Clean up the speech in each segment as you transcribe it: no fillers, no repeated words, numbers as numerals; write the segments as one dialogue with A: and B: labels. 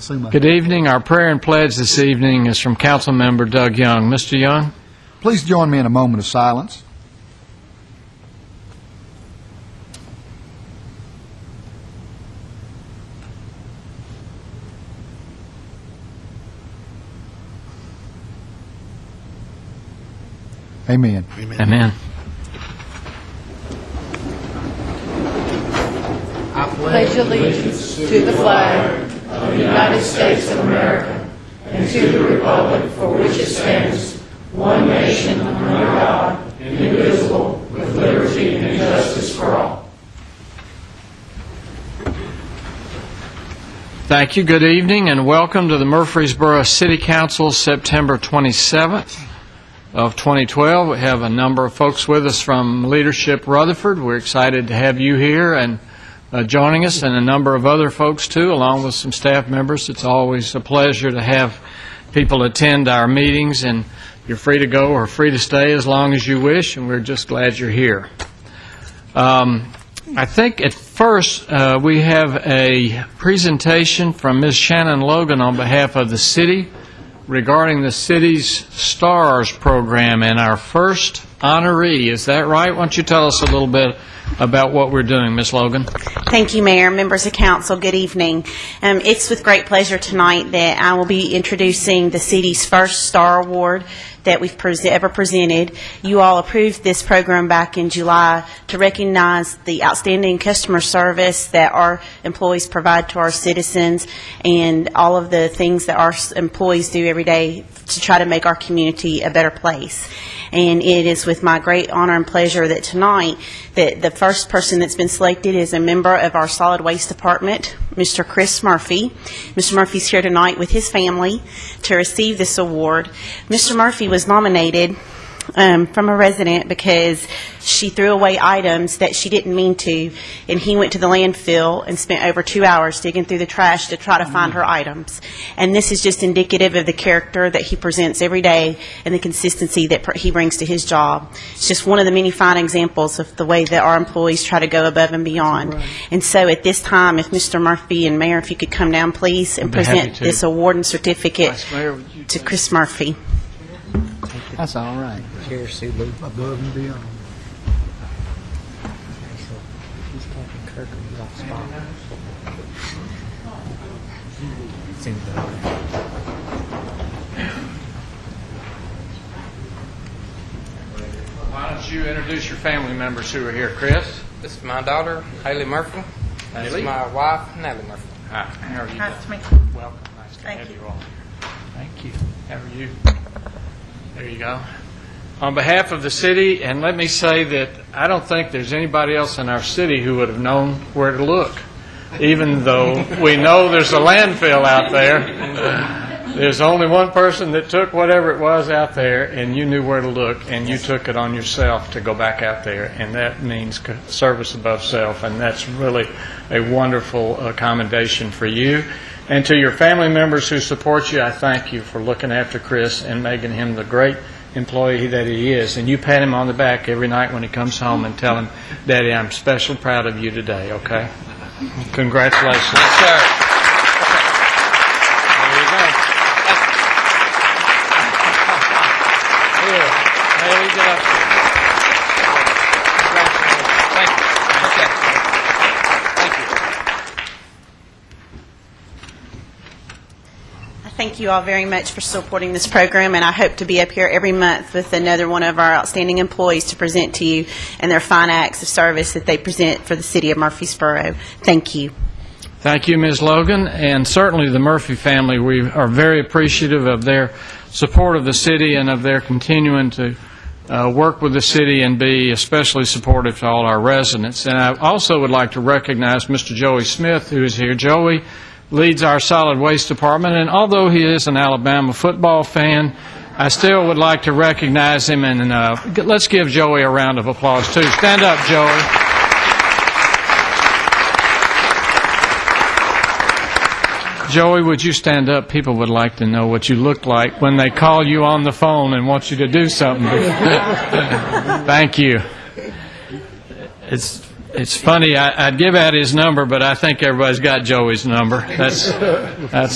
A: Good evening. Our prayer and pledge this evening is from Council Member Doug Young. Mr. Young?
B: Please join me in a moment of silence. Amen.
A: Amen.
C: I pledge allegiance to the flag of the United States of America and to the republic for which it stands, one nation under God, indivisible, with liberty and justice for all.
A: Thank you. Good evening and welcome to the Murfreesboro City Council September 27th of 2012. We have a number of folks with us from Leadership Rutherford. We're excited to have you here and joining us, and a number of other folks too, along with some staff members. It's always a pleasure to have people attend our meetings, and you're free to go or free to stay as long as you wish, and we're just glad you're here. I think at first we have a presentation from Ms. Shannon Logan on behalf of the city regarding the city's STARS program and our first honoree. Is that right? Why don't you tell us a little bit about what we're doing, Ms. Logan?
D: Thank you, Mayor, members of council. Good evening. It's with great pleasure tonight that I will be introducing the city's first STAR Award that we've ever presented. You all approved this program back in July to recognize the outstanding customer service that our employees provide to our citizens and all of the things that our employees do every day to try to make our community a better place. And it is with my great honor and pleasure that tonight that the first person that's been selected is a member of our solid waste department, Mr. Chris Murphy. Mr. Murphy's here tonight with his family to receive this award. Mr. Murphy was nominated from a resident because she threw away items that she didn't mean to, and he went to the landfill and spent over 2 hours digging through the trash to try to find her items. And this is just indicative of the character that he presents every day and the consistency that he brings to his job. It's just one of the many fine examples of the way that our employees try to go above and beyond. Right. And so at this time, if Mr. Murphy and Mayor, if you could come down, please, and present this award and certificate to Chris Murphy.
A: That's all right.
E: Here, Sue Lou.
B: Above and beyond.
E: He's talking Kirk and he's off spot. Seems better.
A: Why don't you introduce your family members who are here, Chris?
F: This is my daughter, Haley Murphy. This is my wife, Natalie Murphy.
A: Hi. How are you?
D: Nice to meet you.
A: Welcome. Nice to have
D: you.
A: you all. Thank you. How are you? There you go. On behalf of the city, and let me say that I don't think there's anybody else in our city who would have known where to look, even though we know there's a landfill out there. There's only one person that took whatever it was out there, and you knew where to look, and you took it on yourself to go back out there, and that means service above self, and that's really a wonderful commendation for you. And to your family members who support you, I thank you for looking after Chris and making him the great employee that he is. And you pat him on the back every night when he comes home and tell him, Daddy, I'm special proud of you today, okay? Congratulations.
F: Yes, sir.
A: There you go. Here, Haley, get up here.
F: Thank you. Okay. Thank you.
D: Thank you all very much for supporting this program, and I hope to be up here every month with another one of our outstanding employees to present to you and their fine acts of service that they present for the city of Murfreesboro. Thank you.
A: Thank you, Ms. Logan, and certainly the Murphy family. We are very appreciative of their support of the city and of their continuing to work with the city and be especially supportive to all our residents. And I also would like to recognize Mr. Joey Smith, who is here. Joey leads our solid waste department, and although he is an Alabama football fan, I still would like to recognize him, and let's give Joey a round of applause too. Stand up, Joey. Joey, would you stand up? People would like to know what you look like when they call you on the phone and want you to do something. Thank you. It's It's funny, I'd give out his number, but I think everybody's got Joey's number. That's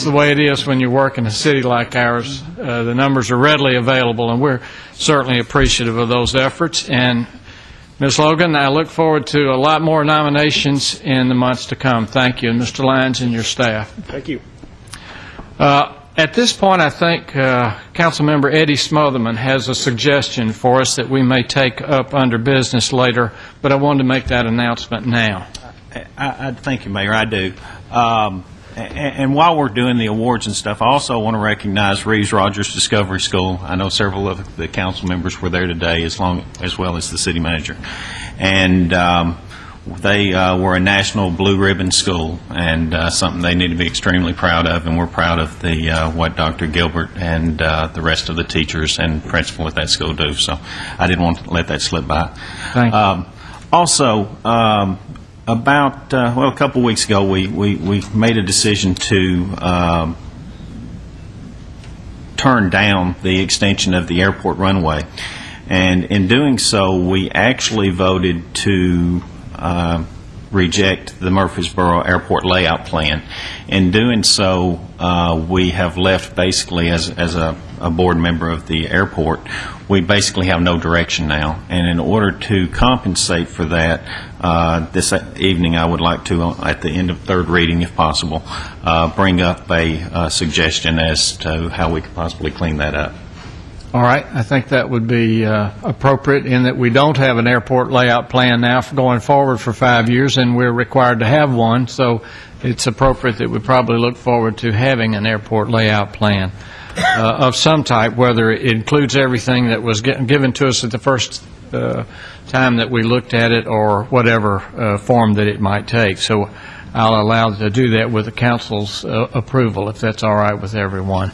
A: the way it is when you work in a city like ours. The numbers are readily available, and we're certainly appreciative of those efforts. And Ms. Logan, I look forward to a lot more nominations in the months to come. Thank you, and Mr. Lyons and your staff.
G: Thank you.
A: At this point, I think Councilmember Eddie Smotherman has a suggestion for us that we may take up under business later, but I wanted to make that announcement now.
H: Thank you, Mayor. I do. And while we're doing the awards and stuff, I also want to recognize Reeves Rogers Discovery School. I know several of the council members were there today, as well as the city manager. And they were a national blue ribbon school, and something they need to be extremely proud of, and we're proud of what Dr. Gilbert and the rest of the teachers and principal at that school do. So I didn't want to let that slip by.
A: Thank you.
H: Also, about a couple weeks ago, we made a decision to turn down the extension of the airport runway, and in doing so, we actually voted to reject the Murfreesboro Airport layout plan. In doing so, we have left basically as a board member of the airport, we basically have no direction now. And in order to compensate for that, this evening I would like to, at the end of third reading if possible, bring up a suggestion as to how we could possibly clean that up.
A: All right. I think that would be appropriate in that we don't have an airport layout plan now for going forward for 5 years, and we're required to have one. So it's appropriate that we probably look forward to having an airport layout plan of some type, whether it includes everything that was given to us at the first time that we looked at it or whatever form that it might take. So I'll allow to do that with the council's approval, if that's all right with everyone.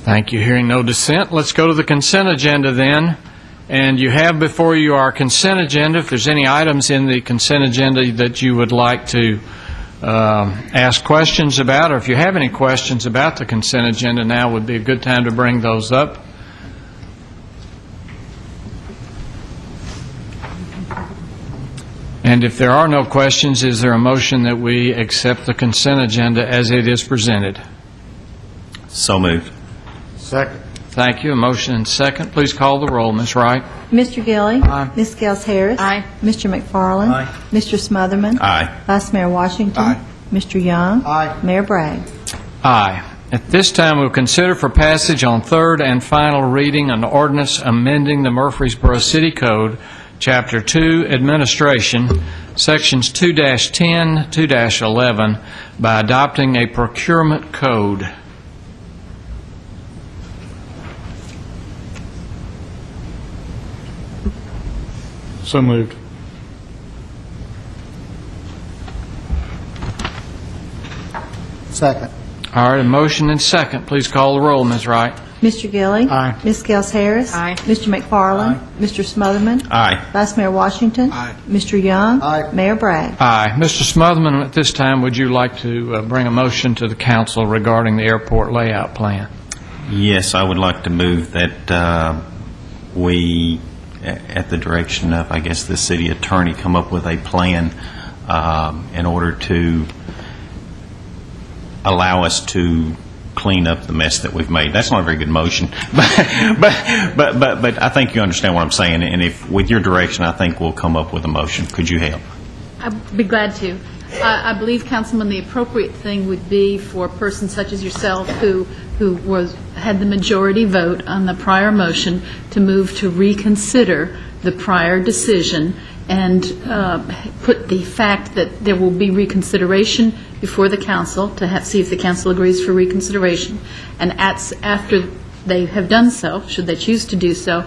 A: Thank you. Hearing no dissent, let's go to the consent agenda then. And you have before you our consent agenda. If there's any items in the consent agenda that you would like to ask questions about, or if you have any questions about the consent agenda, now would be a good time to bring those up. And if there are no questions, is there a motion that we accept the consent agenda as it is presented?
H: So moved.
G: Second.
A: Thank you. A motion and second. Please call the roll. Ms. Wright?
C: Mr. Gilly.
G: Aye.
C: Ms. Gels Harris.
D: Aye.
C: Mr. McFarland.
G: Aye.
C: Mr. Smotherman.
H: Aye.
C: Vice Mayor Washington.
G: Aye.
C: Mr. Young.
G: Aye.
C: Mayor Bragg.
A: Aye. At this time, we'll consider for passage on third and final reading an ordinance amending the Murfreesboro City Code, Chapter 2, Administration, Sections 2-10, 2-11, by adopting a procurement code.
G: So moved. Second.
A: All right, a motion and second. Please call the roll, Ms. Wright.
C: Mr. Gilly.
G: Aye.
C: Ms. Gels Harris.
D: Aye.
C: Mr. McFarland. Mr. Smotherman.
H: Aye.
C: Vice Mayor Washington.
G: Aye.
C: Mr. Young.
G: Aye.
C: Mayor Bragg.
A: Aye. Mr. Smotherman, at this time, would you like to bring a motion to the council regarding the airport layout plan?
H: Yes, I would like to move that we, at the direction of, I guess, the city attorney, come up with a plan in order to allow us to clean up the mess that we've made. That's not a very good motion, but I think you understand what I'm saying. And if, with your direction, I think we'll come up with a motion. Could you help?
I: I'd be glad to. I believe, Councilman, the appropriate thing would be for a person such as yourself who had the majority vote on the prior motion to move to reconsider the prior decision and put the fact that there will be reconsideration before the council to see if the council agrees for reconsideration. And after they have done so, should they choose to do so,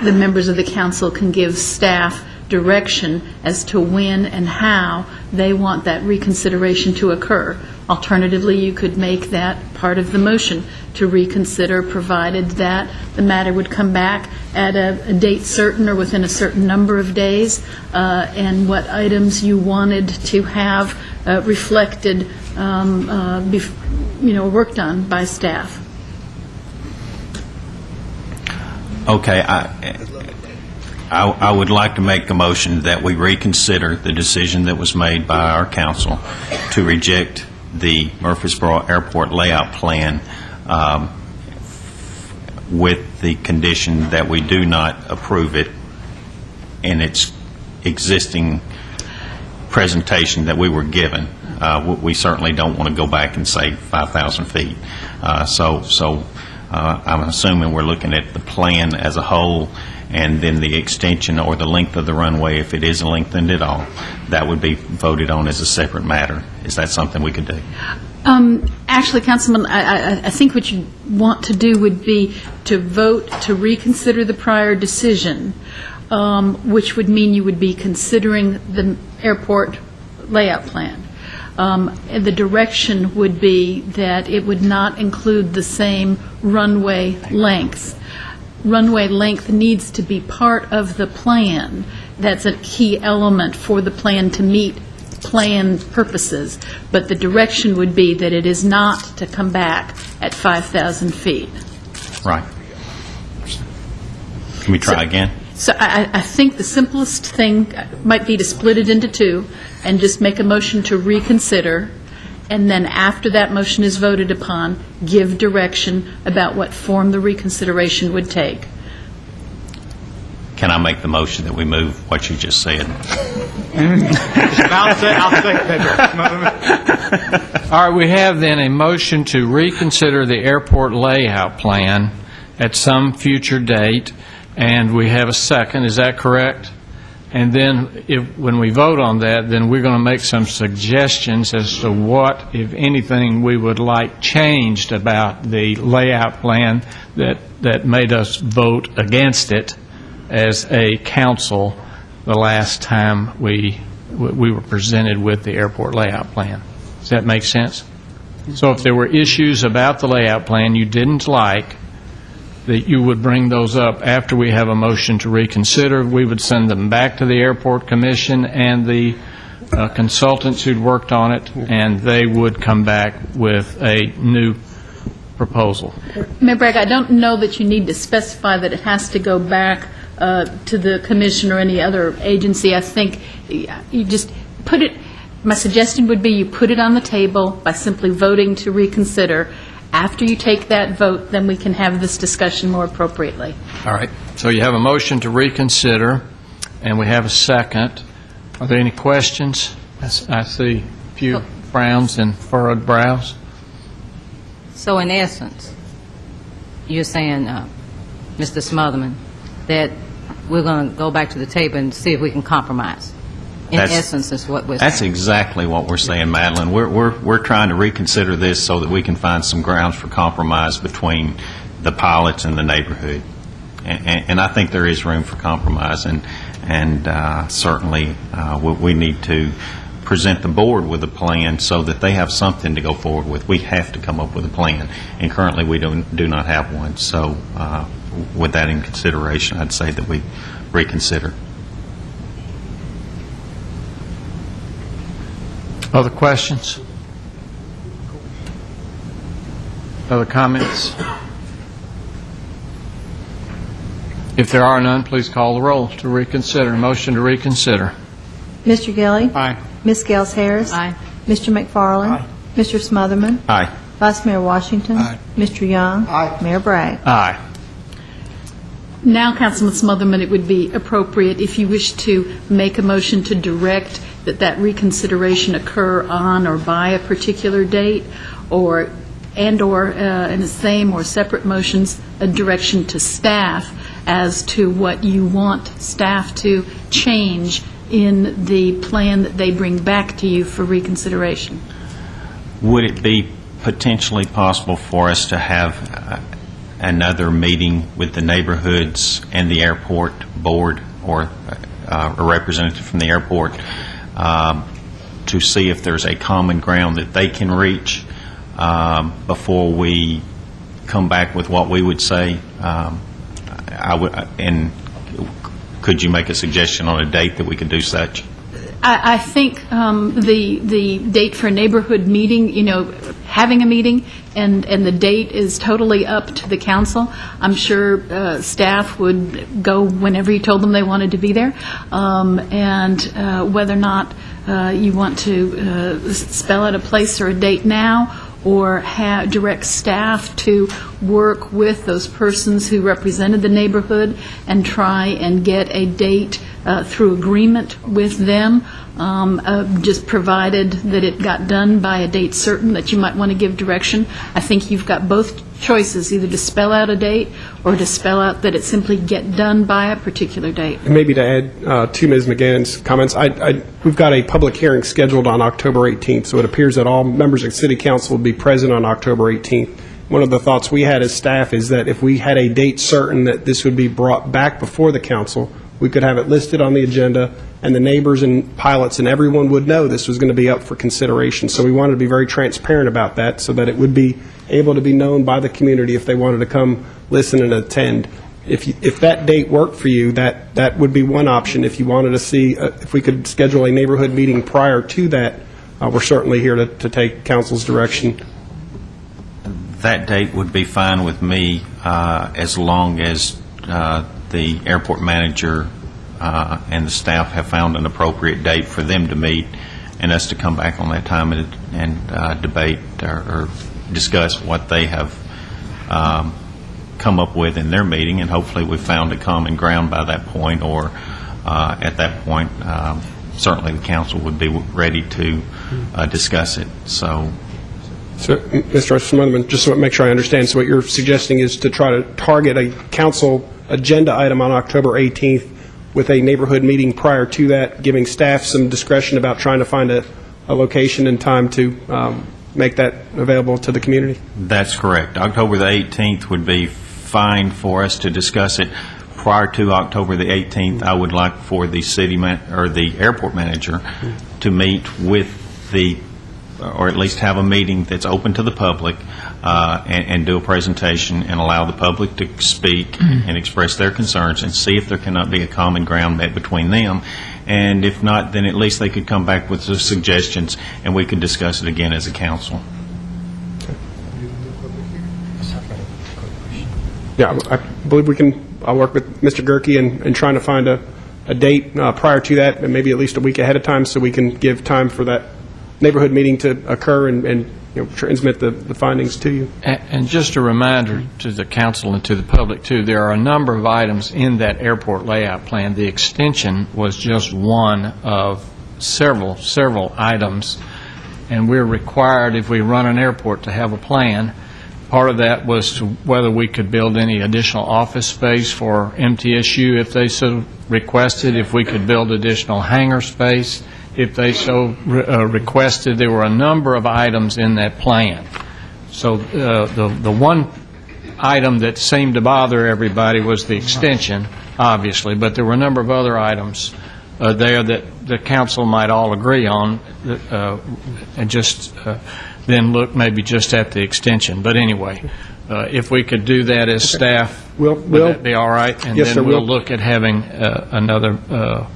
I: the members of the council can give staff direction as to when and how they want that reconsideration to occur. Alternatively, you could make that part of the motion to reconsider, provided that the matter would come back at a date certain or within a certain number of days, and what items you wanted to have reflected, worked on by staff.
H: I would like to make a motion that we reconsider the decision that was made by our council to reject the Murfreesboro Airport layout plan with the condition that we do not approve it in its existing presentation that we were given. We certainly don't want to go back and say 5,000 feet. So I'm assuming we're looking at the plan as a whole, and then the extension or the length of the runway, if it is lengthened at all, that would be voted on as a separate matter. Is that something we could do?
I: Actually, Councilman, I think what you want to do would be to vote to reconsider the prior decision, which would mean you would be considering the airport layout plan. The direction would be that it would not include the same runway length. Runway length needs to be part of the plan. That's a key element for the plan to meet plan purposes. But the direction would be that it is not to come back at 5,000 feet.
H: Right. Can we try again?
I: So I think the simplest thing might be to split it into two and just make a motion to reconsider, and then after that motion is voted upon, give direction about what form the reconsideration would take.
H: Can I make the motion that we move what you just said?
G: I'll take that.
A: All right, we have then a motion to reconsider the airport layout plan at some future date, and we have a second. Is that correct? And then when we vote on that, then we're going to make some suggestions as to what, if anything, we would like changed about the layout plan that made us vote against it as a council the last time we were presented with the airport layout plan. Does that make sense? So if there were issues about the layout plan you didn't like, that you would bring those up after we have a motion to reconsider. We would send them back to the Airport Commission and the consultants who'd worked on it, and they would come back with a new proposal.
I: Mayor Bragg, I don't know that you need to specify that it has to go back to the commission or any other agency. I think you just put it, my suggestion would be you put it on the table by simply voting to reconsider. After you take that vote, then we can have this discussion more appropriately.
A: All right. So you have a motion to reconsider, and we have a second. Are there any questions? I see a few frowns and furrowed brows.
J: So in essence, you're saying, Mr. Smotherman, that we're going to go back to the table and see if we can compromise. In essence, is what we're saying.
H: That's exactly what we're saying, Madeline. We're trying to reconsider this so that we can find some grounds for compromise between the pilots and the neighborhood. And I think there is room for compromise, and certainly we need to present the board with a plan so that they have something to go forward with. We have to come up with a plan, and currently we do not have one. So with that in consideration, I'd say that we reconsider.
A: Other questions? Other comments? If there are none, please call the roll to reconsider. Motion to reconsider.
C: Mr. Gelly?
G: Aye.
C: Ms. Gels Harris?
J: Aye.
C: Mr. McFarland?
G: Aye.
C: Mr. Smotherman?
H: Aye.
C: Vice Mayor Washington?
G: Aye.
C: Mr. Young?
G: Aye.
C: Mayor Bragg?
A: Aye.
I: Now, Councilman Smotherman, it would be appropriate if you wish to make a motion to direct that reconsideration occur on or by a particular date, or in the same or separate motions, a direction to staff as to what you want staff to change in the plan that they bring back to you for reconsideration.
H: Would it be potentially possible for us to have another meeting with the neighborhoods and the airport board, or a representative from the airport, to see if there's a common ground that they can reach before we come back with what we would say? And could you make a suggestion on a date that we could do such?
I: I think the date for a neighborhood meeting, having a meeting, and the date is totally up to the council. I'm sure staff would go whenever you told them they wanted to be there, and whether or not you want to spell out a place or a date now, or direct staff to work with those persons who represented the neighborhood and try and get a date through agreement with them, just provided that it got done by a date certain that you might want to give direction. I think you've got both choices, either to spell out a date or to spell out that it simply get done by a particular date.
G: And maybe to add to Ms. McGann's comments, we've got a public hearing scheduled on October 18th, so it appears that all members of City Council will be present on October 18th. One of the thoughts we had as staff is that if we had a date certain that this would be brought back before the council, we could have it listed on the agenda, and the neighbors and pilots and everyone would know this was going to be up for consideration. So we wanted to be very transparent about that so that it would be able to be known by the community if they wanted to come listen and attend. If that date worked for you, that would be one option. If you wanted to see if we could schedule a neighborhood meeting prior to that, we're certainly here to take council's direction.
H: That date would be fine with me as long as the airport manager and the staff have found an appropriate date for them to meet and us to come back on that time and debate or discuss what they have come up with in their meeting, and hopefully we've found a common ground by that point, or at that point certainly the council would be ready to discuss it. So
G: Mr. Smotherman, just to make sure I understand, so what you're suggesting is to try to target a council agenda item on October 18th with a neighborhood meeting prior to that, giving staff some discretion about trying to find a location and time to make that available to the community?
H: That's correct. October the 18th would be fine for us to discuss it. Prior to October the 18th, I would like for the the airport manager to meet with or at least have a meeting that's open to the public and do a presentation and allow the public to speak and express their concerns and see if there cannot be a common ground met between them. And if not, then at least they could come back with the suggestions and we could discuss it again as a council.
G: Yeah, I believe we can. I'll work with Mr. Gerke in trying to find a date prior to that, and maybe at least a week ahead of time, so we can give time for that neighborhood meeting to occur and transmit the findings to you.
A: And just a reminder to the council and to the public, too, there are a number of items in that airport layout plan. The extension was just one of several items, and we're required, if we run an airport, to have a plan. Part of that was to whether we could build any additional office space for MTSU if they so requested, if we could build additional hangar space if they so requested. There were a number of items in that plan. So the one item that seemed to bother everybody was the extension, obviously, but there were a number of other items there that the council might all agree on, and just then look maybe just at the extension. But anyway, if we could do that as staff, would that be all right? And
G: yes,
A: then
G: sir,
A: we'll look at having another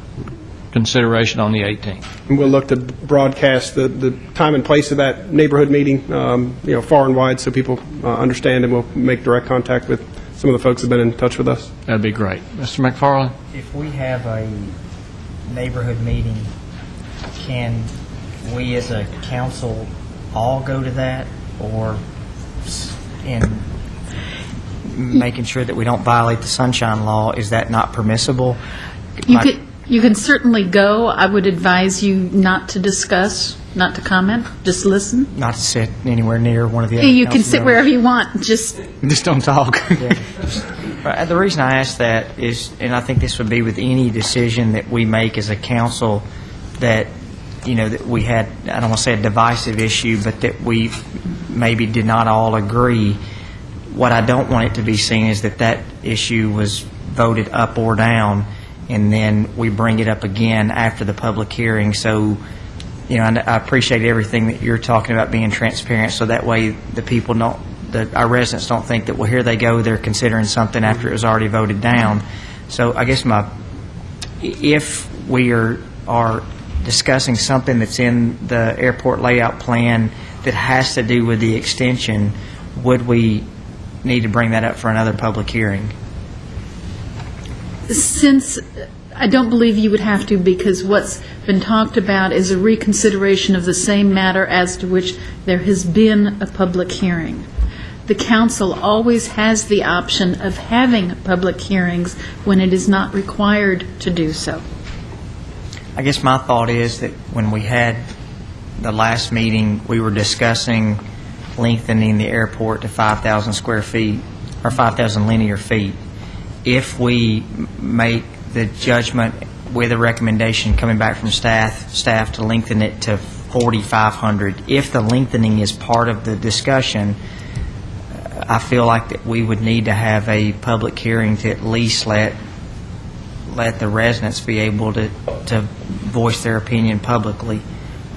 A: consideration on the 18th.
G: And we'll look to broadcast the time and place of that neighborhood meeting, far and wide, so people understand, and we'll make direct contact with some of the folks who have been in touch with us.
A: That'd be great. Mr. McFarland?
E: If we have a neighborhood meeting, can we as a council all go to that, or in making sure that we don't violate the Sunshine Law, is that not permissible?
I: You can certainly go. I would advise you not to discuss, not to comment, just listen.
E: Not to sit anywhere near one of the other
I: You can
E: council
I: sit
E: members.
I: wherever you want, just
E: don't talk. The reason I ask that is, and I think this would be with any decision that we make as a council, that that we had, I don't want to say a divisive issue, but that we maybe did not all agree. What I don't want it to be seen is that issue was voted up or down, and then we bring it up again after the public hearing. So, I appreciate everything that you're talking about, being transparent, so that way the people our residents don't think that, well, here they go, they're considering something after it was already voted down. So I guess if we are discussing something that's in the airport layout plan that has to do with the extension, would we need to bring that up for another public hearing?
I: Since I don't believe you would have to, because what's been talked about is a reconsideration of the same matter as to which there has been a public hearing. The council always has the option of having public hearings when it is not required to do so.
E: I guess my thought is that when we had the last meeting, we were discussing lengthening the airport to 5,000 square feet, or 5,000 linear feet. If we make the judgment with a recommendation coming back from staff to lengthen it to 4,500, if the lengthening is part of the discussion, I feel like that we would need to have a public hearing to at least let the residents be able to voice their opinion publicly.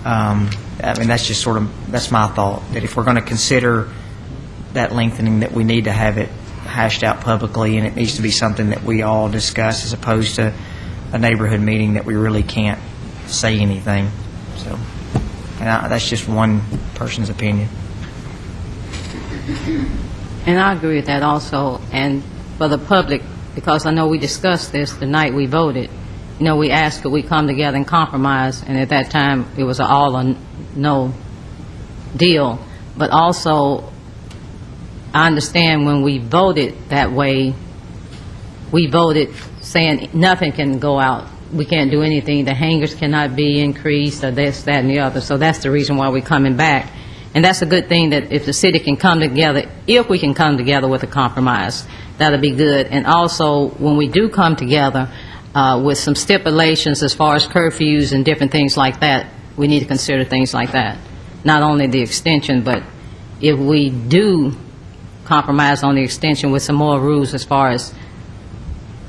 E: I mean, that's just that's my thought, that if we're going to consider that lengthening, that we need to have it hashed out publicly, and it needs to be something that we all discuss, as opposed to a neighborhood meeting that we really can't say anything. So, and that's just one person's opinion.
J: And I agree with that also. And for the public, because I know we discussed this the night we voted, you know, we asked could we come together and compromise, and at that time it was an all or no deal. But also, I understand when we voted that way, we voted saying nothing can go out. We can't do anything. The hangars cannot be increased, or this, that, and the other. So that's the reason why we're coming back. And that's a good thing, that if the city can come together, if we can come together with a compromise, that'll be good. And also, when we do come together with some stipulations as far as curfews and different things like that, we need to consider things like that. Not only the extension, but if we do compromise on the extension with some more rules as far as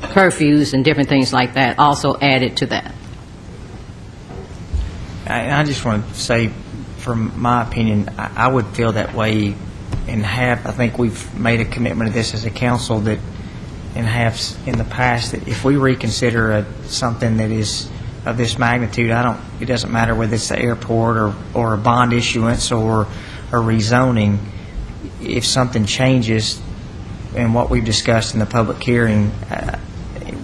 J: curfews and different things like that, also added to that.
E: I just want to say, from my opinion, I would feel that way, and I think we've made a commitment to this as a council, that, and have in the past, that if we reconsider something that is of this magnitude, it doesn't matter whether it's the airport or a bond issuance or a rezoning, if something changes in what we've discussed in the public hearing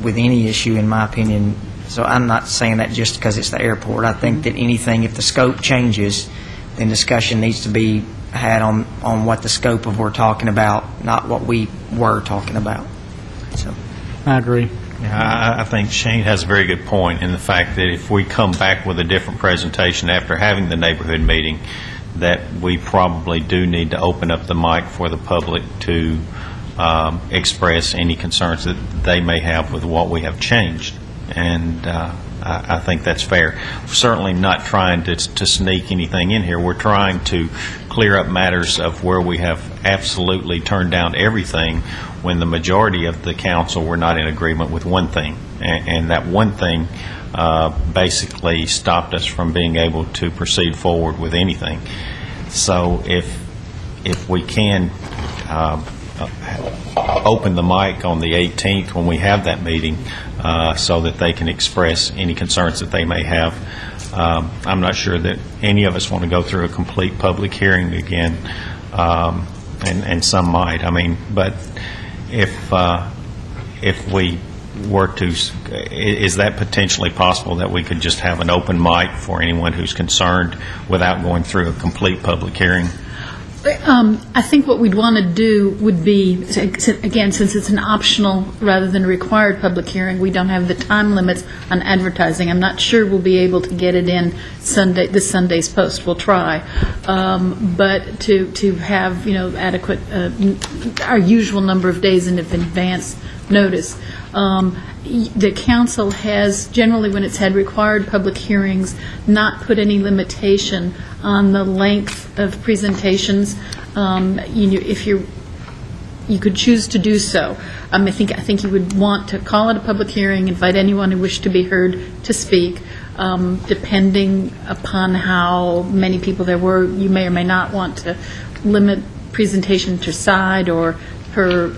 E: with any issue, in my opinion. So I'm not saying that just because it's the airport. I think that anything, if the scope changes, then discussion needs to be had on what the scope of we're talking about, not what we were talking about. So
A: I agree.
H: Yeah, I think Shane has a very good point in the fact that if we come back with a different presentation after having the neighborhood meeting, that we probably do need to open up the mic for the public to express any concerns that they may have with what we have changed. And I think that's fair. We're certainly not trying to sneak anything in here. We're trying to clear up matters of where we have absolutely turned down everything when the majority of the council were not in agreement with one thing. And that one thing basically stopped us from being able to proceed forward with anything. So if we can open the mic on the 18th when we have that meeting, so that they can express any concerns that they may have. I'm not sure that any of us want to go through a complete public hearing again, and some might. I mean, but if we were to, is that potentially possible that we could just have an open mic for anyone who's concerned without going through a complete public hearing?
I: I think what we'd want to do would be, again, since it's an optional rather than a required public hearing, we don't have the time limits on advertising. I'm not sure we'll be able to get it in this Sunday's Post. We'll try. But to have, adequate, our usual number of days in advance notice. The council has, generally when it's had required public hearings, not put any limitation on the length of presentations. If you could choose to do so. I think you would want to call it a public hearing, invite anyone who wished to be heard to speak. Depending upon how many people there were, you may or may not want to limit presentation to side or per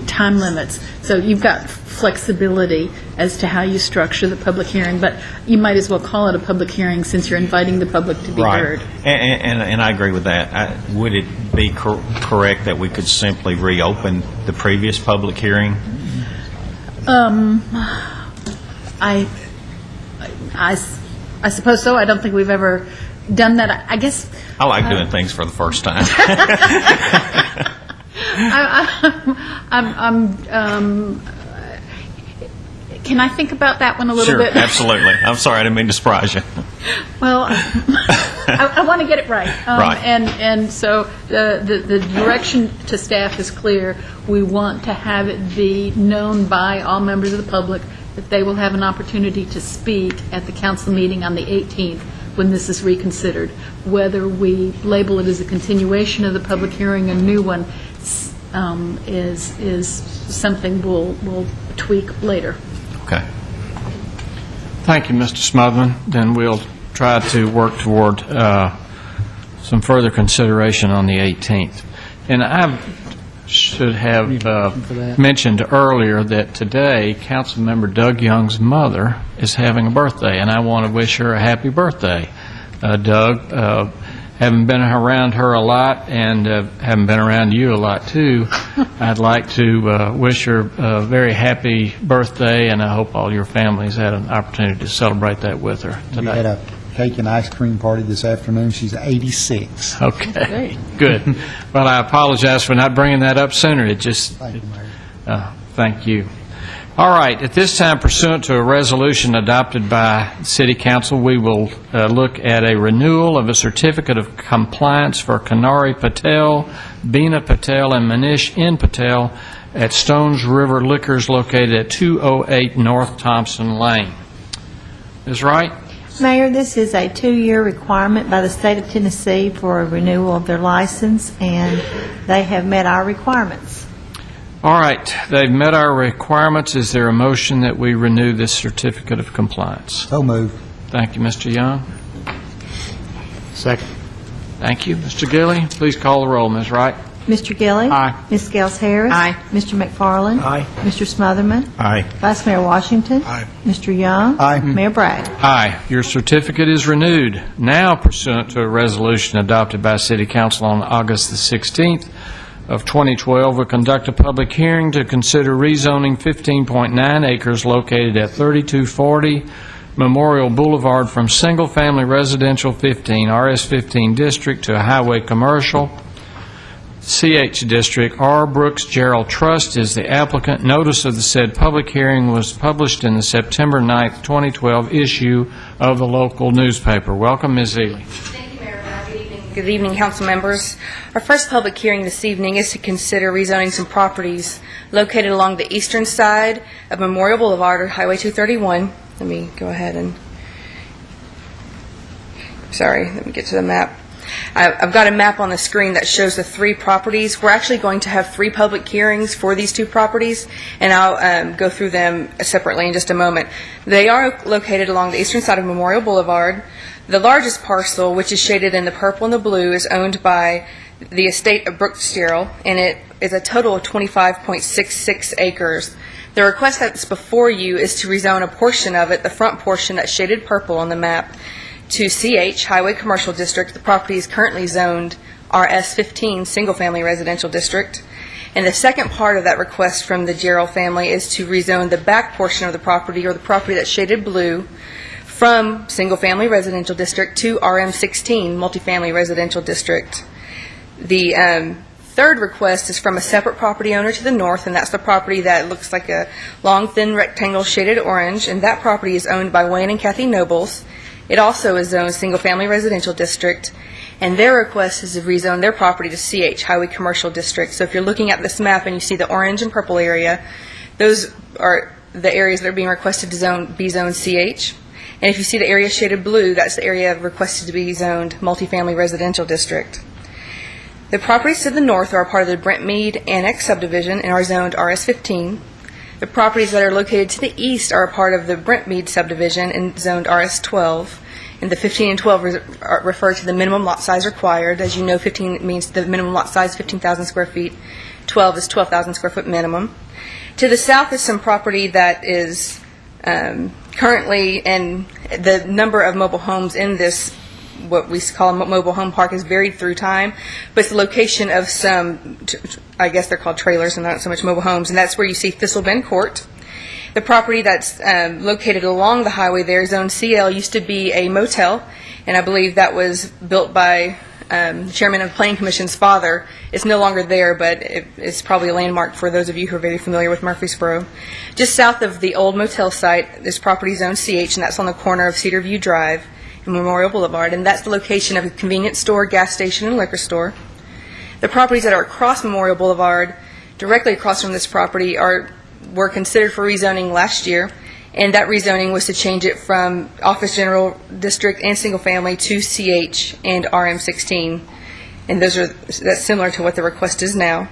I: time limits. So you've got flexibility as to how you structure the public hearing, but you might as well call it a public hearing since you're inviting the public to be
H: Right.
I: heard.
H: And I agree with that. Would it be correct that we could simply reopen the previous public hearing?
I: I suppose so. I don't think we've ever done that. I guess.
H: I like doing things for the first time.
I: Can I think about that one a little
H: Sure,
I: bit?
H: absolutely. I'm sorry, I didn't mean to surprise you.
I: Well, I want to get it right.
H: Right.
I: And so the direction to staff is clear. We want to have it be known by all members of the public that they will have an opportunity to speak at the council meeting on the 18th when this is reconsidered. Whether we label it as a continuation of the public hearing, a new one, is something we'll tweak later.
H: Okay.
A: Thank you, Mr. Smotherman. Then we'll try to work toward some further consideration on the 18th. And I should have mentioned earlier that today, Councilmember Doug Young's mother is having a birthday, and I want to wish her a happy birthday. Doug, having been around her a lot and having been around you a lot, too, I'd like to wish her a very happy birthday, and I hope all your families had an opportunity to celebrate that with her
B: We
A: tonight.
B: had a cake and ice cream party this afternoon. She's 86.
A: Okay, good. Well, I apologize for not bringing that up sooner. It just,
B: Thank you, Mayor.
A: thank you. All right, at this time, pursuant to a resolution adopted by City Council, we will look at a renewal of a certificate of compliance for Kanari Patel, Beena Patel, and Manish N. Patel at Stones River Liquors located at 208 North Thompson Lane. Ms. Wright?
C: Mayor, this is a 2-year requirement by the state of Tennessee for a renewal of their license, and they have met our requirements.
A: All right, they've met our requirements. Is there a motion that we renew this certificate of compliance?
B: So moved.
A: Thank you, Mr. Young.
B: Second.
A: Thank you. Mr. Gilly, please call the roll. Ms. Wright?
C: Mr. Gilly?
A: Aye.
C: Ms. Gales Harris?
J: Aye.
C: Mr. McFarland?
B: Aye.
C: Mr. Smotherman?
H: Aye.
C: Vice Mayor Washington?
B: Aye.
C: Mr. Young?
B: Aye.
C: Mayor Bragg?
A: Aye. Your certificate is renewed. Now pursuant to a resolution adopted by City Council on August the 16th of 2012, we'll conduct a public hearing to consider rezoning 15.9 acres located at 3240 Memorial Boulevard from single-family residential 15, RS-15 district to a highway commercial CH district. R. Brooks Gerald Trust is the applicant. Notice of the said public hearing was published in the September 9th, 2012 issue of the local newspaper. Welcome, Ms. Ely.
K: Thank you, Mayor. Good evening. Good evening, council members. Our first public hearing this evening is to consider rezoning some properties located along the eastern side of Memorial Boulevard or Highway 231. Let me go ahead and, let me get to the map. I've got a map on the screen that shows the 3 properties. We're actually going to have 3 public hearings for these 2 properties, and I'll go through them separately in just a moment. They are located along the eastern side of Memorial Boulevard. The largest parcel, which is shaded in the purple and the blue, is owned by the estate of Brooks Gerald, and it is a total of 25.66 acres. The request that's before you is to rezone a portion of it, the front portion that's shaded purple on the map, to CH, Highway Commercial District. The property is currently zoned RS-15, Single Family Residential District. And the second part of that request from the Gerald family is to rezone the back portion of the property, or the property that's shaded blue, from Single Family Residential District to RM-16, Multifamily Residential District. The third request is from a separate property owner to the north, and that's the property that looks like a long, thin rectangle shaded orange, and that property is owned by Wayne and Kathy Nobles. It also is zoned Single Family Residential District, and their request is to rezone their property to CH, Highway Commercial District. So if you're looking at this map and you see the orange and purple area, those are the areas that are being requested to be zoned CH. And if you see the area shaded blue, that's the area requested to be zoned Multifamily Residential District. The properties to the north are a part of the Brent Mead Annex subdivision and are zoned RS-15. The properties that are located to the east are a part of the Brent Mead subdivision and zoned RS-12. And the 15 and 12 refer to the minimum lot size required. As you know, 15 means the minimum lot size is 15,000 square feet. 12 is 12,000 square foot minimum. To the south is some property that is currently, and the number of mobile homes in this, what we call a mobile home park, is varied through time, but it's the location of some, I guess they're called trailers and not so much mobile homes, and that's where you see Thistle Bend Court. The property that's located along the highway there, Zone CL, used to be a motel, and I believe that was built by the chairman of the Planning Commission's father. It's no longer there, but it's probably a landmark for those of you who are very familiar with Murfreesboro. Just south of the old motel site, this property Zone CH, and that's on the corner of Cedar View Drive and Memorial Boulevard, and that's the location of a convenience store, gas station, and liquor store. The properties that are across Memorial Boulevard, directly across from this property, were considered for rezoning last year, and that rezoning was to change it from Office General District and Single Family to CH and RM16, and that's similar to what the request is now.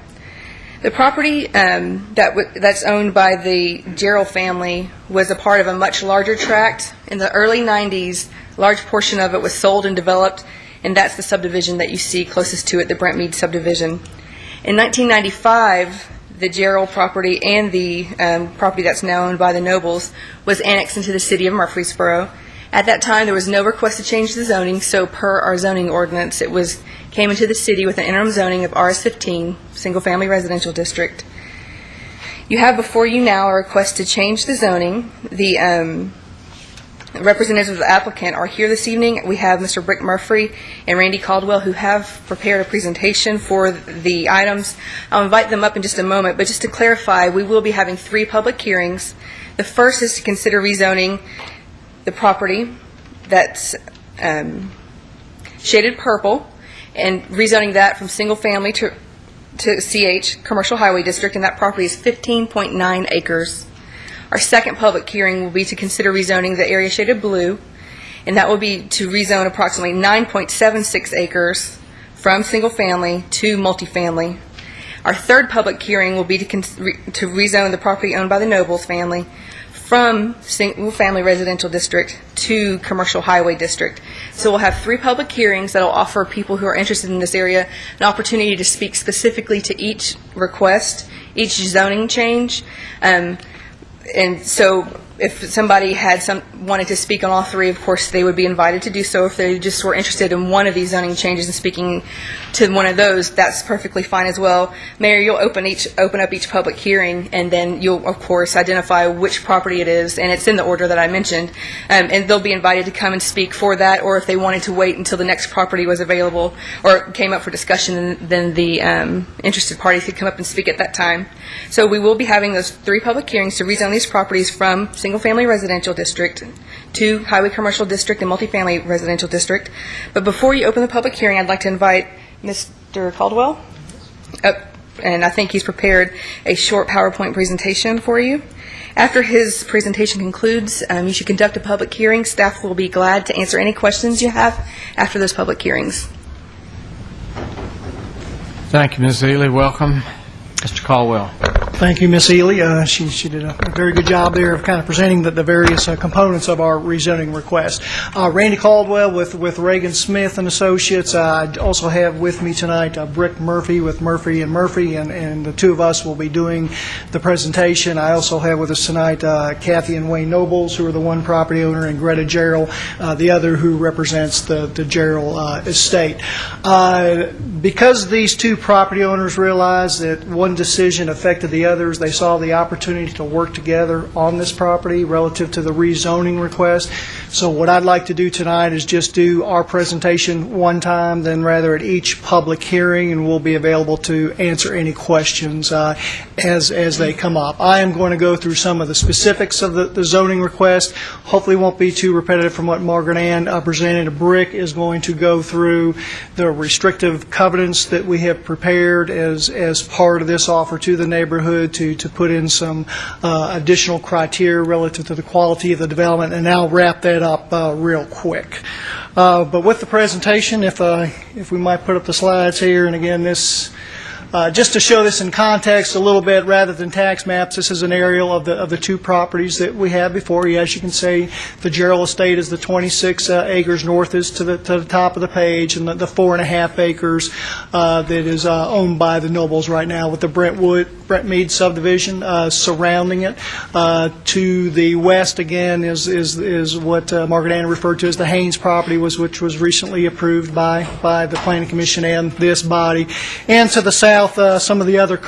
K: The property that's owned by the Gerald family was a part of a much larger tract. In the early 90s, a large portion of it was sold and developed, and that's the subdivision that you see closest to it, the Brent Mead subdivision. In 1995, the Gerald property and the property that's now owned by the Nobles was annexed into the city of Murfreesboro. At that time, there was no request to change the zoning, so per our zoning ordinance, it came into the city with an interim zoning of RS15, Single Family Residential District. You have before you now a request to change the zoning. The representatives of the applicant are here this evening. We have Mr. Brick Murphy and Randy Caldwell, who have prepared a presentation for the items. I'll invite them up in just a moment, but just to clarify, we will be having 3 public hearings. The first is to consider rezoning the property that's shaded purple and rezoning that from single family to CH, Commercial Highway District, and that property is 15.9 acres. Our second public hearing will be to consider rezoning the area shaded blue, and that will be to rezone approximately 9.76 acres from single family to multifamily. Our third public hearing will be to rezone the property owned by the Nobles family from single family residential district to commercial highway district. So we'll have 3 public hearings that will offer people who are interested in this area an opportunity to speak specifically to each request, each zoning change. And so if somebody wanted to speak on all 3, of course, they would be invited to do so. If they just were interested in one of these zoning changes and speaking to one of those, that's perfectly fine as well. Mayor, you'll open up each public hearing, and then you'll, of course, identify which property it is, and it's in the order that I mentioned. And they'll be invited to come and speak for that, or if they wanted to wait until the next property was available or came up for discussion, then the interested parties could come up and speak at that time. So we will be having those 3 public hearings to rezone these properties from single-family residential district to highway commercial district and multifamily residential district. But before you open the public hearing, I'd like to invite Mr. Caldwell up, and I think he's prepared a short PowerPoint presentation for you. After his presentation concludes, you should conduct a public hearing. Staff will be glad to answer any questions you have after those public hearings.
A: Thank you, Ms. Ely. Welcome. Mr. Caldwell.
L: Thank you, Ms. Ely. She did a very good job there of kind of presenting the various components of our rezoning request. Randy Caldwell with Reagan Smith and Associates. I also have with me tonight Brick Murphy with Murphy and Murphy, and the 2 of us will be doing the presentation. I also have with us tonight Kathy and Wayne Nobles, who are the one property owner, and Greta Gerald, the other, who represents the Gerald estate. Because these 2 property owners realized that one decision affected the others, they saw the opportunity to work together on this property relative to the rezoning request. So what I'd like to do tonight is just do our presentation one time, then rather at each public hearing, and we'll be available to answer any questions as they come up. I am going to go through some of the specifics of the zoning request. Hopefully won't be too repetitive from what Margaret Ann presented. Brick is going to go through the restrictive covenants that we have prepared as part of this offer to the neighborhood to put in some additional criteria relative to the quality of the development, and I'll wrap that up real quick. But with the presentation, if we might put up the slides here, and again, this just to show this in context a little bit rather than tax maps, this is an aerial of the 2 properties that we have before you. As you can see, the Gerald estate is the 26 acres north is to the top of the page, and the 4.5 acres that is owned by the Nobles right now, with the Brentwood Brent Mead subdivision surrounding it. To the west, again, is what Margaret Ann referred to as the Haynes property, which was recently approved by the Planning Commission and this body. And to the south, some of the other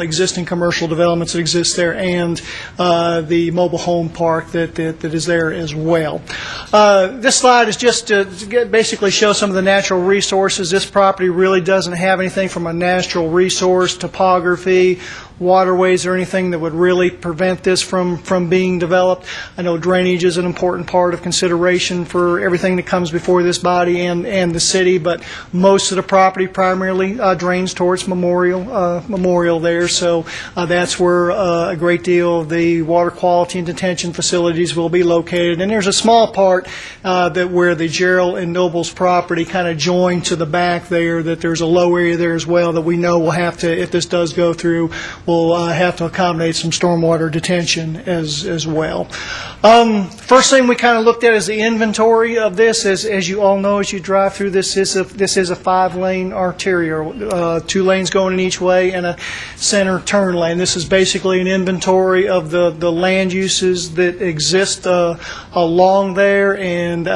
L: existing commercial developments that exist there, and the mobile home park that is there as well. This slide is just to basically show some of the natural resources. This property really doesn't have anything from a natural resource, topography, waterways, or anything that would really prevent this from being developed. I know drainage is an important part of consideration for everything that comes before this body and the city, but most of the property primarily drains towards Memorial there, so that's where a great deal of the water quality and detention facilities will be located. And there's a small part that where the Gerald and Noble's property kind of join to the back there, that there's a low area there as well that we know will have to, if this does go through, will have to accommodate some stormwater detention as well. First thing we kind of looked at is the inventory of this. As you all know, as you drive through this is a 5-lane arterial, 2 lanes going in each way and a center turn lane. This is basically an inventory of the land uses that exist along there, and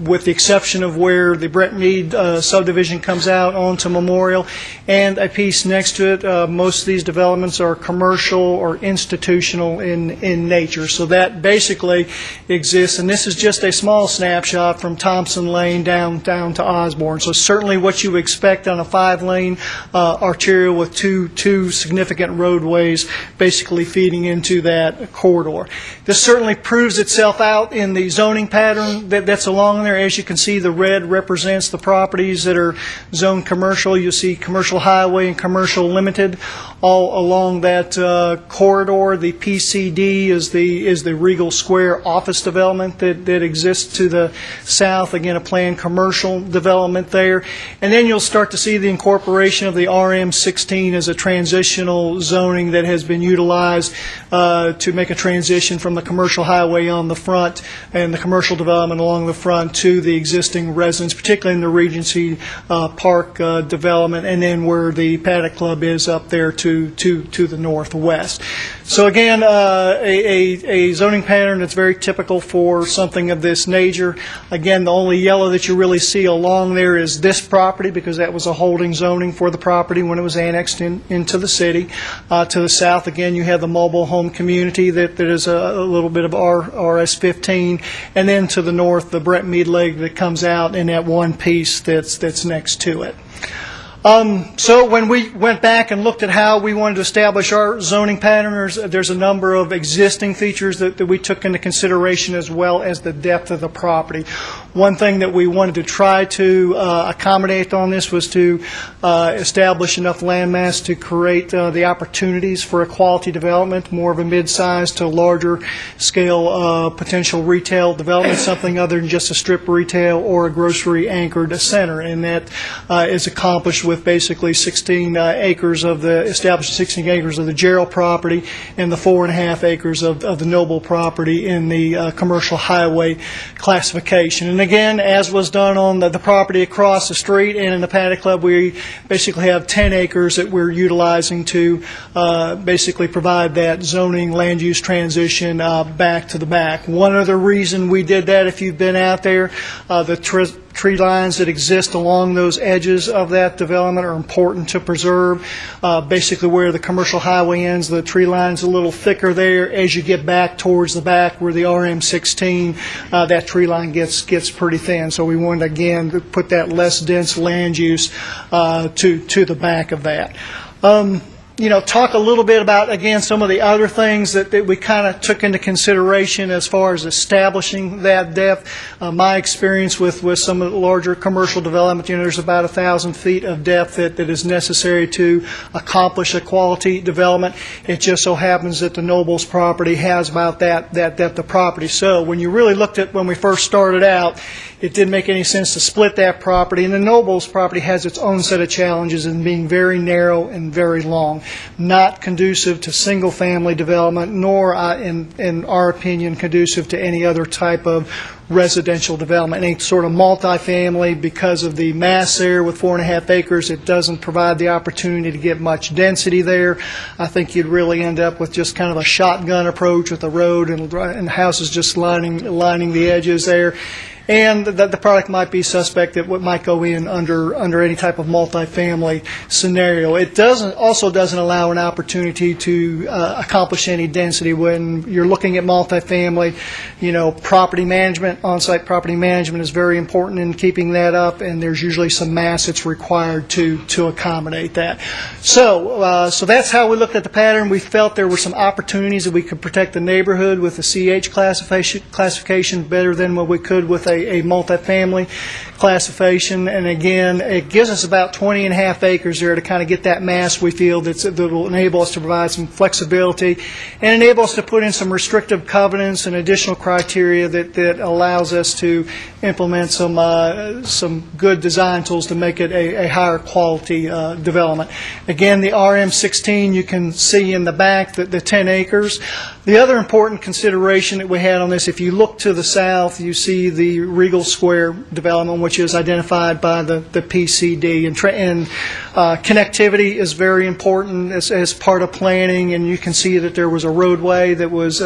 L: with the exception of where the Brent Mead subdivision comes out onto Memorial and a piece next to it, most of these developments are commercial or institutional in nature. So that basically exists, and this is just a small snapshot from Thompson Lane down to Osborne. So certainly what you expect on a 5-lane arterial with two significant roadways basically feeding into that corridor. This certainly proves itself out in the zoning pattern that's along there. As you can see, the red represents the properties that are zoned commercial. You'll see commercial highway and commercial limited all along that corridor. The PCD is the Regal Square office development that exists to the south. Again, a planned commercial development there. And then you'll start to see the incorporation of the RM16 as a transitional zoning that has been utilized to make a transition from the commercial highway on the front and the commercial development along the front to the existing residents, particularly in the Regency Park development, and then where the Paddock Club is up there to the northwest. So again, a zoning pattern that's very typical for something of this nature. Again, the only yellow that you really see along there is this property, because that was a holding zoning for the property when it was annexed into the city. To the south, again, you have the mobile home community that is a little bit of RS15, and then to the north, the Brent Mead leg that comes out in that one piece that's next to it. So when we went back and looked at how we wanted to establish our zoning pattern, there's a number of existing features that we took into consideration, as well as the depth of the property. One thing that we wanted to try to accommodate on this was to establish enough landmass to create the opportunities for a quality development, more of a mid-sized to larger scale potential retail development, something other than just a strip retail or a grocery anchored center. And that is accomplished with basically 16 acres of the established 16 acres of the Gerald property and the 4.5 acres of the Noble property in the commercial highway classification. And again, as was done on the property across the street and in the Paddock Club, we basically have 10 acres that we're utilizing to basically provide that zoning land use transition back to the back. One other reason we did that, if you've been out there, the tree lines that exist along those edges of that development are important to preserve. Basically where the commercial highway ends, the tree line's a little thicker there. As you get back towards the back where the RM16, that tree line gets pretty thin. So we wanted, again, to put that less dense land use to the back of that. Talk a little bit about, again, some of the other things that we kind of took into consideration as far as establishing that depth. My experience with some of the larger commercial development, there's about 1,000 feet of depth that is necessary to accomplish a quality development. It just so happens that the Nobles property has about that depth of property. So when you really looked at when we first started out, it didn't make any sense to split that property. And the Nobles property has its own set of challenges in being very narrow and very long. not conducive to single-family development, nor, in our opinion, conducive to any other type of residential development. Any sort of multifamily, because of the mass there with 4.5 acres, it doesn't provide the opportunity to get much density there. I think you'd really end up with just kind of a shotgun approach with the road and houses just lining the edges there. And that the product might be suspect that what might go in under any type of multifamily scenario. It also doesn't allow an opportunity to accomplish any density when you're looking at multifamily. Property management, on-site property management is very important in keeping that up, and there's usually some mass that's required to accommodate that. So that's how we looked at the pattern. We felt there were some opportunities that we could protect the neighborhood with the CH classification better than what we could with a multifamily classification. And again, it gives us about 20.5 acres there to kind of get that mass we feel that will enable us to provide some flexibility and enable us to put in some restrictive covenants and additional criteria that allows us to implement some good design tools to make it a higher quality development. Again, the RM16 you can see in the back, the 10 acres. The other important consideration that we had on this, if you look to the south, you see the Regal Square development, which is identified by the PCD. And connectivity is very important as part of planning, and you can see that there was a roadway that was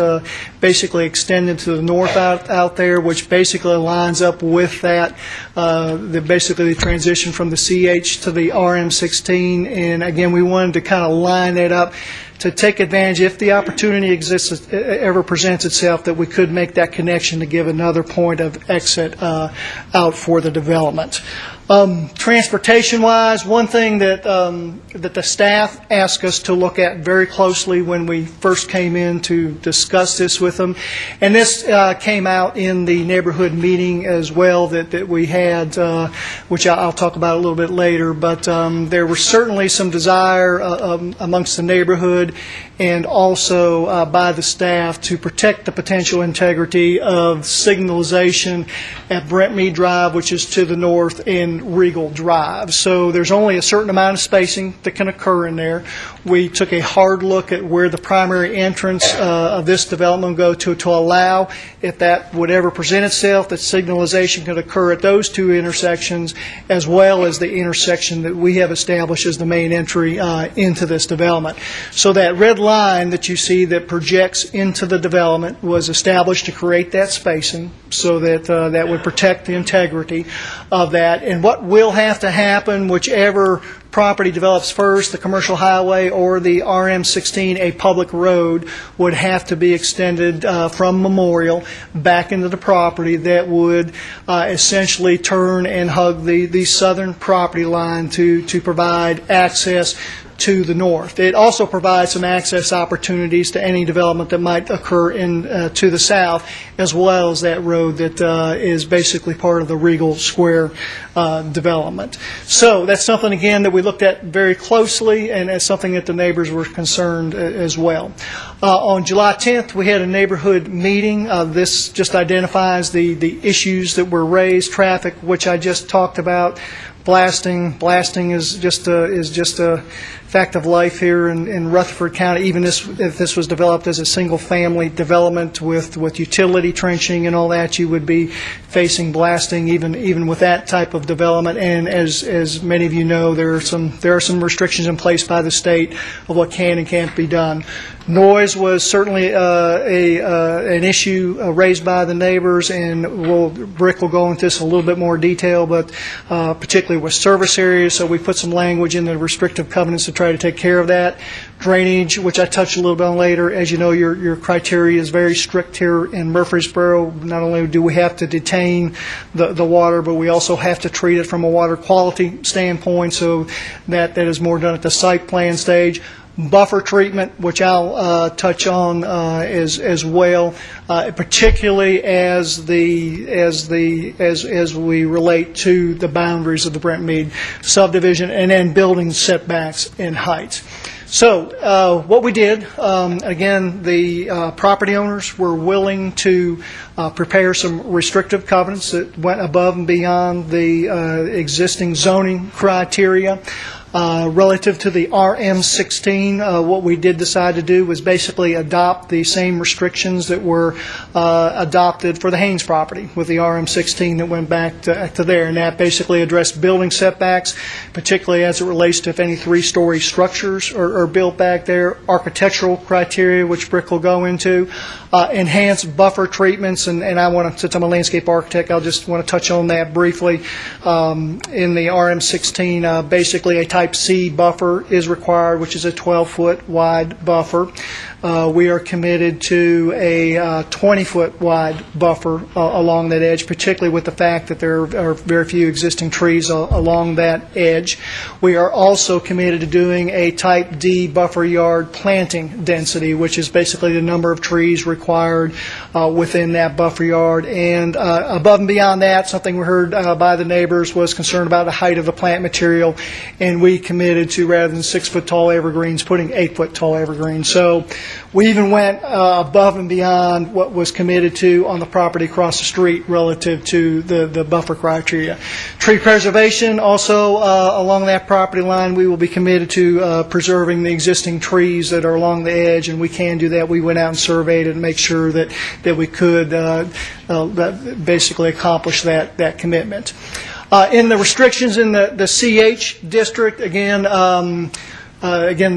L: basically extended to the north out there, which basically lines up with that, basically the transition from the CH to the RM16. And again, we wanted to kind of line that up to take advantage, if the opportunity exists, ever presents itself, that we could make that connection to give another point of exit out for the development. Transportation-wise, one thing that the staff asked us to look at very closely when we first came in to discuss this with them, and this came out in the neighborhood meeting as well that we had, which I'll talk about a little bit later, but there was certainly some desire amongst the neighborhood and also by the staff to protect the potential integrity of signalization at Brent Mead Drive, which is to the north, and Regal Drive. So there's only a certain amount of spacing that can occur in there. We took a hard look at where the primary entrance of this development will go to allow, if that would ever present itself, that signalization could occur at those two intersections, as well as the intersection that we have established as the main entry into this development. So that red line that you see that projects into the development was established to create that spacing so that that would protect the integrity of that. And what will have to happen, whichever property develops first, the commercial highway or the RM16, a public road, would have to be extended from Memorial back into the property that would essentially turn and hug the southern property line to provide access to the north. It also provides some access opportunities to any development that might occur to the south, as well as that road that is basically part of the Regal Square development. So that's something, again, that we looked at very closely, and as something that the neighbors were concerned as well. On July 10th, we had a neighborhood meeting. This just identifies the issues that were raised, traffic, which I just talked about. Blasting is just a fact of life here in Rutherford County. Even if this was developed as a single-family development with utility trenching and all that, you would be facing blasting even with that type of development. And as many of you know, there are some restrictions in place by the state of what can and can't be done. Noise was certainly an issue raised by the neighbors, and Rick will go into this a little bit more detail, but particularly with service areas, so we put some language in the restrictive covenants to try to take care of that. Drainage, which I touched a little bit on later. As you know, your criteria is very strict here in Murfreesboro. Not only do we have to detain the water, but we also have to treat it from a water quality standpoint, so that is more done at the site plan stage. Buffer treatment, which I'll touch on as well, particularly as we relate to the boundaries of the Brent Mead subdivision, and then building setbacks and heights. So what we did, again, the property owners were willing to prepare some restrictive covenants that went above and beyond the existing zoning criteria. Relative to the RM16, what we did decide to do was basically adopt the same restrictions that were adopted for the Haynes property with the RM16 that went back to there. And that basically addressed building setbacks, particularly as it relates to if any three-story structures are built back there, architectural criteria, which Brick will go into, enhanced buffer treatments, and I want to, since I'm a landscape architect, I'll just want to touch on that briefly. In the RM16, basically a Type C buffer is required, which is a 12-foot wide buffer. We are committed to a 20-foot wide buffer along that edge, particularly with the fact that there are very few existing trees along that edge. We are also committed to doing a Type D buffer yard planting density, which is basically the number of trees required within that buffer yard. And above and beyond that, something we heard by the neighbors was concerned about the height of the plant material, and we committed to, rather than 6-foot tall evergreens, putting 8-foot tall evergreens. So we even went above and beyond what was committed to on the property across the street relative to the buffer criteria. Tree preservation, also along that property line, we will be committed to preserving the existing trees that are along the edge, and we can do that. We went out and surveyed it and make sure that we could basically accomplish that commitment. In the restrictions in the CH district, again,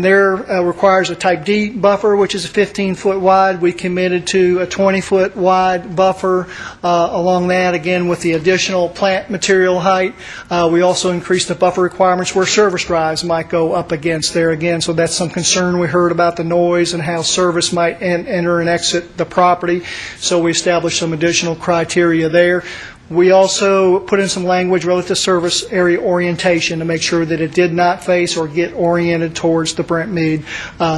L: there requires a Type D buffer, which is a 15-foot wide. We committed to a 20-foot wide buffer along that, again, with the additional plant material height. We also increased the buffer requirements where service drives might go up against there again. So that's some concern we heard about the noise and how service might enter and exit the property. So we established some additional criteria there. We also put in some language relative to service area orientation to make sure that it did not face or get oriented towards the Brent Mead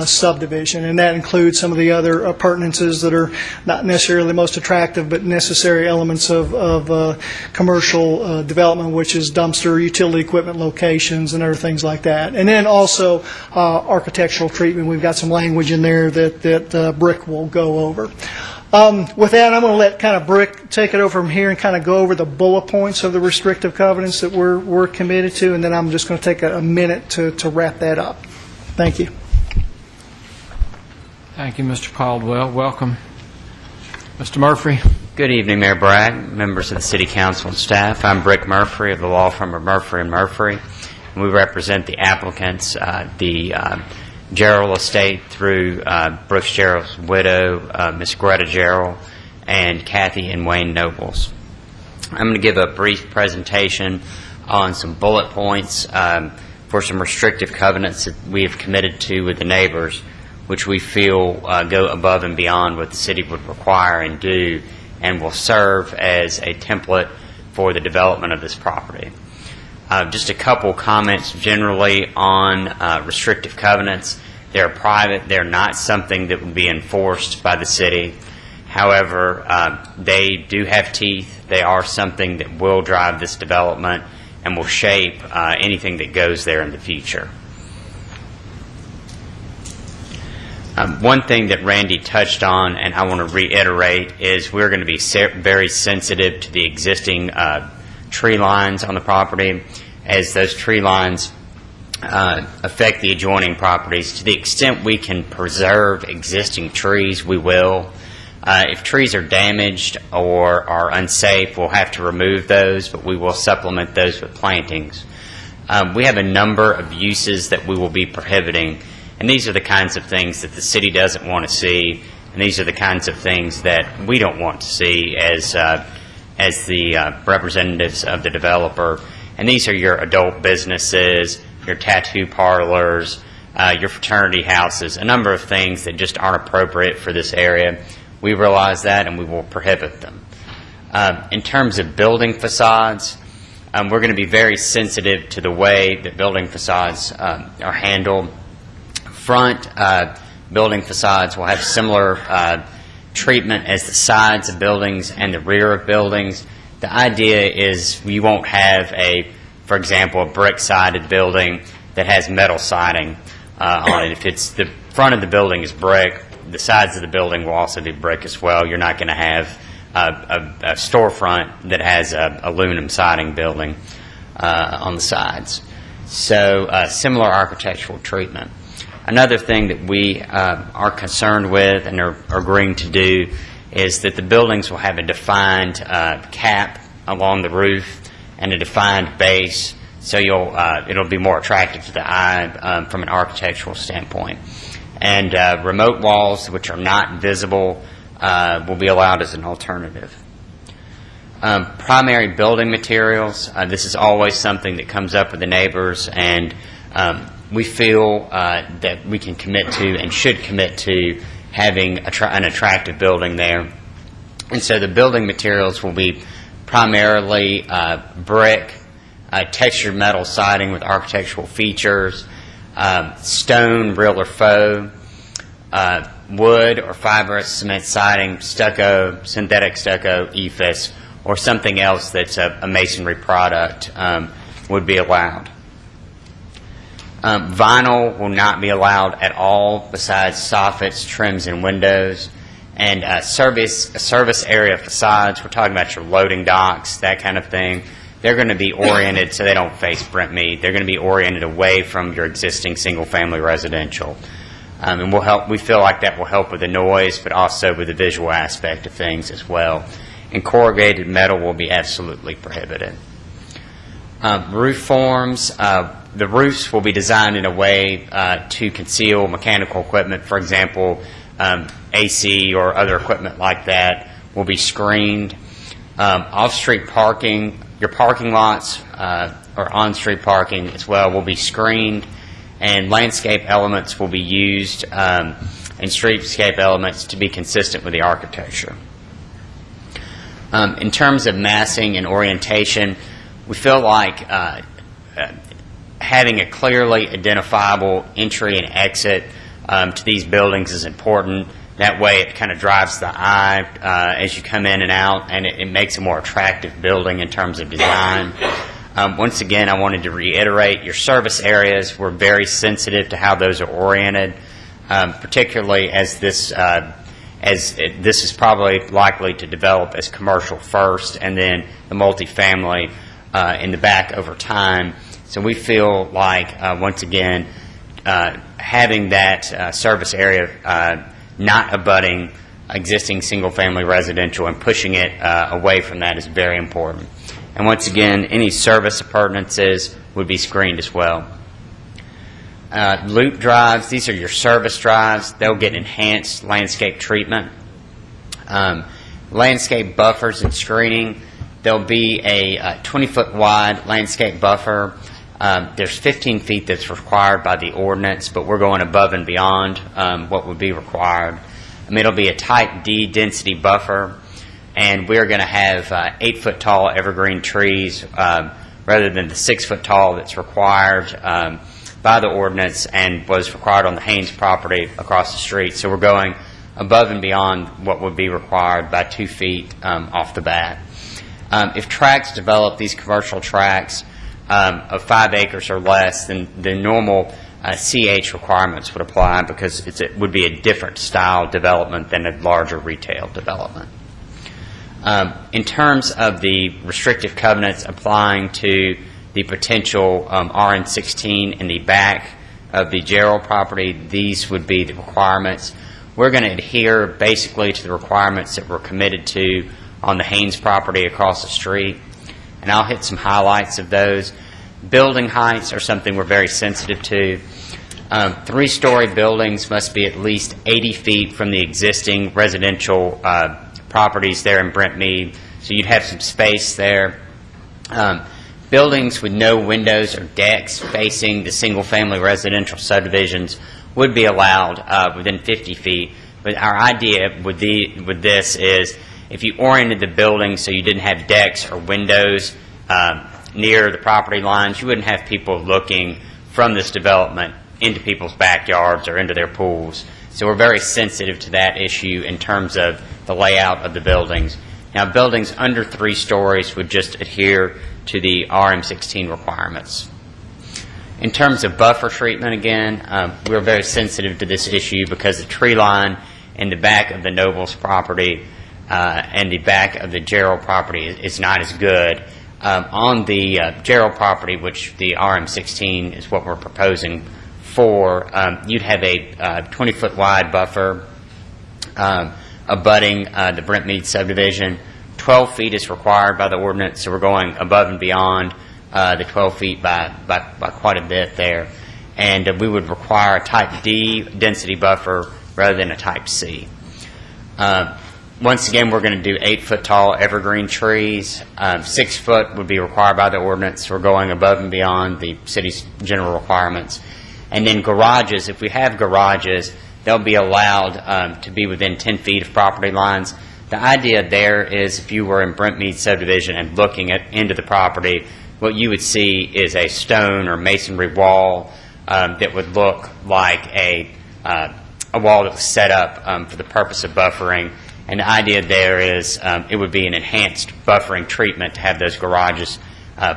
L: subdivision. And that includes some of the other appurtenances that are not necessarily the most attractive but necessary elements of commercial development, which is dumpster, utility equipment locations, and other things like that. And then also architectural treatment. We've got some language in there that Brick will go over. With that, I'm going to let kind of Brick take it over from here and kind of go over the bullet points of the restrictive covenants that we're committed to, and then I'm just going to take a minute to wrap that up. Thank you.
A: Thank you, Mr. Caldwell. Welcome. Mr. Murphy.
M: Good evening, Mayor Bragg, members of the City Council and staff. I'm Brick Murphy of the law firm of Murphy & Murphy. And we represent the applicants, the Gerald estate through Brooks Gerald's widow, Miss Greta Gerald, and Kathy and Wayne Nobles. I'm going to give a brief presentation on some bullet points for some restrictive covenants that we have committed to with the neighbors, which we feel go above and beyond what the city would require and do, and will serve as a template for the development of this property. Just a couple comments generally on restrictive covenants. They're private. They're not something that would be enforced by the city. However, they do have teeth. They are something that will drive this development and will shape anything that goes there in the future. One thing that Randy touched on, and I want to reiterate, is we're going to be very sensitive to the existing tree lines on the property, as those tree lines affect the adjoining properties. To the extent we can preserve existing trees, we will. If trees are damaged or are unsafe, we'll have to remove those, but we will supplement those with plantings. We have a number of uses that we will be prohibiting, and these are the kinds of things that the city doesn't want to see, and these are the kinds of things that we don't want to see as the representatives of the developer. And these are your adult businesses, your tattoo parlors, your fraternity houses, a number of things that just aren't appropriate for this area. We realize that, and we will prohibit them. In terms of building facades, we're going to be very sensitive to the way that building facades are handled. Front building facades will have similar treatment as the sides of buildings and the rear of buildings. The idea is you won't have for example, a brick-sided building that has metal siding on it. If it's the front of the building is brick, the sides of the building will also be brick as well. You're not going to have a storefront that has aluminum siding building on the sides. So similar architectural treatment. Another thing that we are concerned with and are agreeing to do is that the buildings will have a defined cap along the roof and a defined base, so it'll be more attractive to the eye from an architectural standpoint. And remote walls, which are not visible, will be allowed as an alternative. Primary building materials, this is always something that comes up with the neighbors, and we feel that we can commit to and should commit to having an attractive building there. And so the building materials will be primarily brick, textured metal siding with architectural features, stone, real or faux, wood or fibrous cement siding, stucco, synthetic stucco, EIFS, or something else that's a masonry product would be allowed. Vinyl will not be allowed at all besides soffits, trims, and windows. And service area facades, we're talking about your loading docks, that kind of thing. They're going to be oriented so they don't face Brent Mead. They're going to be oriented away from your existing single-family residential. And we feel like that will help with the noise, but also with the visual aspect of things as well. And corrugated metal will be absolutely prohibited. Roof forms, the roofs will be designed in a way to conceal mechanical equipment. For example, AC or other equipment like that will be screened. Off-street parking, your parking lots or on-street parking as well will be screened, and landscape elements will be used and streetscape elements to be consistent with the architecture. In terms of massing and orientation, we feel like having a clearly identifiable entry and exit to these buildings is important. That way it kind of drives the eye as you come in and out, and it makes a more attractive building in terms of design. Once again, I wanted to reiterate, your service areas, we're very sensitive to how those are oriented, particularly as this is probably likely to develop as commercial first and then the multifamily in the back over time. So we feel like, once again, having that service area not abutting existing single-family residential and pushing it away from that is very important. And once again, any service appurtenances would be screened as well. Loop drives, these are your service drives. They'll get enhanced landscape treatment. Landscape buffers and screening, there'll be a 20-foot wide landscape buffer. There's 15 feet that's required by the ordinance, but we're going above and beyond what would be required. I mean, it'll be a type D density buffer, and we're going to have 8-foot tall evergreen trees rather than the 6-foot tall that's required by the ordinance and was required on the Haynes property across the street. So we're going above and beyond what would be required by 2 feet off the bat. If tracts develop, these commercial tracts of 5 acres or less, then the normal CH requirements would apply because it would be a different style development than a larger retail development. In terms of the restrictive covenants applying to the potential RN16 in the back of the Gerald property, these would be the requirements. We're going to adhere basically to the requirements that we're committed to on the Haynes property across the street, and I'll hit some highlights of those. Building heights are something we're very sensitive to. 3-story buildings must be at least 80 feet from the existing residential properties there in Brent Mead, so you'd have some space there. Buildings with no windows or decks facing the single-family residential subdivisions would be allowed within 50 feet. But our idea with this is if you oriented the building so you didn't have decks or windows near the property lines, you wouldn't have people looking from this development into people's backyards or into their pools. So we're very sensitive to that issue in terms of the layout of the buildings. Now, buildings under 3 stories would just adhere to the RM16 requirements. In terms of buffer treatment, again, we're very sensitive to this issue because the tree line in the back of the Nobles property and the back of the Gerald property is not as good. On the Gerald property, which the RM16 is what we're proposing for, you'd have a 20-foot wide buffer abutting the Brentmead subdivision. 12 feet is required by the ordinance, so we're going above and beyond the 12 feet by quite a bit there. And we would require a type D density buffer rather than a type C. Once again, we're going to do 8-foot tall evergreen trees. 6 foot would be required by the ordinance. We're going above and beyond the city's general requirements. And then garages, if we have garages, they'll be allowed to be within 10 feet of property lines. The idea there is if you were in Brentmead subdivision and looking into the property, what you would see is a stone or masonry wall that would look like a wall that was set up for the purpose of buffering. And the idea there is it would be an enhanced buffering treatment to have those garages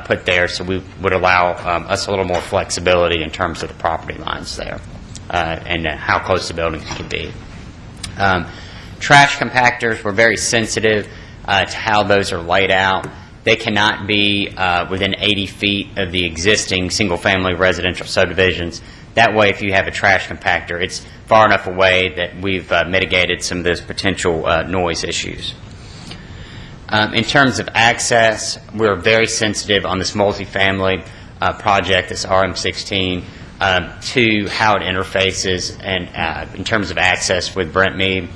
M: put there, so we would allow us a little more flexibility in terms of the property lines there and how close the buildings can be. Trash compactors, we're very sensitive to how those are laid out. They cannot be within 80 feet of the existing single-family residential subdivisions. That way, if you have a trash compactor, it's far enough away that we've mitigated some of those potential noise issues. In terms of access, we're very sensitive on this multifamily project, this RM16, to how it interfaces and in terms of access with Brentmead.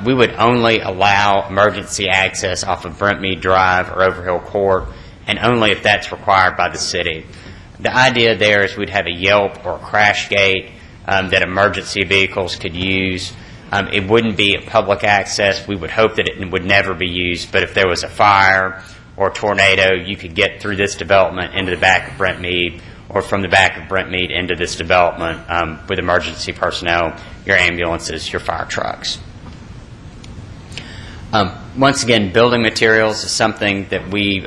M: We would only allow emergency access off of Brentmead Drive or Overhill Court, and only if that's required by the city. The idea there is we'd have a Yelp or a crash gate that emergency vehicles could use. It wouldn't be a public access. We would hope that it would never be used, but if there was a fire or a tornado, you could get through this development into the back of Brentmead, or from the back of Brentmead into this development with emergency personnel, your ambulances, your fire trucks. Once again, building materials is something that we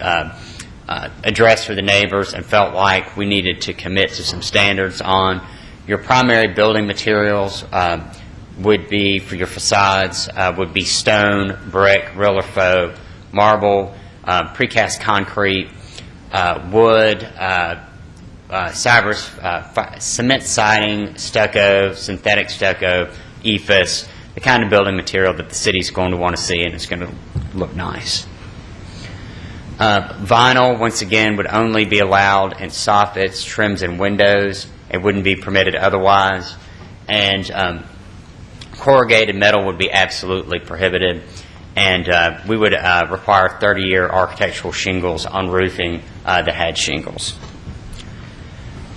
M: addressed for the neighbors and felt like we needed to commit to some standards on. Your primary building materials would be, for your facades, would be stone, brick, real or faux, marble, precast concrete, wood, cement siding, stucco, synthetic stucco, EIFS, the kind of building material that the city's going to want to see and it's going to look nice. Vinyl, once again, would only be allowed in soffits, trims, and windows. It wouldn't be permitted otherwise. And corrugated metal would be absolutely prohibited. And we would require 30-year architectural shingles on roofing that had shingles.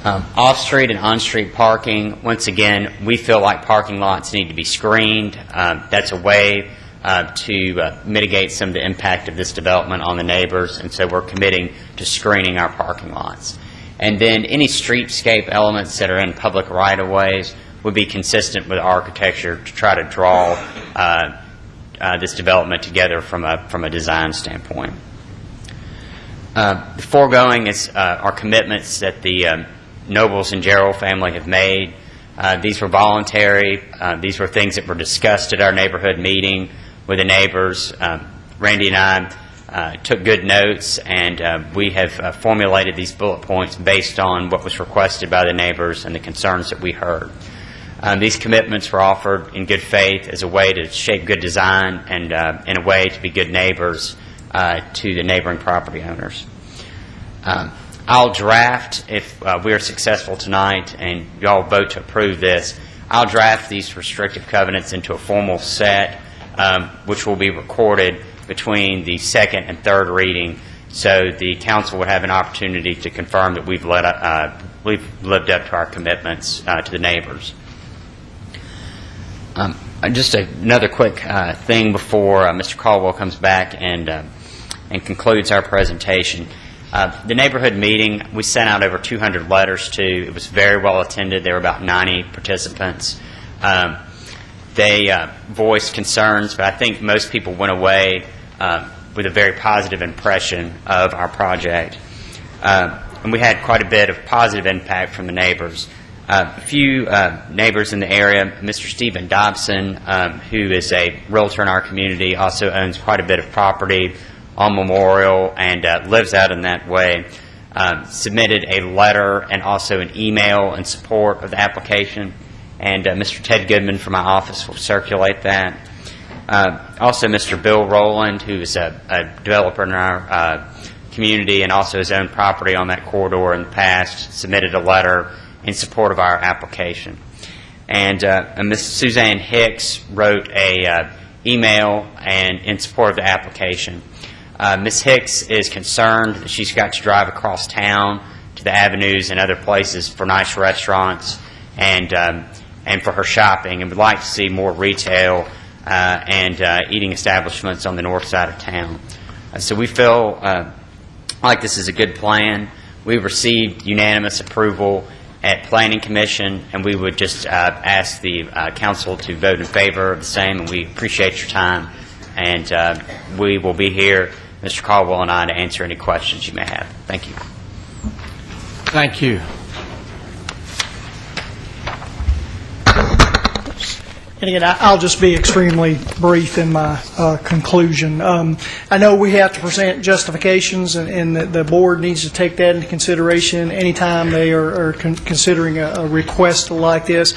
M: Off-street and on-street parking, once again, we feel like parking lots need to be screened. That's a way to mitigate some of the impact of this development on the neighbors, and so we're committing to screening our parking lots. And then any streetscape elements that are in public right-of-ways would be consistent with architecture to try to draw this development together from a design standpoint. The foregoing is our commitments that the Nobles and Gerald family have made. These were voluntary. These were things that were discussed at our neighborhood meeting with the neighbors. Randy and I took good notes, and we have formulated these bullet points based on what was requested by the neighbors and the concerns that we heard. These commitments were offered in good faith as a way to shape good design and in a way to be good neighbors to the neighboring property owners. I'll draft, if we are successful tonight and you all vote to approve this, I'll draft these restrictive covenants into a formal set, which will be recorded between the second and third reading, so the council would have an opportunity to confirm that we've lived up to our commitments to the neighbors. Just another quick thing before Mr. Caldwell comes back and concludes our presentation. The neighborhood meeting, we sent out over 200 letters to. It was very well attended. There were about 90 participants. They voiced concerns, but I think most people went away with a very positive impression of our project. And we had quite a bit of positive impact from the neighbors. A few neighbors in the area, Mr. Stephen Dobson, who is a realtor in our community, also owns quite a bit of property on Memorial and lives out in that way, submitted a letter and also an email in support of the application, and Mr. Ted Goodman from my office will circulate that. Also, Mr. Bill Rowland, who is a developer in our community and also his own property on that corridor in the past, submitted a letter in support of our application. And Ms. Suzanne Hicks wrote a email and in support of the application. Ms. Hicks is concerned that she's got to drive across town to the avenues and other places for nice restaurants and for her shopping, and would like to see more retail and eating establishments on the north side of town. So we feel like this is a good plan. We've received unanimous approval at Planning Commission, and we would just ask the council to vote in favor of the same, and we appreciate your time. And we will be here, Mr. Caldwell and I, to answer any questions you may have. Thank you.
A: Thank you.
L: And again, I'll just be extremely brief in my conclusion. I know we have to present justifications, and the board needs to take that into consideration anytime they are considering a request like this.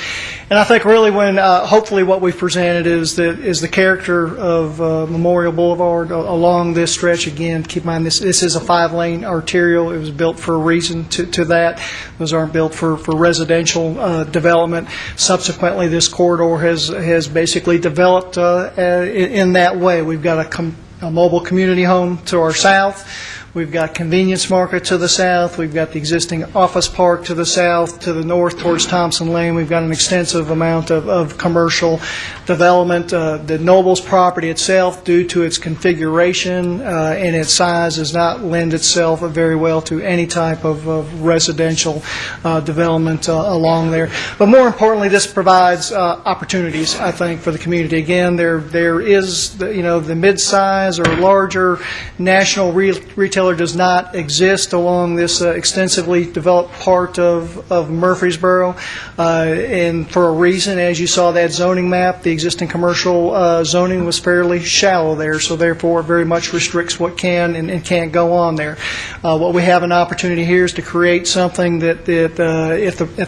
L: And I think really when, hopefully what we've presented is the character of Memorial Boulevard along this stretch. Again, keep in mind this is a 5-lane arterial. It was built for a reason to that. Those aren't built for residential development. Subsequently, this corridor has basically developed in that way. We've got a mobile community home to our south. We've got convenience market to the south. We've got the existing office park to the south. To the north towards Thompson Lane, we've got an extensive amount of commercial development. The Nobles property itself, due to its configuration and its size, does not lend itself very well to any type of residential development along there. But more importantly, this provides opportunities, I think, for the community. Again, there is the mid-size or larger national retailer does not exist along this extensively developed part of Murfreesboro, and for a reason. As you saw that zoning map, the existing commercial zoning was fairly shallow there, so therefore it very much restricts what can and can't go on there. What we have an opportunity here is to create something that if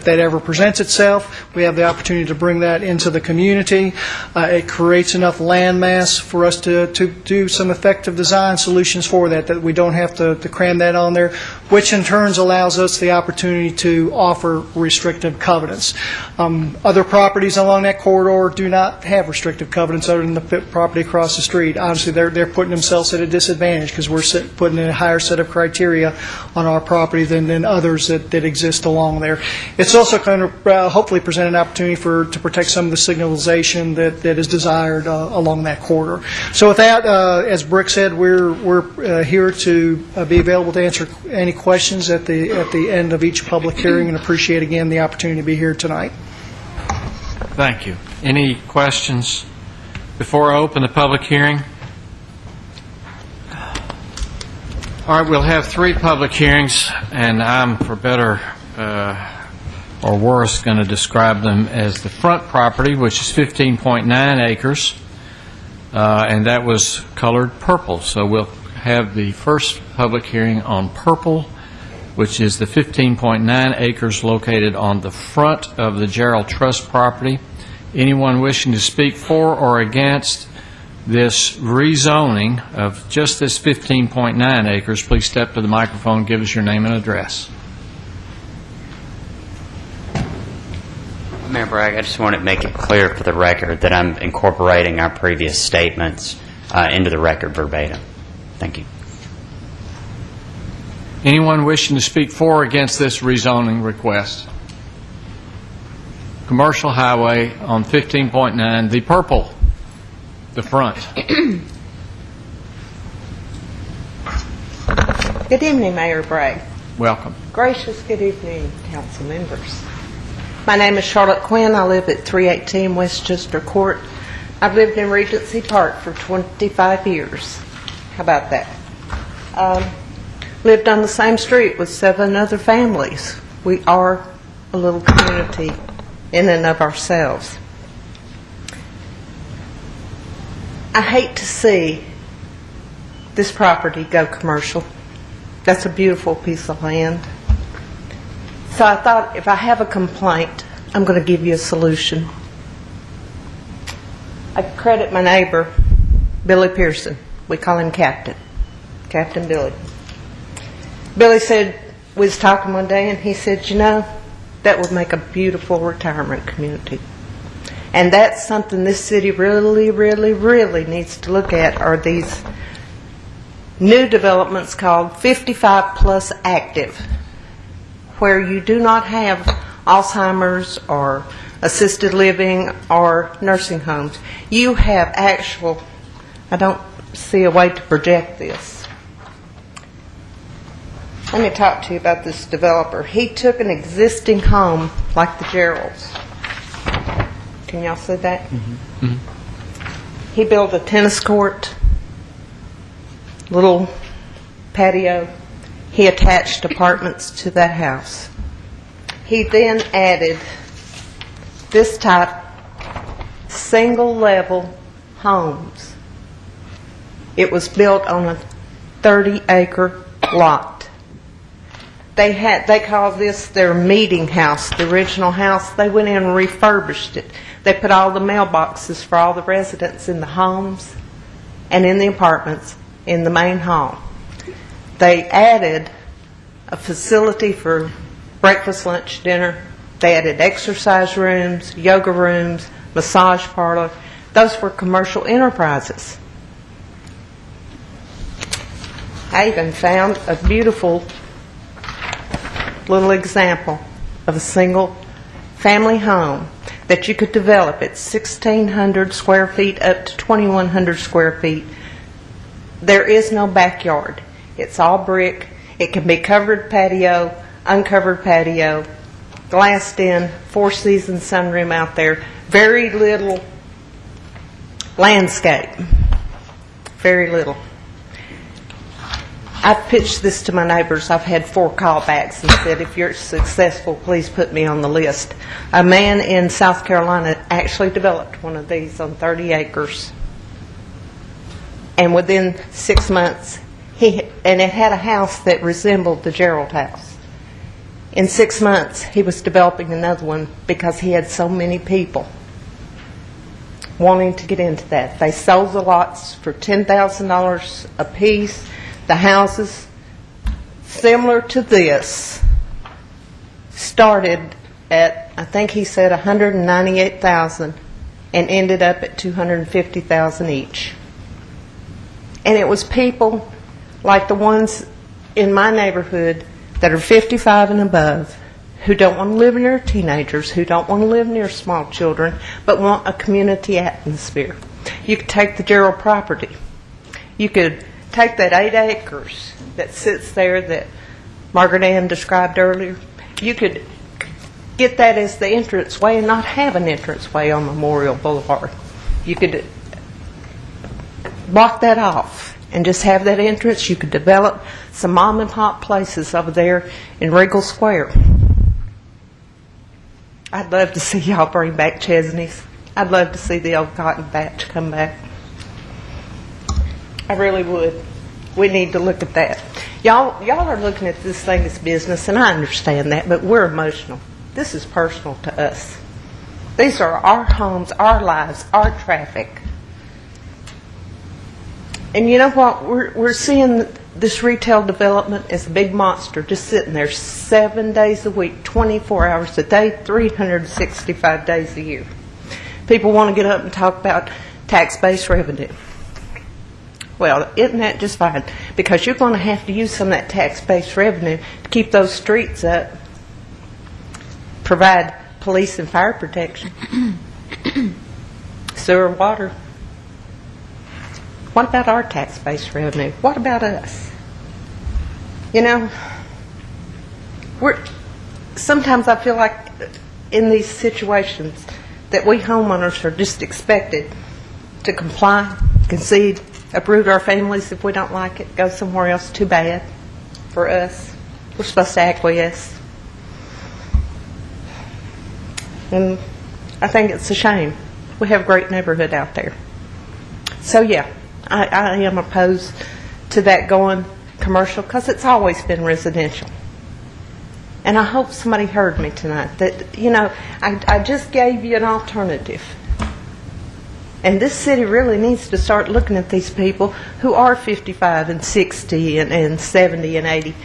L: that ever presents itself, we have the opportunity to bring that into the community. It creates enough land mass for us to do some effective design solutions for that we don't have to cram that on there, which in turns allows us the opportunity to offer restrictive covenants. Other properties along that corridor do not have restrictive covenants other than the property across the street. Obviously, they're putting themselves at a disadvantage because we're putting in a higher set of criteria on our property than others that exist along there. It's also going to hopefully present an opportunity to protect some of the signalization that is desired along that corridor. So with that, as Brick said, we're here to be available to answer any questions at the end of each public hearing, and appreciate again the opportunity to be here tonight.
A: Thank you. Any questions before I open the public hearing? All right, we'll have 3 public hearings, and I'm, for better or worse, going to describe them as the front property, which is 15.9 acres, and that was colored purple. So we'll have the first public hearing on purple, which is the 15.9 acres located on the front of the Gerald Trust property. Anyone wishing to speak for or against this rezoning of just this 15.9 acres, please step to the microphone, give us your name and address.
M: Mayor Bragg, I just want to make it clear for the record that I'm incorporating our previous statements into the record verbatim. Thank you.
A: Anyone wishing to speak for or against this rezoning request? Commercial highway on 15.9, the purple, the front.
N: Good evening, Mayor Bragg.
A: Welcome.
N: Gracious good evening, council members. My name is Charlotte Quinn. I live at 318 Westchester Court. I've lived in Regency Park for 25 years. How about that? Lived on the same street with 7 other families. We are a little community in and of ourselves. I hate to see this property go commercial. That's a beautiful piece of land. So I thought, if I have a complaint, I'm going to give you a solution. I credit my neighbor, Billy Pearson. We call him Captain Billy. Billy said, we was talking one day, and he said, you know, that would make a beautiful retirement community. And that's something this city really, really, really needs to look at, are these new developments called 55 plus active, where you do not have Alzheimer's or assisted living or nursing homes. You have actual, I don't see a way to project this. Let me talk to you about this developer. He took an existing home like the Geralds. Can y'all see that? Mm-hmm. Mm-hmm. He built a tennis court, little patio. He attached apartments to that house. He then added this type single-level homes. It was built on a 30-acre lot. They call this their meeting house, the original house. They went in and refurbished it. They put all the mailboxes for all the residents in the homes and in the apartments in the main hall. They added a facility for breakfast, lunch, dinner. They added exercise rooms, yoga rooms, massage parlor. Those were commercial enterprises. I even found a beautiful little example of a single family home that you could develop at 1,600 square feet up to 2,100 square feet. There is no backyard. It's all brick. It can be covered patio, uncovered patio, glassed in, four-season sunroom out there. Very little landscape. Very little. I've pitched this to my neighbors. I've had 4 callbacks and said, if you're successful, please put me on the list. A man in South Carolina actually developed one of these on 30 acres. And within 6 months, it had a house that resembled the Gerald house. In 6 months, he was developing another one because he had so many people wanting to get into that. They sold the lots for $10,000 a piece. The houses, similar to this, started at, I think he said, $198,000 and ended up at $250,000 each. And it was people like the ones in my neighborhood that are 55 and above, who don't want to live near teenagers, who don't want to live near small children, but want a community atmosphere. You could take the Gerald property. You could take that 8 acres that sits there that Margaret Ann described earlier. You could get that as the entranceway and not have an entranceway on Memorial Boulevard. You could block that off and just have that entrance. You could develop some mom and pop places over there in Regal Square. I'd love to see y'all bring back Chesney's. I'd love to see the old cotton patch come back. I really would. We need to look at that. Y'all are looking at this thing as business, and I understand that, but we're emotional. This is personal to us. These are our homes, our lives, our traffic. And you know what? We're seeing this retail development as a big monster just sitting there 7 days a week, 24 hours a day, 365 days a year. People want to get up and talk about tax-based revenue. Well, isn't that just fine? Because you're going to have to use some of that tax-based revenue to keep those streets up, provide police and fire protection, sewer, water. What about our tax-based revenue? What about us? You know, sometimes I feel like in these situations that we homeowners are just expected to comply, concede, uproot our families if we don't like it, go somewhere else. Too bad for us. We're supposed to acquiesce. And I think it's a shame. We have a great neighborhood out there. So yeah, I am opposed to that going commercial, because it's always been residential. And I hope somebody heard me tonight, that, you know, I just gave you an alternative. And this city really needs to start looking at these people who are 55 and 60 and 70 and 80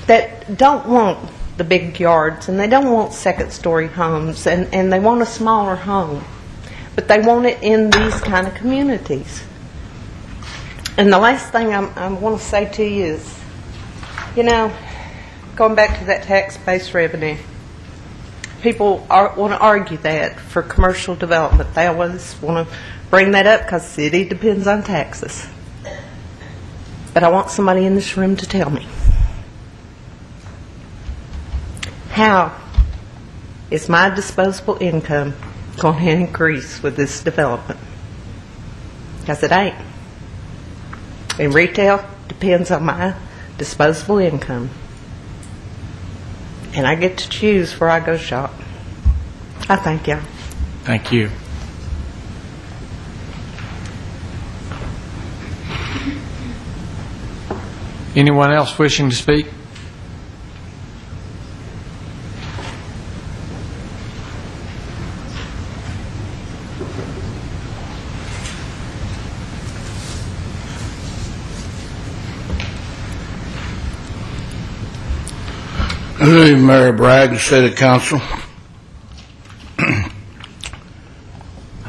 N: that don't want the big yards, and they don't want second-story homes, and they want a smaller home. But they want it in these kind of communities. And the last thing I want to say to you is, you know, going back to that tax-based revenue, people want to argue that for commercial development. They always want to bring that up because the city depends on taxes. But I want somebody in this room to tell me, how is my disposable income going to increase with this development? Because it ain't. And retail depends on my disposable income. And I get to choose where I go shop. I thank y'all.
A: Thank you. Anyone else wishing to speak?
O: Good evening, Mary Bragg, City Council.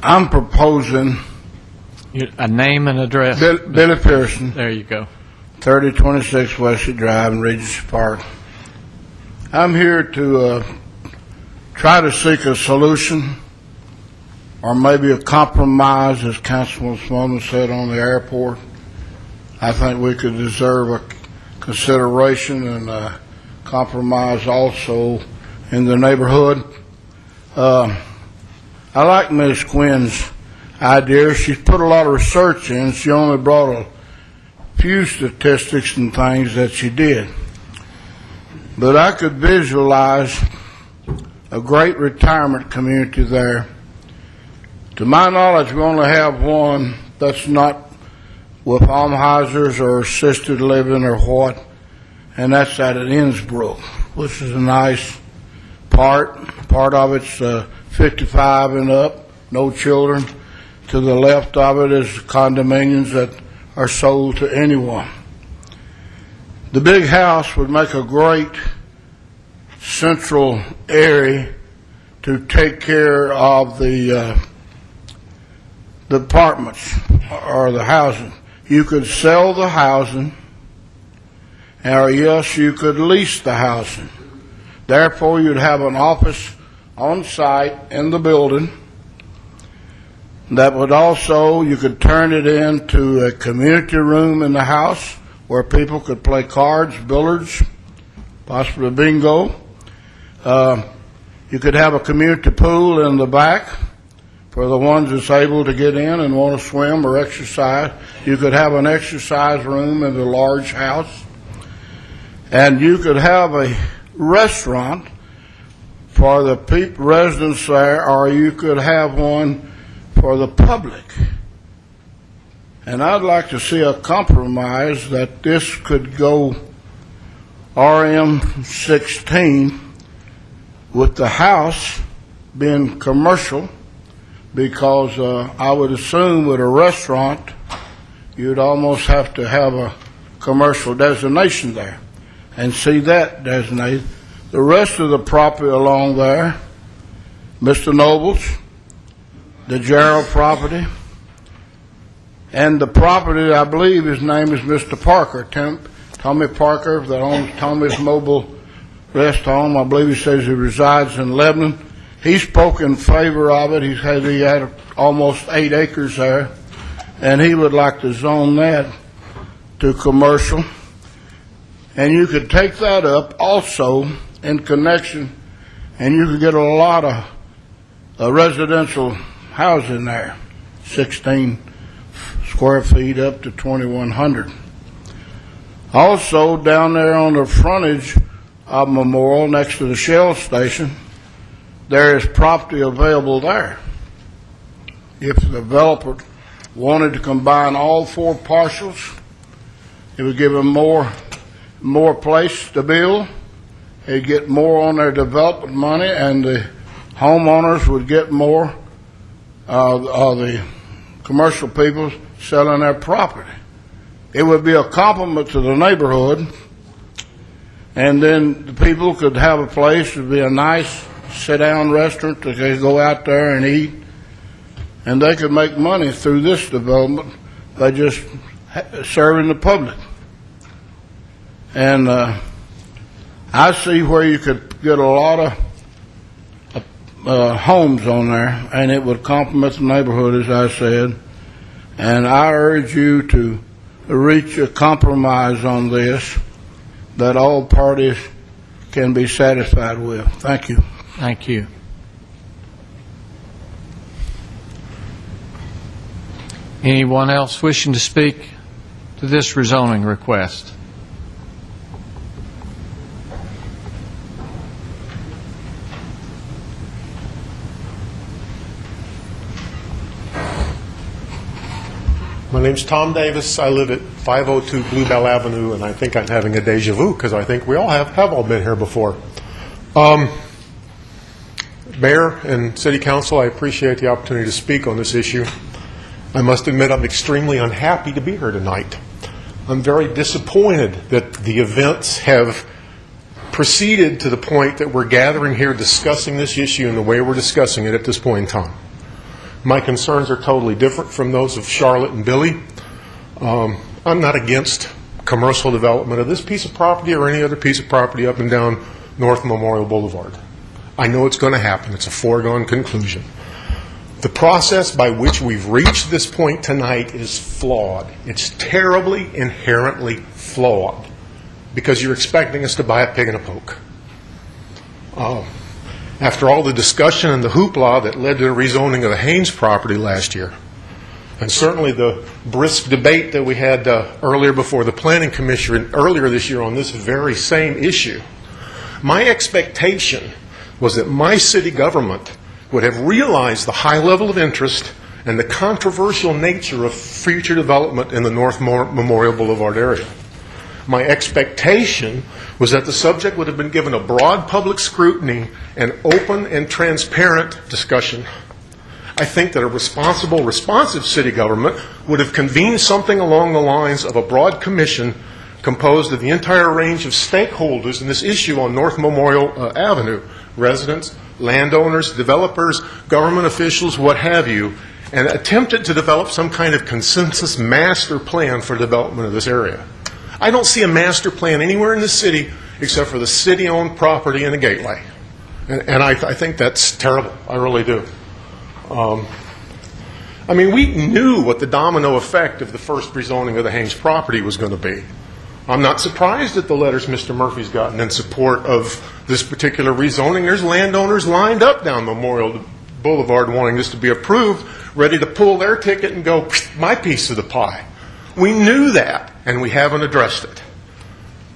O: I'm proposing
A: A name and address.
O: Billy Pearson,
A: There you go.
O: 3026 Westlake Drive in Regency Park. I'm here to try to seek a solution, or maybe a compromise, as Councilman Smallman said on the airport. I think we could deserve a consideration and compromise also in the neighborhood. I like Ms. Quinn's idea. She's put a lot of research in. She only brought a few statistics and things that she did. But I could visualize a great retirement community there. To my knowledge, we only have one that's not with almshouses or assisted living or what, and that's out at Innsbruck, which is a nice part. Part of it's 55 and up, no children. To the left of it is condominiums that are sold to anyone. The big house would make a great central area to take care of the apartments or the housing. You could sell the housing, or yes, you could lease the housing. Therefore, you'd have an office on site in the building that would also, you could turn it into a community room in the house where people could play cards, billiards, possibly bingo. You could have a community pool in the back for the ones that's able to get in and want to swim or exercise. You could have an exercise room in the large house. And you could have a restaurant for the residents there, or you could have one for the public. And I'd like to see a compromise that this could go RM 16 with the house being commercial, because I would assume with a restaurant you'd almost have to have a commercial designation there and see that designated. The rest of the property along there, Mr. Noble's, the Gerald property, and the property, I believe his name is Mr. Parker, Tommy Parker, that owns Tommy's Mobile Rest Home. I believe he says he resides in Lebanon. He spoke in favor of it. He had almost 8 acres there, and he would like to zone that to commercial. And you could take that up also in connection, and you could get a lot of residential housing there, 16 square feet up to 2,100. Also, down there on the frontage of Memorial, next to the Shell station, there is property available there. If the developer wanted to combine all 4 parcels, It would give them more place to build. They'd get more on their development money, and the homeowners would get more the commercial people selling their property. It would be a compliment to the neighborhood, and then the people could have a place. It would be a nice sit-down restaurant. They could go out there and eat, and they could make money through this development by just serving the public. And I see where you could get a lot of homes on there, and it would complement the neighborhood, as I said. And I urge you to reach a compromise on this that all parties can be satisfied with. Thank you.
A: Thank you. Anyone else wishing to speak to this rezoning request?
P: My name's Tom Davis. I live at 502 Bluebell Avenue, and I think I'm having a deja vu because I think we all have all been here before. Mayor and City Council, I appreciate the opportunity to speak on this issue. I must admit I'm extremely unhappy to be here tonight. I'm very disappointed that the events have proceeded to the point that we're gathering here discussing this issue in the way we're discussing it at this point in time. My concerns are totally different from those of Charlotte and Billy. I'm not against commercial development of this piece of property or any other piece of property up and down North Memorial Boulevard. I know it's going to happen. It's a foregone conclusion. The process by which we've reached this point tonight is flawed. It's terribly, inherently flawed because you're expecting us to buy a pig in a poke. After all the discussion and the hoopla that led to the rezoning of the Haynes property last year, and certainly the brisk debate that we had earlier before the Planning Commission earlier this year on this very same issue, my expectation was that my city government would have realized the high level of interest and the controversial nature of future development in the North Memorial Boulevard area. My expectation was that the subject would have been given a broad public scrutiny and open and transparent discussion. I think that a responsible, responsive city government would have convened something along the lines of a broad commission composed of the entire range of stakeholders in this issue on North Memorial Avenue, residents, landowners, developers, government officials, what have you, and attempted to develop some kind of consensus master plan for development of this area. I don't see a master plan anywhere in the city except for the city-owned property and the gateway. And I think that's terrible. I really do. I mean, we knew what the domino effect of the first rezoning of the Haynes property was going to be. I'm not surprised at the letters Mr. Murphy's gotten in support of this particular rezoning. There's landowners lined up down Memorial Boulevard wanting this to be approved, ready to pull their ticket and go, my piece of the pie. We knew that, and we haven't addressed it.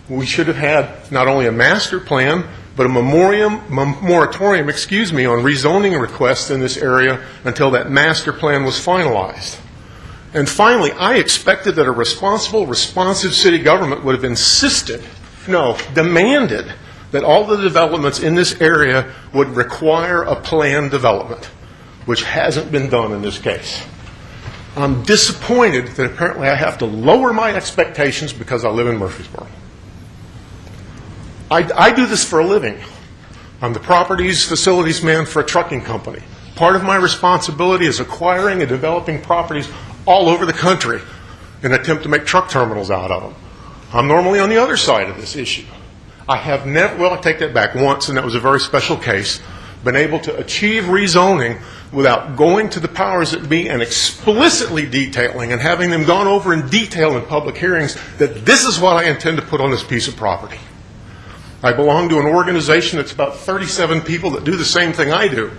P: We should have had not only a master plan, but a moratorium, on rezoning requests in this area until that master plan was finalized. And finally, I expected that a responsible, responsive city government would have demanded that all the developments in this area would require a planned development, which hasn't been done in this case. I'm disappointed that apparently I have to lower my expectations because I live in Murfreesboro. I do this for a living. I'm the properties facilities man for a trucking company. Part of my responsibility is acquiring and developing properties all over the country in an attempt to make truck terminals out of them. I'm normally on the other side of this issue. I have never, well, I take that back once, and that was a very special case, been able to achieve rezoning without going to the powers that be and explicitly detailing and having them gone over in detail in public hearings that this is what I intend to put on this piece of property. I belong to an organization that's about 37 people that do the same thing I do.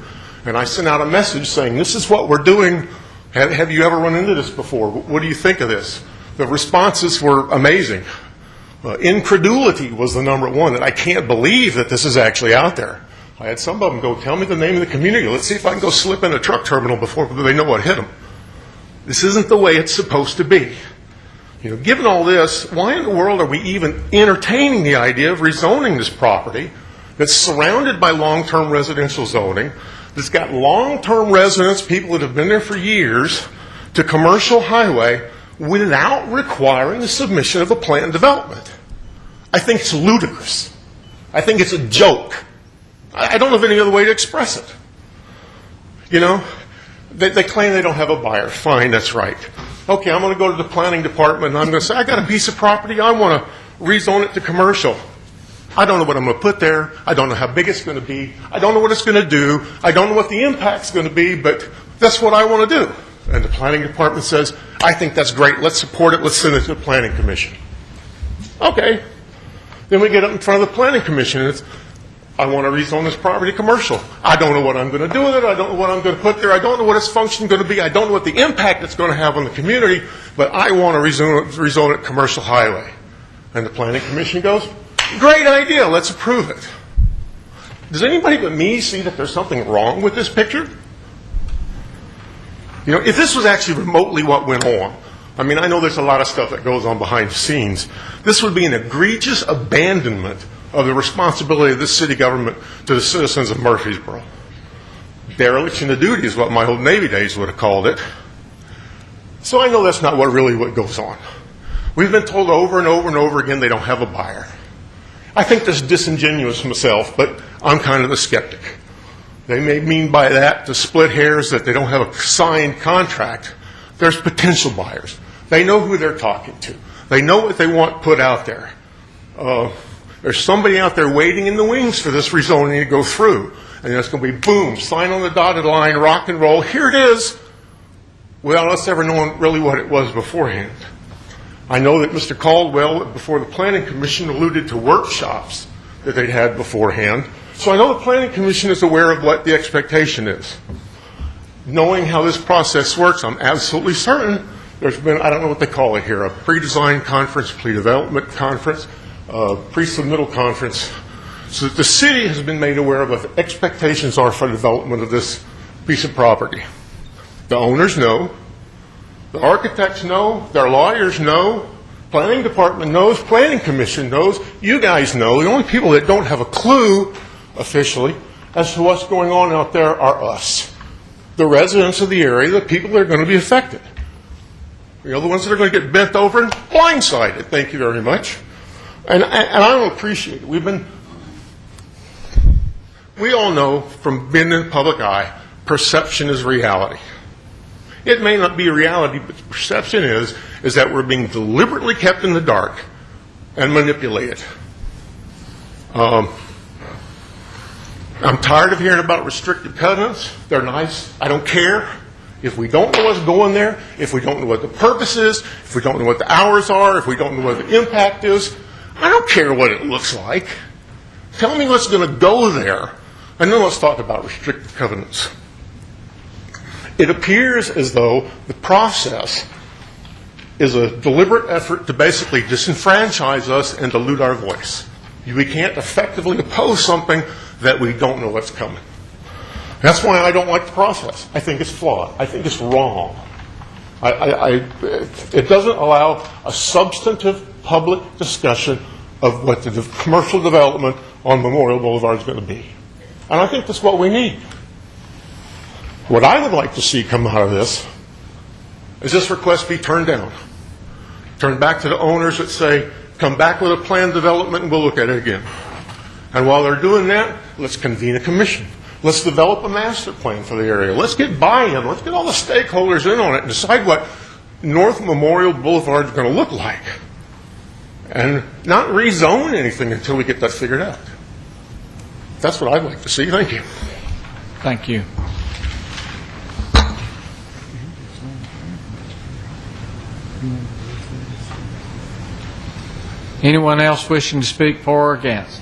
P: And I sent out a message saying, this is what we're doing. Have you ever run into this before? What do you think of this? The responses were amazing. Incredulity was the number one, that I can't believe that this is actually out there. I had some of them go, tell me the name of the community. Let's see if I can go slip in a truck terminal before they know what hit them. This isn't the way it's supposed to be. You know, given all this, why in the world are we even entertaining the idea of rezoning this property that's surrounded by long-term residential zoning, that's got long-term residents, people that have been there for years, to commercial highway without requiring the submission of a planned development? I think it's ludicrous. I think it's a joke. I don't have any other way to express it. You know, they claim they don't have a buyer. Fine, that's right. Okay, I'm going to go to the planning department and I'm going to say, I got a piece of property, I want to rezone it to commercial. I don't know what I'm going to put there. I don't know how big it's going to be. I don't know what it's going to do. I don't know what the impact's going to be, but that's what I want to do. And the planning department says, I think that's great. Let's support it. Let's send it to the planning commission. Okay. Then we get up in front of the planning commission and it's, I want to rezone this property commercial. I don't know what I'm going to do with it. I don't know what I'm going to put there. I don't know what its function is going to be. I don't know what the impact it's going to have on the community, but I want to rezone it commercial highway. And the planning commission goes, great idea. Let's approve it. Does anybody but me see that there's something wrong with this picture? You know, if this was actually remotely what went on, I mean, I know there's a lot of stuff that goes on behind the scenes. This would be an egregious abandonment of the responsibility of this city government to the citizens of Murfreesboro. Dereliction of duty is what my old Navy days would have called it. So I know that's not what goes on. We've been told over and over and over again they don't have a buyer. I think that's disingenuous myself, but I'm kind of a skeptic. They may mean by that to split hairs that they don't have a signed contract. There's potential buyers. They know who they're talking to. They know what they want put out there. There's somebody out there waiting in the wings for this rezoning to go through. And it's going to be boom, sign on the dotted line, rock and roll. Here it is, without us ever knowing really what it was beforehand. I know that Mr. Caldwell, before the Planning Commission, alluded to workshops that they'd had beforehand. So I know the Planning Commission is aware of what the expectation is. Knowing how this process works, I'm absolutely certain there's been, I don't know what they call it here, a pre-design conference, pre-development conference, pre-submittal conference, so that the city has been made aware of what the expectations are for the development of this piece of property. The owners know, the architects know, their lawyers know, planning department knows, planning commission knows, you guys know. The only people that don't have a clue officially as to what's going on out there are us, the residents of the area, the people that are going to be affected. You know, the ones that are going to get bent over and blindsided. Thank you very much. And I don't appreciate it. We all know from being in the public eye, perception is reality. It may not be reality, but the perception is that we're being deliberately kept in the dark and manipulated. I'm tired of hearing about restrictive covenants. They're nice. I don't care. If we don't know what's going there, if we don't know what the purpose is, if we don't know what the hours are, if we don't know what the impact is, I don't care what it looks like. Tell me what's going to go there, and then let's talk about restrictive covenants. It appears as though the process is a deliberate effort to basically disenfranchise us and dilute our voice. We can't effectively oppose something that we don't know what's coming. That's why I don't like the process. I think it's flawed. I think it's wrong. It doesn't allow a substantive public discussion of what the commercial development on Memorial Boulevard is going to be. And I think that's what we need. What I would like to see come out of this is this request be turned down. Turned back to the owners that say, come back with a planned development and we'll look at it again. And while they're doing that, let's convene a commission. Let's develop a master plan for the area. Let's get buy-in. Let's get all the stakeholders in on it and decide what North Memorial Boulevard is going to look like. And not rezone anything until we get that figured out. That's what I'd like to see. Thank you.
A: Thank you. Anyone else wishing to speak for or against?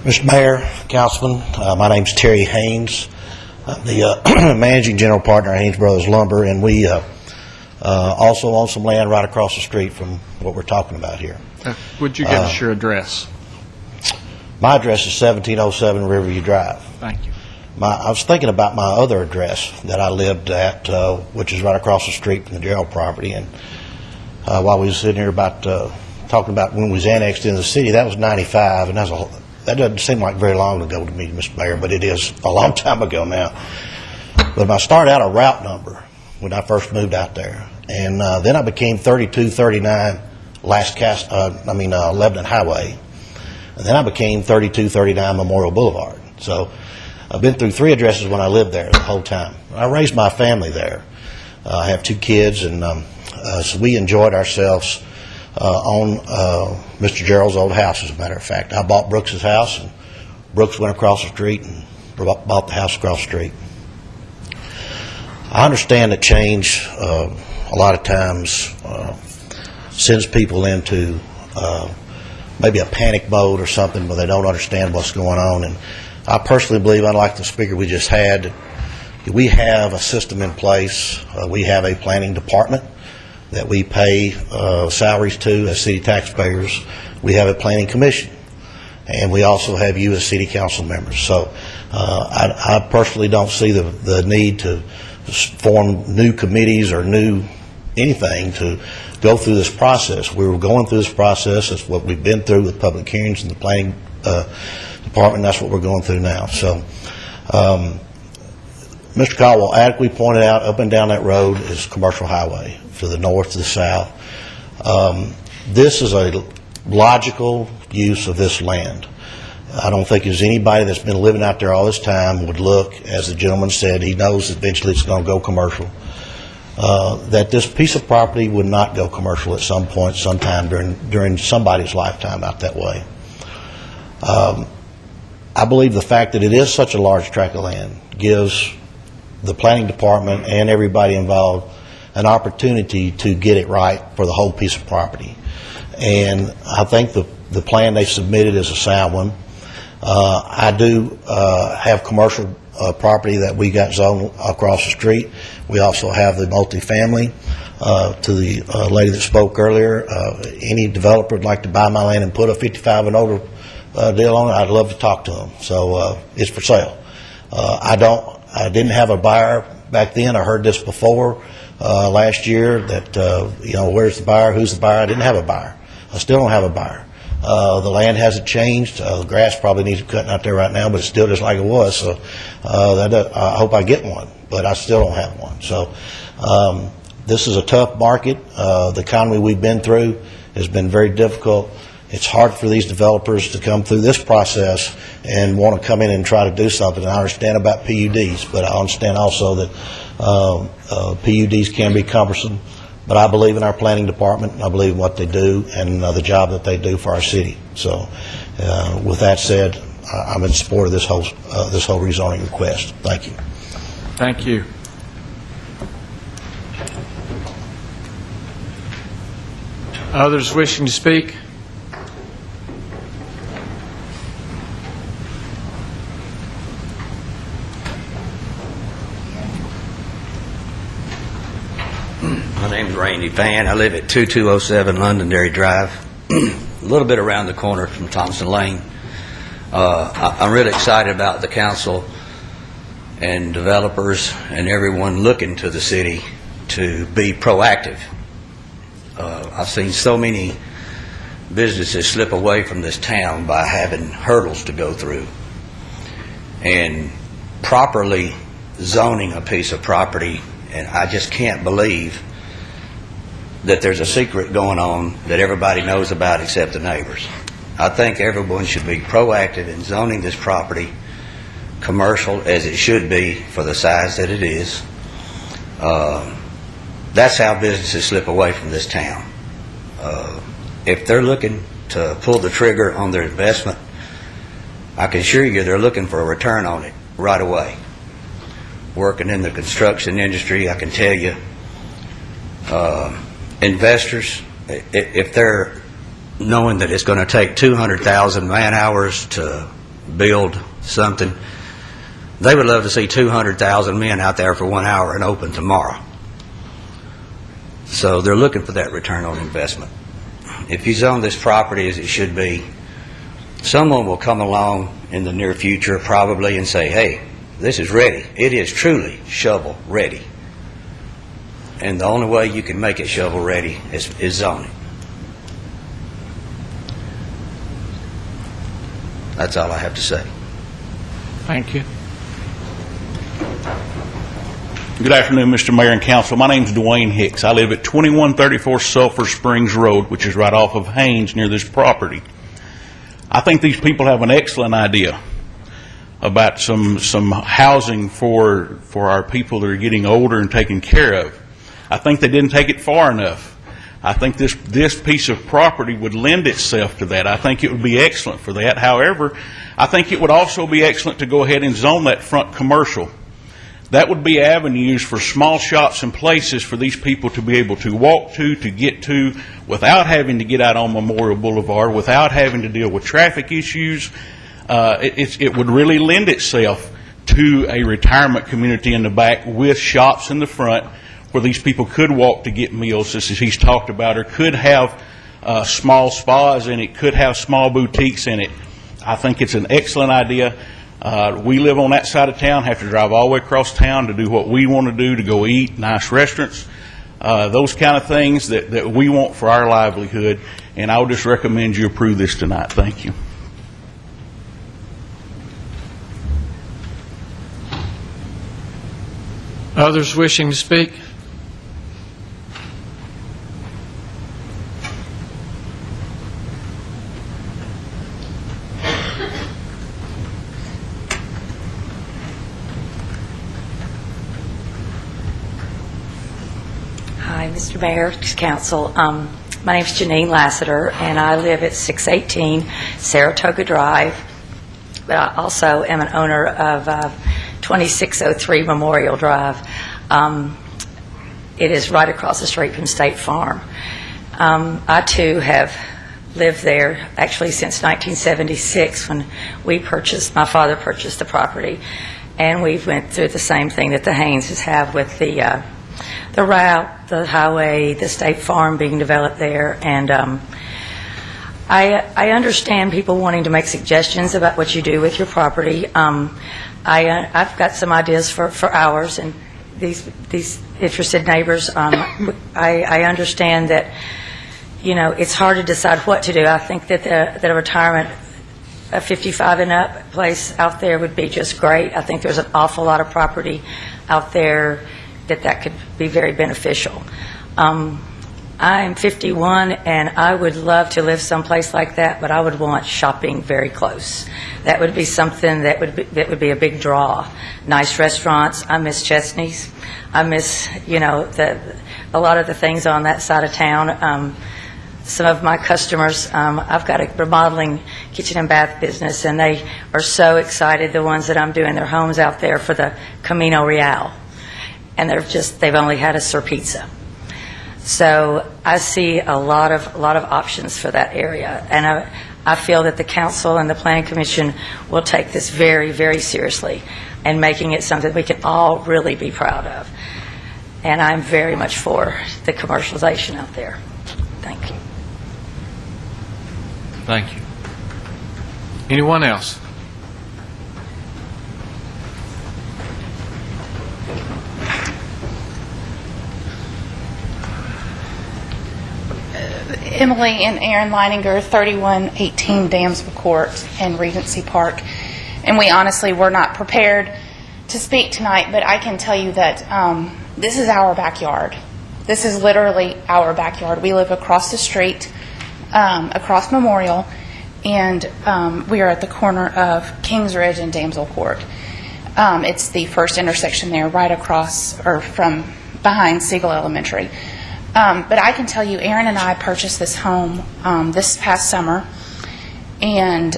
Q: Mr. Mayor, Councilman, my name's Terry Haynes. I'm the managing general partner at Haynes Brothers Lumber, and we also own some land right across the street from what we're talking about here.
A: Would you give us your address?
Q: My address is 1707 Riverview Drive.
A: Thank you.
Q: I was thinking about my other address that I lived at, which is right across the street from the jail property. And while we were sitting here talking about when we was annexed into the city, that was 95, and that doesn't seem like very long ago to me, Mr. Mayor, but it is a long time ago now. But I started out a route number when I first moved out there, and then I became 3239 Lebanon Highway, and then I became 3239 Memorial Boulevard. So I've been through 3 addresses when I lived there the whole time. I raised my family there. I have 2 kids, and so we enjoyed ourselves on Mr. Gerald's old house, as a matter of fact. I bought Brooks's house, and Brooks went across the street and bought the house across the street. I understand that change a lot of times sends people into maybe a panic mode or something where they don't understand what's going on. And I personally believe, unlike the speaker we just had, we have a system in place. We have a planning department that we pay salaries to as city taxpayers. We have a planning commission, and we also have you as city council members. So I personally don't see the need to form new committees or new anything to go through this process. We were going through this process. That's what we've been through with public hearings and the planning department. That's what we're going through now. So Mr. Caldwell adequately pointed out, up and down that road is commercial highway to the north, to the south. This is a logical use of this land. I don't think there's anybody that's been living out there all this time would look, as the gentleman said, he knows eventually it's going to go commercial, that this piece of property would not go commercial at some point, sometime during somebody's lifetime out that way. I believe the fact that it is such a large tract of land gives the planning department and everybody involved an opportunity to get it right for the whole piece of property. And I think the plan they submitted is a sound one. I do have commercial property that we got zoned across the street. We also have the multifamily. To the lady that spoke earlier, any developer would like to buy my land and put a 55 and older deal on it, I'd love to talk to them. So it's for sale. I didn't have a buyer back then. I heard this before last year that, where's the buyer? Who's the buyer? I didn't have a buyer. I still don't have a buyer. The land hasn't changed. The grass probably needs cutting out there right now, but it's still just like it was. So I hope I get one, but I still don't have one. So this is a tough market. The economy we've been through has been very difficult. It's hard for these developers to come through this process and want to come in and try to do something. I understand about PUDs, but I understand also that PUDs can be cumbersome. But I believe in our planning department. I believe in what they do and the job that they do for our city. So with that said, I'm in support of this whole rezoning request. Thank you.
A: Thank you. Others wishing to speak?
R: My name's Randy Fan. I live at 2207 Londonderry Drive, a little bit around the corner from Thompson Lane. I'm really excited about the council and developers and everyone looking to the city to be proactive. I've seen so many businesses slip away from this town by having hurdles to go through. And properly zoning a piece of property, and I just can't believe that there's a secret going on that everybody knows about except the neighbors. I think everyone should be proactive in zoning this property commercial as it should be for the size that it is. That's how businesses slip away from this town. If they're looking to pull the trigger on their investment, I can assure you they're looking for a return on it right away. Working in the construction industry, I can tell you, investors, if they're knowing that it's going to take 200,000 man hours to build something, they would love to see 200,000 men out there for 1 hour and open tomorrow. So they're looking for that return on investment. If you zone this property as it should be, someone will come along in the near future probably and say, hey, This is ready. It is truly shovel-ready. And the only way you can make it shovel-ready is zoning. That's all I have to say.
A: Thank you.
S: Good afternoon, Mr. Mayor and Council. My name's Duane Hicks. I live at 2134 Sulphur Springs Road, which is right off of Haynes near this property. I think these people have an excellent idea about some housing for our people that are getting older and taken care of. I think they didn't take it far enough. I think this piece of property would lend itself to that. I think it would be excellent for that. However, I think it would also be excellent to go ahead and zone that front commercial. That would be avenues for small shops and places for these people to be able to walk to get to, without having to get out on Memorial Boulevard, without having to deal with traffic issues. It would really lend itself to a retirement community in the back with shops in the front where these people could walk to get meals, as he's talked about, or could have small spas in it, could have small boutiques in it. I think it's an excellent idea. We live on that side of town, have to drive all the way across town to do what we want to do, to go eat, nice restaurants, those kind of things that we want for our livelihood. And I would just recommend you approve this tonight. Thank you.
A: Others wishing to speak?
T: Hi, Mr. Mayor, Council. My name is Janine Lassiter, and I live at 618 Saratoga Drive, but I also am an owner of 2603 Memorial Drive. It is right across the street from State Farm. I, too, have lived there actually since 1976 when my father purchased the property, and we went through the same thing that the Hayneses have with the route, the highway, the State Farm being developed there. And I understand people wanting to make suggestions about what you do with your property. I've got some ideas for ours and these interested neighbors. I understand that, it's hard to decide what to do. I think that a retirement, a 55 and up place out there would be just great. I think there's an awful lot of property out there that could be very beneficial. I'm 51, and I would love to live someplace like that, but I would want shopping very close. That would be something that would be a big draw. Nice restaurants. I miss Chesney's. I miss, a lot of the things on that side of town. Some of my customers, I've got a remodeling kitchen and bath business, and they are so excited, the ones that I'm doing their homes out there for the Camino Real. And they've only had a Sir Pizza. So I see a lot of options for that area, and I feel that the council and the planning commission will take this very, very seriously and making it something we can all really be proud of. And I'm very much for the commercialization out there. Thank you.
A: Thank you. Anyone else?
U: Emily and Aaron Leininger, 3118 Damsel Court in Regency Park. And we honestly were not prepared to speak tonight, but I can tell you that this is our backyard. This is literally our backyard. We live across the street, across Memorial, and we are at the corner of Kings Ridge and Damsel Court. It's the first intersection there, right across, or from behind Siegel Elementary. But I can tell you, Aaron and I purchased this home this past summer, and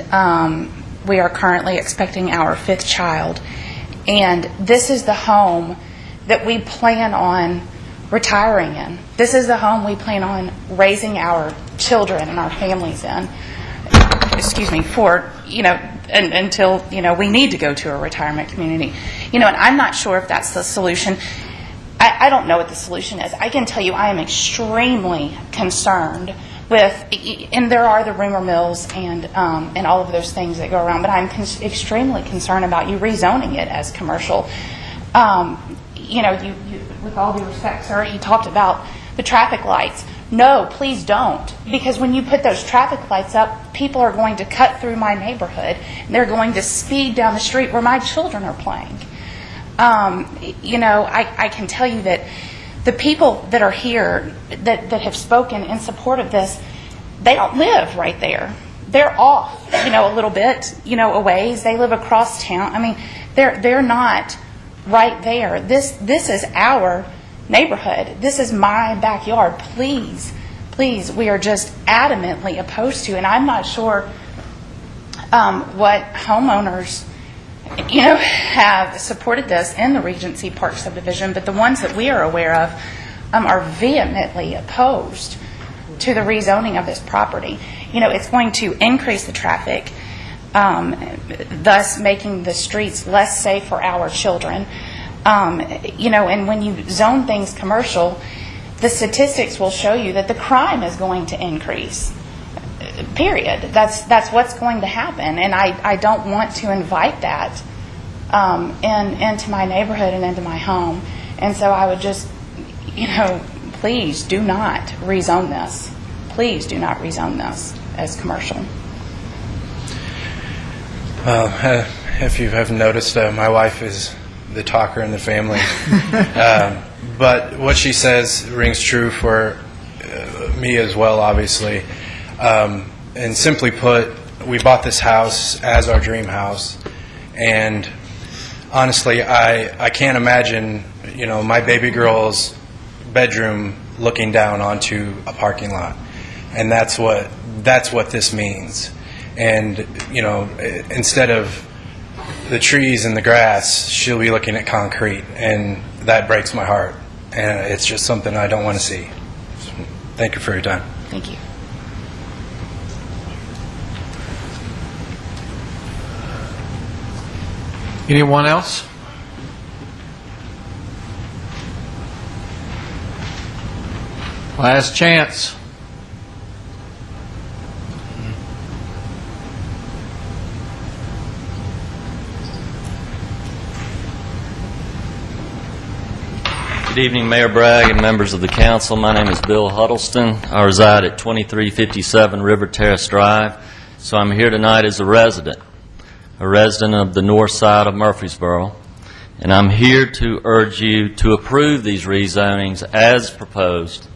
U: we are currently expecting our 5th child. And this is the home that we plan on retiring in. This is the home we plan on raising our children and our families in. For, until, we need to go to a retirement community. And I'm not sure if that's the solution. I don't know what the solution is. I can tell you I am extremely concerned and there are the rumor mills and all of those things that go around, but I'm extremely concerned about you rezoning it as commercial. With all due respect, sir, you talked about the traffic lights. No, please don't, because when you put those traffic lights up, people are going to cut through my neighborhood, and they're going to speed down the street where my children are playing. I can tell you that the people that are here that have spoken in support of this, they don't live right there. They're off, a little bit, a ways. They live across town. I mean, they're not right there. This is our neighborhood. This is my backyard. Please, we are just adamantly opposed to, and I'm not sure what homeowners, have supported this in the Regency Park subdivision, but the ones that we are aware of are vehemently opposed to the rezoning of this property. It's going to increase the traffic, thus making the streets less safe for our children. And when you zone things commercial, the statistics will show you that the crime is going to increase. Period. That's what's going to happen, and I don't want to invite that into my neighborhood and into my home. And so I would just, please do not rezone this. Please do not rezone this as commercial.
F: Well, if you haven't noticed, my wife is the talker in the family. But what she says rings true for me as well, obviously. And simply put, we bought this house as our dream house. And honestly, I can't imagine, my baby girl's bedroom looking down onto a parking lot. And that's what this means. And, instead of the trees and the grass, she'll be looking at concrete, and that breaks my heart. And it's just something I don't want to see. So, thank you for your time.
U: Thank you.
A: Anyone else? Last chance.
V: Good evening, Mayor Bragg and members of the council. My name is Bill Huddleston. I reside at 2357 River Terrace Drive, so I'm here tonight as a resident of the north side of Murfreesboro, and I'm here to urge you to approve these rezonings as proposed.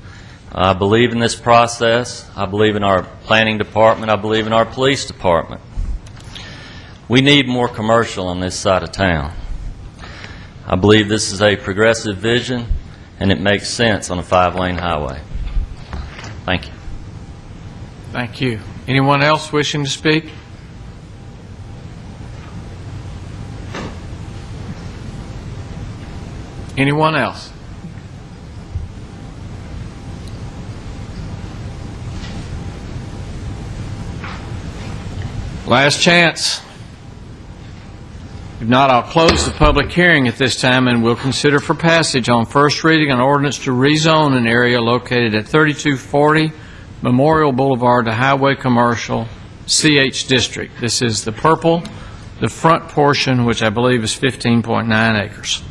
V: I believe in this process. I believe in our planning department. I believe in our police department. We need more commercial on this side of town. I believe this is a progressive vision, and it makes sense on a 5-lane highway. Thank you.
A: Thank you. Anyone else wishing to speak? Anyone else? Last chance. If not, I'll close the public hearing at this time, and we'll consider for passage on first reading an ordinance to rezone an area located at 3240 Memorial Boulevard to Highway Commercial CH District. This is the purple, the front portion, which I believe is 15.9 acres.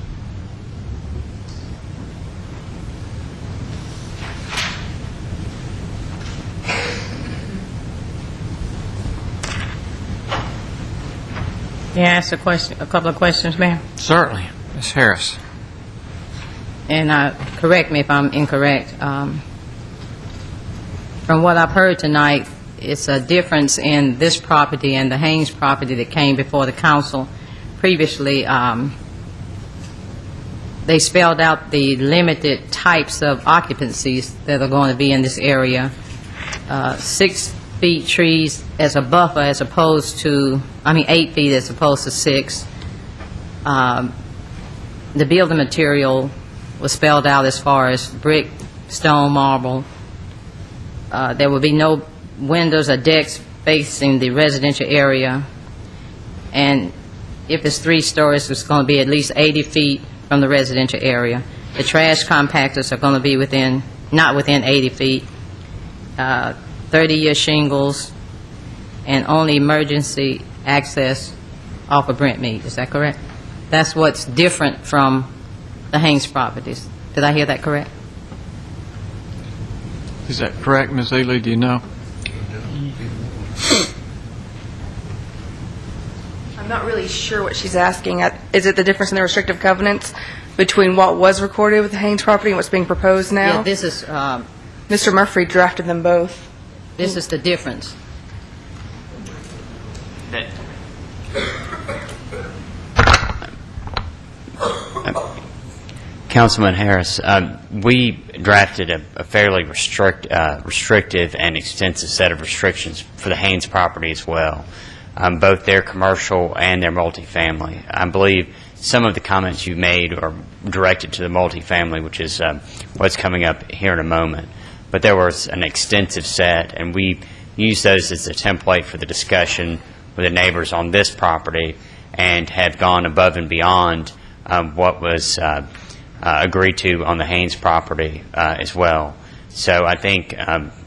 J: May I ask a couple of questions, Mayor?
A: Certainly. Ms. Harris.
J: And correct me if I'm incorrect. From what I've heard tonight, it's a difference in this property and the Haynes property that came before the council previously. They spelled out the limited types of occupancies that are going to be in this area. 6 feet trees as a buffer as opposed to, 8 feet as opposed to 6. The building material was spelled out as far as brick, stone, marble. There will be no windows or decks facing the residential area. And if it's 3 stories, it's going to be at least 80 feet from the residential area. The trash compactors are going to be not within 80 feet. 30-year shingles, and only emergency access off of Brent Mead. Is that correct? That's what's different from the Haynes properties. Did I hear that correct?
A: Is that correct, Ms. Ely? Do you know?
K: I'm not really sure what she's asking. Is it the difference in the restrictive covenants between what was recorded with the Haynes property and what's being proposed now?
J: Yeah, this is,
K: Mr. Murphy drafted them both.
J: this is the difference.
M: Councilman Harris, we drafted a fairly restrictive and extensive set of restrictions for the Haynes property as well, both their commercial and their multifamily. I believe some of the comments you made are directed to the multifamily, which is what's coming up here in a moment. But there was an extensive set, and we used those as a template for the discussion with the neighbors on this property and have gone above and beyond what was agreed to on the Haynes property as well. So I think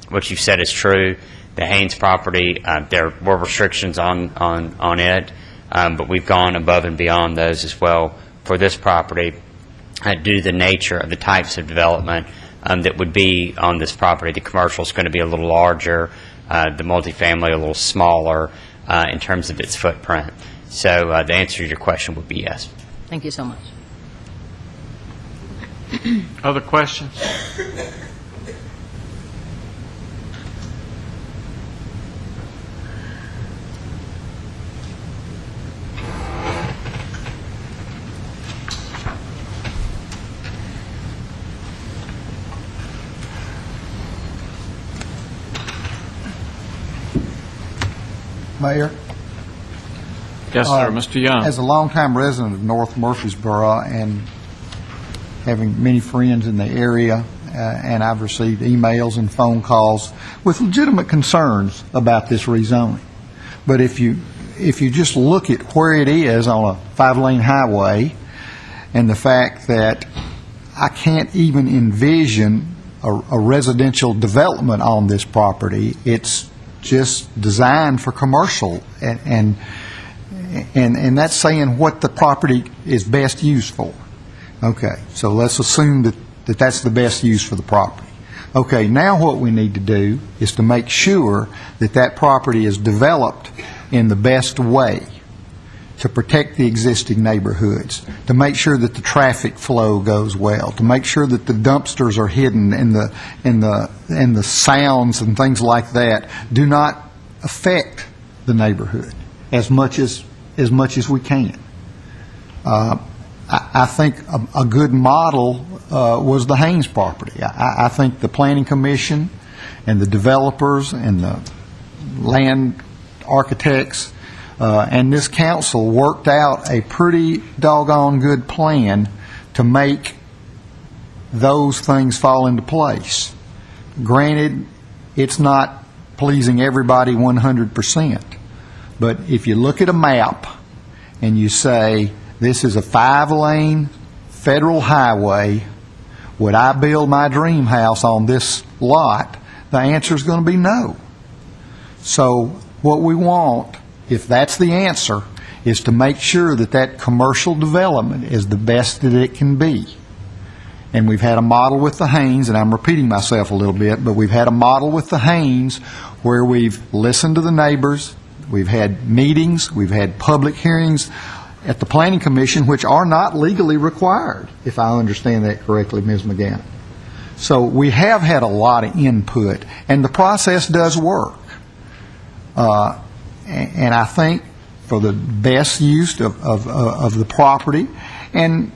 M: what you said is true. The Haynes property, there were restrictions on it, but we've gone above and beyond those as well for this property due to the nature of the types of development that would be on this property. The commercial is going to be a little larger, the multifamily a little smaller in terms of its footprint. So the answer to your question would be yes.
J: Thank you so much.
A: Other questions?
B: Mayor?
A: Yes, sir. Mr. Young.
B: As a longtime resident of North Murfreesboro and having many friends in the area, and I've received emails and phone calls with legitimate concerns about this rezoning. But if you just look at where it is on a 5-lane highway and the fact that I can't even envision a residential development on this property, it's just designed for commercial, and that's saying what the property is best used for. Okay, so let's assume that that's the best use for the property. Okay, now what we need to do is to make sure that that property is developed in the best way to protect the existing neighborhoods, to make sure that the traffic flow goes well, to make sure that the dumpsters are hidden and the sounds and things like that do not affect the neighborhood as much as we can. I think a good model was the Haynes property. I think the Planning Commission and the developers and the land architects and this council worked out a pretty doggone good plan to make those things fall into place. Granted, it's not pleasing everybody 100%, but if you look at a map and you say, this is a 5-lane federal highway, would I build my dream house on this lot? The answer is going to be no. So what we want, if that's the answer, is to make sure that that commercial development is the best that it can be. And we've had a model with the Haynes, and I'm repeating myself a little bit, but we've had a model with the Haynes where we've listened to the neighbors, we've had meetings, we've had public hearings at the Planning Commission, which are not legally required, if I understand that correctly, Ms. McGann. So we have had a lot of input, and the process does work. And I think for the best use of the property, and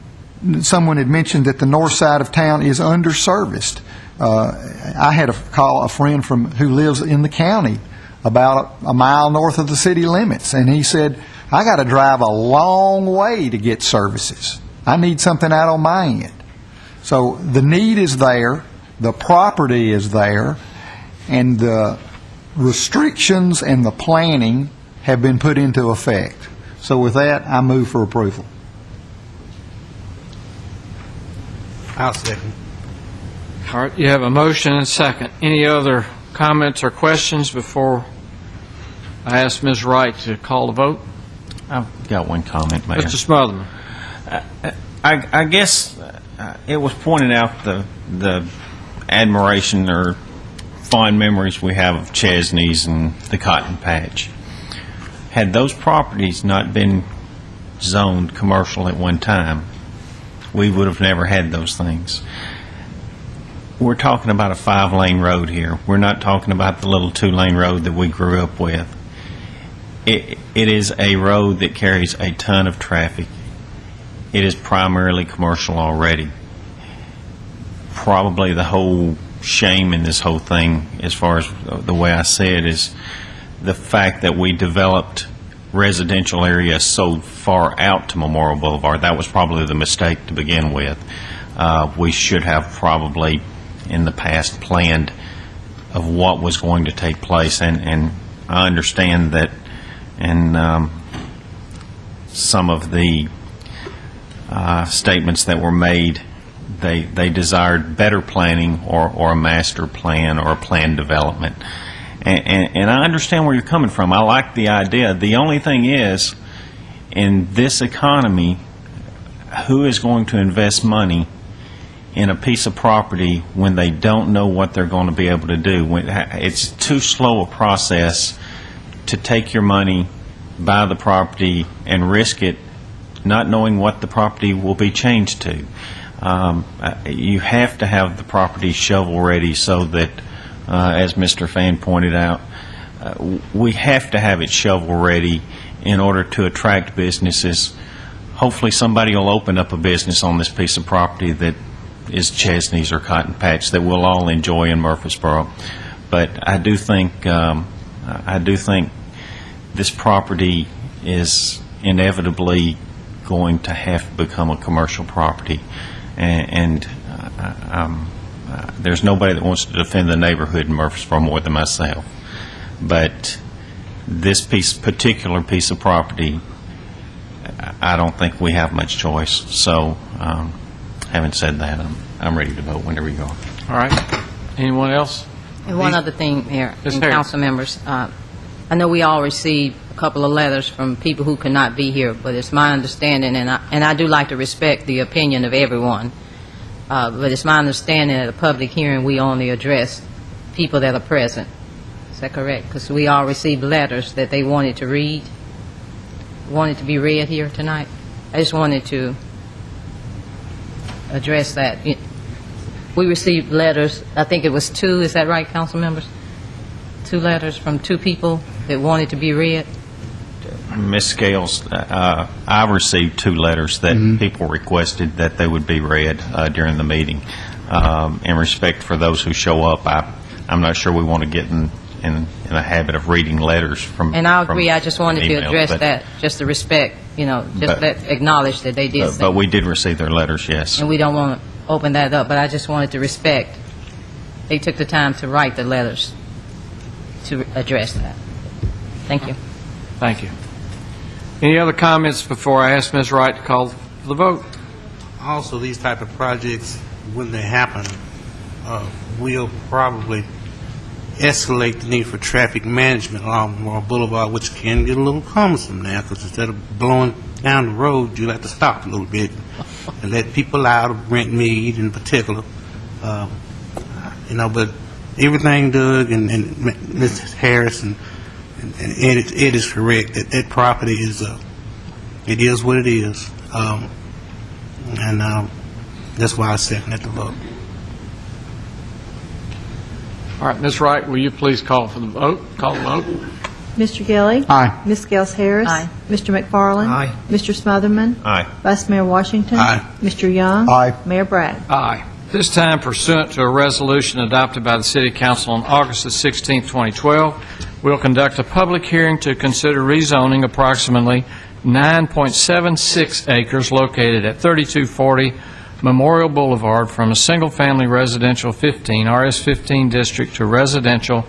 B: someone had mentioned that the north side of town is underserviced. I had to call a friend who lives in the county about a mile north of the city limits, and he said, I got to drive a long way to get services. I need something out on my end. So the need is there, the property is there, and the restrictions and the planning have been put into effect. So with that, I move for approval.
R: I'll second.
A: All right, you have a motion and a second. Any other comments or questions before I ask Ms. Wright to call the vote?
H: I've got one comment, Mayor.
A: Mr. Smotherman.
H: I guess it was pointed out the admiration or fond memories we have of Chesney's and the Cotton Patch. Had those properties not been zoned commercial at one time, we would have never had those things. We're talking about a 5-lane road here. We're not talking about the little 2-lane road that we grew up with. It is a road that carries a ton of traffic. It is primarily commercial already. Probably the whole shame in this whole thing, as far as the way I see it, is the fact that we developed residential areas so far out to Memorial Boulevard. That was probably the mistake to begin with. We should have probably in the past planned of what was going to take place, and I understand that in some of the statements that were made, they desired better planning or a master plan or a planned development. And I understand where you're coming from. I like the idea. The only thing is, in this economy, who is going to invest money in a piece of property when they don't know what they're going to be able to do? It's too slow a process to take your money, buy the property, and risk it not knowing what the property will be changed to. You have to have the property shovel-ready so that, as Mr. Fan pointed out, we have to have it shovel-ready in order to attract businesses. Hopefully somebody will open up a business on this piece of property that is Chesney's or Cotton Patch that we'll all enjoy in Murfreesboro. But I do think this property is inevitably going to have to become a commercial property, and there's nobody that wants to defend the neighborhood in Murfreesboro more than myself. But this particular piece of property, I don't think we have much choice. So, having said that, I'm ready to vote whenever you are.
A: All right. Anyone else?
J: And one other thing, Mayor
A: Ms.
J: and
A: Harris.
J: council members, I know we all received a couple of letters from people who could not be here, but it's my understanding, and I do like to respect the opinion of everyone, but it's my understanding at a public hearing we only address people that are present. Is that correct? Because we all received letters that they wanted to be read here tonight. I just wanted to address that. We received letters, I think it was 2, is that right, council members? 2 letters from 2 people that wanted to be read.
H: Ms. Scales, I received 2 letters that people requested that they would be read during the meeting. In respect for those who show up, I'm not sure we want to get in a habit of reading letters from.
J: And I agree. I just wanted to
H: emails,
J: address
H: but-
J: that, just to respect, acknowledge that they did.
H: But we did receive their letters, yes.
J: And we don't want to open that up, but I just wanted to respect. They took the time to write the letters to address that. Thank you.
A: Thank you. Any other comments before I ask Ms. Wright to call for the vote?
D: Also, these type of projects, when they happen, will probably escalate the need for traffic management along Memorial Boulevard, which can get a little cumbersome now, because instead of blowing down the road, you have to stop a little bit and let people out of Brent Mead in particular. But everything Doug and Mrs. Harris and Ed is correct. That property is it is what it is, and that's why I second the vote.
A: All right, Ms. Wright, will you please call for the vote? Call the vote.
C: Mr. Gilly?
B: Aye.
C: Ms. Scales Harris?
J: Aye.
C: Mr. McFarland?
B: Aye.
C: Mr. Smotherman?
H: Aye.
C: Vice Mayor Washington?
D: Aye.
C: Mr. Young?
B: Aye.
C: Mayor Bragg?
A: Aye. This time pursuant to a resolution adopted by the City Council on August the 16th, 2012, we'll conduct a public hearing to consider rezoning approximately 9.76 acres located at 3240 Memorial Boulevard from a single-family residential 15 RS-15 district to residential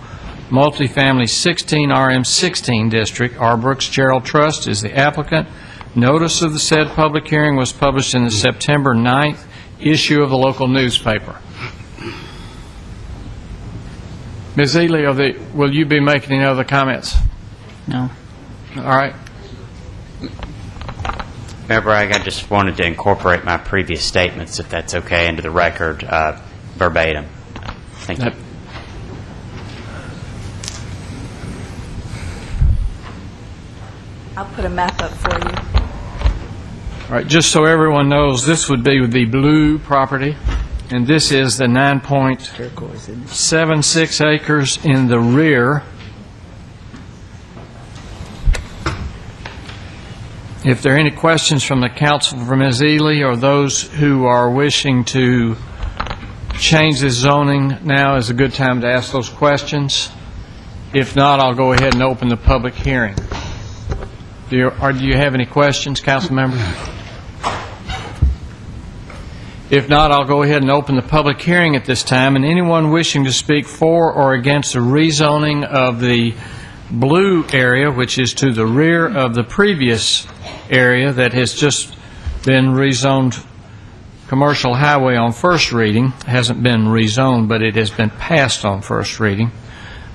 A: multifamily 16 RM-16 district. R. Brooks Gerald Trust is the applicant. Notice of the said public hearing was published in the September 9th issue of the local newspaper. Ms. Ely, will you be making any other comments?
J: No.
A: All right.
M: Mayor Bragg, I just wanted to incorporate my previous statements, if that's okay, into the record verbatim. Thank you.
C: I'll put a map up for you.
A: All right, just so everyone knows, this would be the blue property, and this is the 9.76 acres in the rear. If there are any questions from the council for Ms. Ely or those who are wishing to change this zoning, now is a good time to ask those questions. If not, I'll go ahead and open the public hearing. Do you have any questions, council members? If not, I'll go ahead and open the public hearing at this time, and anyone wishing to speak for or against the rezoning of the blue area, which is to the rear of the previous area that has just been rezoned commercial highway on first reading, hasn't been rezoned, but it has been passed on first reading.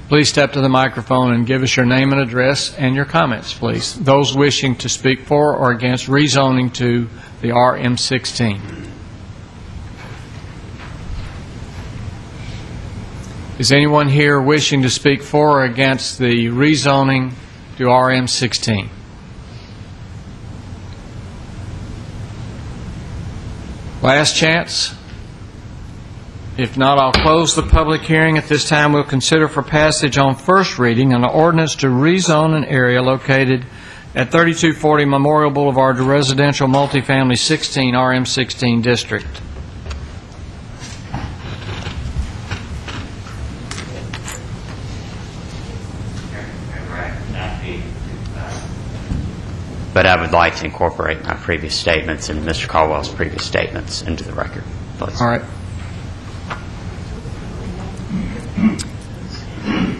A: Please step to the microphone and give us your name and address and your comments, please. Those wishing to speak for or against rezoning to the RM16. Is anyone here wishing to speak for or against the rezoning to RM16? Last chance? If not, I'll close the public hearing. At this time, we'll consider for passage on first reading an ordinance to rezone an area located at 3240 Memorial Boulevard to residential multifamily 16 RM16 district.
M: But I would like to incorporate my previous statements and Mr. Caldwell's previous statements into the record, please.
A: All right.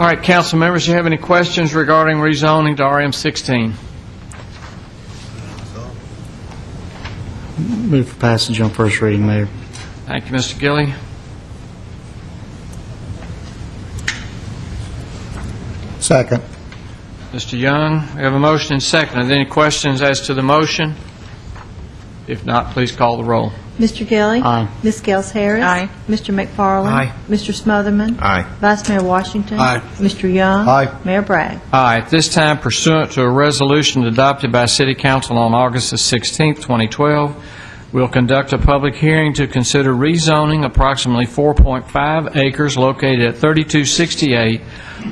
A: All right, council members, do you have any questions regarding rezoning to RM16?
E: Move for passage on first reading, Mayor.
A: Thank you, Mr. Gilley.
B: Second.
A: Mr. Young, we have a motion and second. Are there any questions as to the motion? If not, please call the roll.
C: Mr. Gilley?
E: Aye.
C: Ms. Gels Harris?
J: Aye.
C: Mr. McFarland?
A: Aye.
C: Mr. Smotherman?
H: Aye.
C: Vice Mayor Washington?
D: Aye.
C: Mr. Young?
B: Aye.
C: Mayor Bragg?
A: Aye. At this time, pursuant to a resolution adopted by City Council on August the 16th, 2012, we'll conduct a public hearing to consider rezoning approximately 4.5 acres located at 3268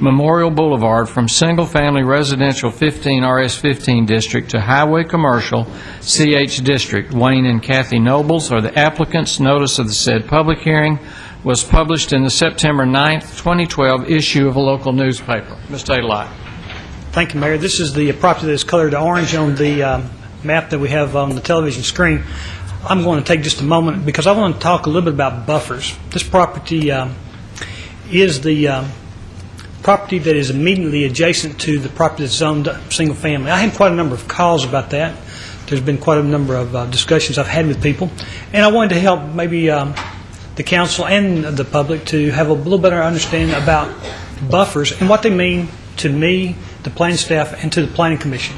A: Memorial Boulevard from single-family residential 15 RS15 district to highway commercial CH district. Wayne and Kathy Nobles are the applicants. Notice of the said public hearing was published in the September 9th, 2012 issue of a local newspaper. Mr. Adelot.
L: Thank you, Mayor. This is the property that's colored orange on the map that we have on the television screen. I'm going to take just a moment because I want to talk a little bit about buffers. This property is the property that is immediately adjacent to the property that's zoned single family. I had quite a number of calls about that. There's been quite a number of discussions I've had with people, and I wanted to help maybe the council and the public to have a little better understanding about buffers and what they mean to me, the planning staff, and to the planning commission.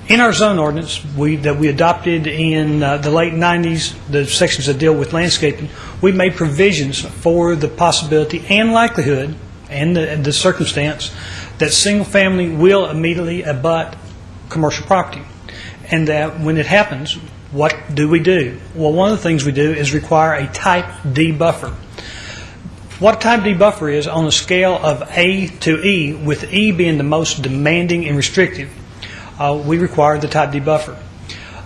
L: In our zone ordinance that we adopted in the late 90s, the sections that deal with landscaping, we made provisions for the possibility and likelihood and the circumstance that single family will immediately abut commercial property. And that when it happens, what do we do? Well, one of the things we do is require a type D buffer. What a type D buffer is on a scale of A to E, with E being the most demanding and restrictive, we require the type D buffer.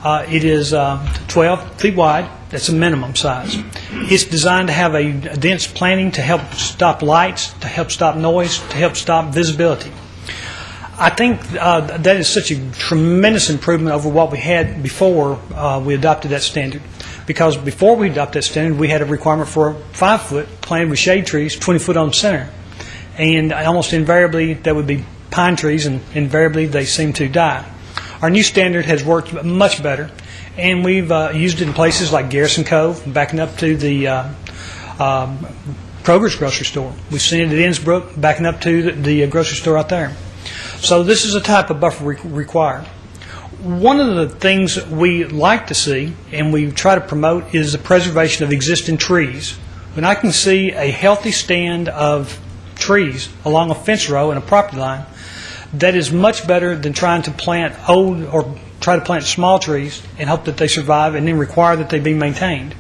L: It is 12 feet wide. That's a minimum size. It's designed to have a dense planting to help stop lights, to help stop noise, to help stop visibility. I think that is such a tremendous improvement over what we had before we adopted that standard. Because before we adopted that standard, we had a requirement for a 5-foot planted with shade trees, 20 foot on center. And almost invariably, that would be pine trees, and invariably they seem to die. Our new standard has worked much better, and we've used it in places like Garrison Cove, backing up to the Kroger's grocery store. We've seen it at Innsbrook, backing up to the grocery store out there. So this is a type of buffer required. One of the things we like to see and we try to promote is the preservation of existing trees. When I can see a healthy stand of trees along a fence row and a property line, that is much better than trying to plant old or try to plant small trees and hope that they survive and then require that they be maintained.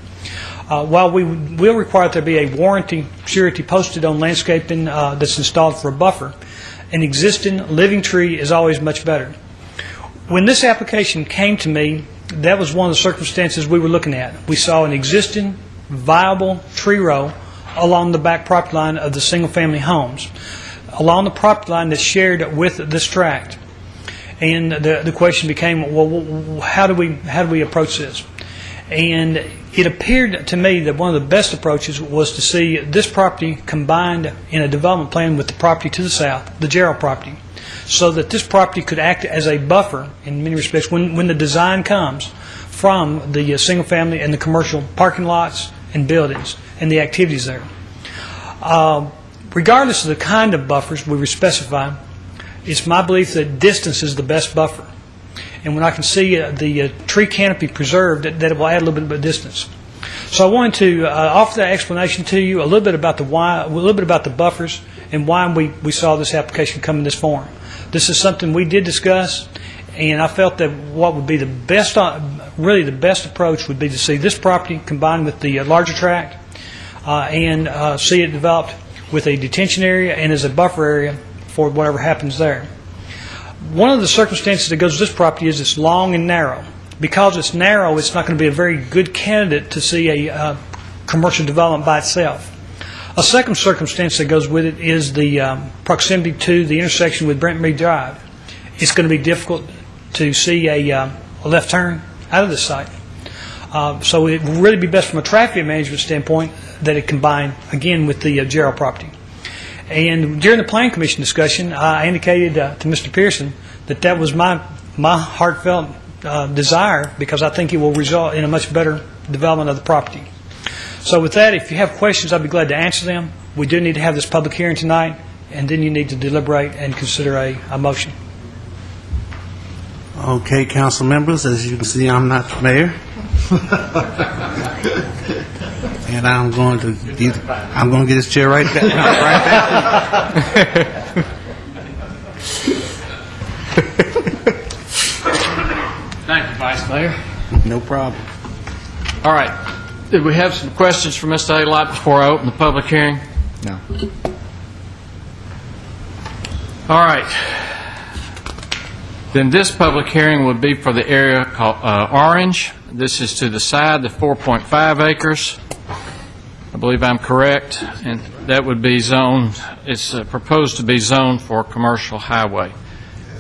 L: While we will require that there be a warranty surety posted on landscaping that's installed for a buffer, an existing living tree is always much better. When this application came to me, that was one of the circumstances we were looking at. We saw an existing viable tree row along the back property line of the single-family homes, along the property line that's shared with this tract. And the question became, well, how do we approach this? And it appeared to me that one of the best approaches was to see this property combined in a development plan with the property to the south, the Gerald property, so that this property could act as a buffer in many respects when the design comes from the single family and the commercial parking lots and buildings and the activities there. Regardless of the kind of buffers we specify, it's my belief that distance is the best buffer. And when I can see the tree canopy preserved, that it will add a little bit of distance. So I wanted to offer that explanation to you, a little bit about the buffers and why we saw this application come in this form. This is something we did discuss, and I felt that what would be the best, really the best approach would be to see this property combined with the larger tract and see it developed with a detention area and as a buffer area for whatever happens there. One of the circumstances that goes with this property is it's long and narrow. Because it's narrow, it's not going to be a very good candidate to see a commercial development by itself. A second circumstance that goes with it is the proximity to the intersection with Brent Mead Drive. It's going to be difficult to see a left turn out of this site. So it would really be best from a traffic management standpoint that it combine, again, with the Gerald property. And during the Planning Commission discussion, I indicated to Mr. Pearson that was my heartfelt desire, because I think it will result in a much better development of the property. So with that, if you have questions, I'd be glad to answer them. We do need to have this public hearing tonight, and then you need to deliberate and consider a motion.
D: Okay, council members, as you can see, I'm not the mayor. And I'm going to get this chair right back.
A: Thank you, Vice Mayor.
D: No problem.
A: All right. Did we have some questions for Mr. Alott before I open the public hearing?
B: No.
A: All right. Then this public hearing would be for the area called Orange. This is to the side, the 4.5 acres. I believe I'm correct. And that would be zoned, it's proposed to be zoned for commercial highway.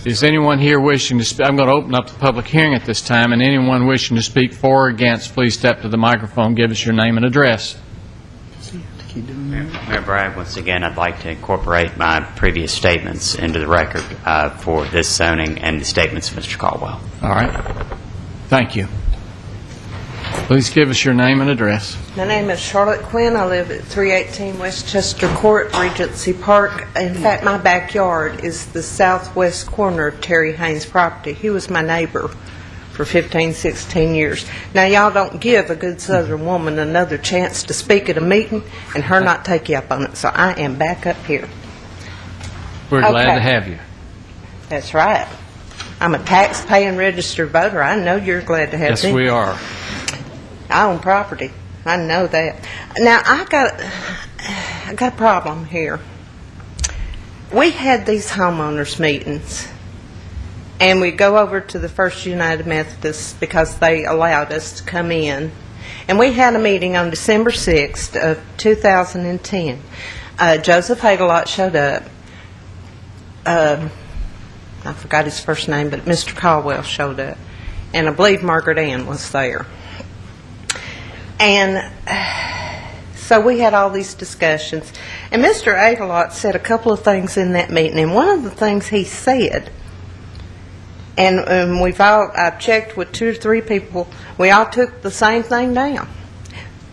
A: Is anyone here wishing to speak? I'm going to open up the public hearing at this time, and anyone wishing to speak for or against, please step to the microphone, give us your name and address.
M: Mayor Bragg, once again, I'd like to incorporate my previous statements into the record for this zoning and the statements of Mr. Caldwell.
A: All right. Thank you. Please give us your name and address.
N: My name is Charlotte Quinn. I live at 318 Westchester Court, Regency Park. In fact, my backyard is the southwest corner of Terry Haynes' property. He was my neighbor for 15, 16 years. Now, y'all don't give a good Southern woman another chance to speak at a meeting and her not take you up on it, so I am back up here.
A: We're glad to have you.
N: That's right. I'm a tax-paying registered voter. I know you're glad to have me.
A: Yes, we are.
N: I own property. I know that. Now, I got a problem here. We had these homeowners meetings, and we go over to the First United Methodist because they allowed us to come in. And we had a meeting on December 6th of 2010. Joseph Hagelot showed up. I forgot his first name, but Mr. Caldwell showed up. And I believe Margaret Ann was there. And so we had all these discussions. And Mr. Adelot said a couple of things in that meeting. And one of the things he said, and I've checked with 2 or 3 people, we all took the same thing down.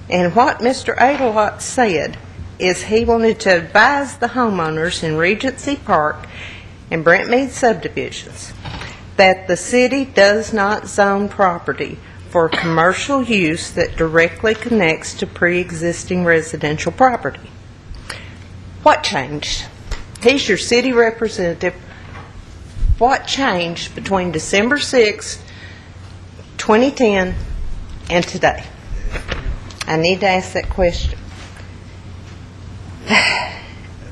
N: And what Mr. Adelot said is he wanted to advise the homeowners in Regency Park and Brentmead subdivisions that the city does not zone property for commercial use that directly connects to pre-existing residential property. What changed? He's your city representative. What changed between December 6, 2010 and today? I need to ask that question.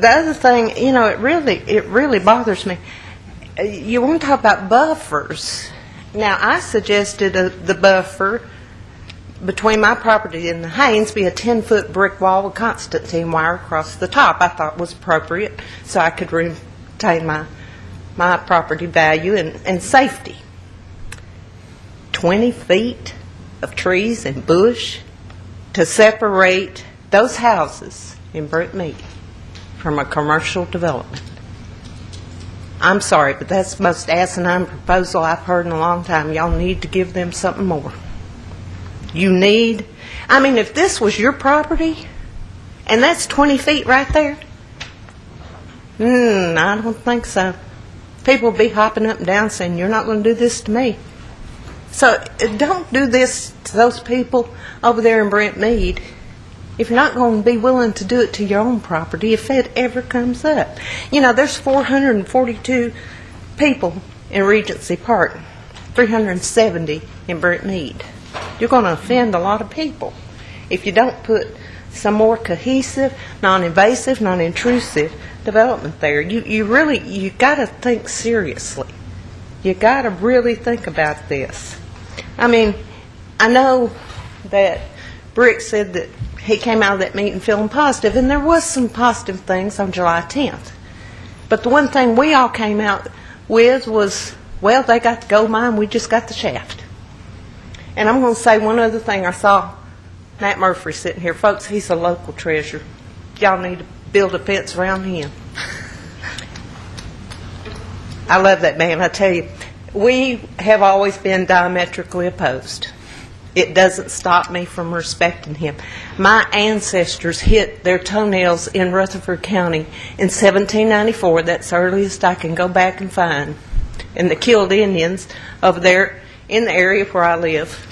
N: The other thing, you know, it really bothers me. You want to talk about buffers. Now, I suggested the buffer between my property and the Haynes be a 10-foot brick wall with Constantine wire across the top. I thought was appropriate so I could retain my property value and safety. 20 feet of trees and bush to separate those houses in Brentmead from a commercial development. I'm sorry, but that's the most asinine proposal I've heard in a long time. Y'all need to give them something more. You need, I mean, if this was your property, and that's 20 feet right there, I don't think so. People will be hopping up and down saying, you're not going to do this to me. So don't do this to those people over there in Brentmead if you're not going to be willing to do it to your own property if it ever comes up. You know, there's 442 people in Regency Park, 370 in Brentmead. You're going to offend a lot of people if you don't put some more cohesive, non-invasive, non-intrusive development there. You got to think seriously. You got to really think about this. I mean, I know that Brick said that he came out of that meeting feeling positive, and there was some positive things on July 10th. But the one thing we all came out with was, well, they got the gold mine, we just got the shaft. And I'm going to say one other thing. I saw Matt Murphy sitting here. Folks, he's a local treasure. Y'all need to build a fence around him. I love that man, I tell you. We have always been diametrically opposed. It doesn't stop me from respecting him. My ancestors hit their toenails in Rutherford County in 1794. That's the earliest I can go back and find. And they killed Indians over there in the area where I live.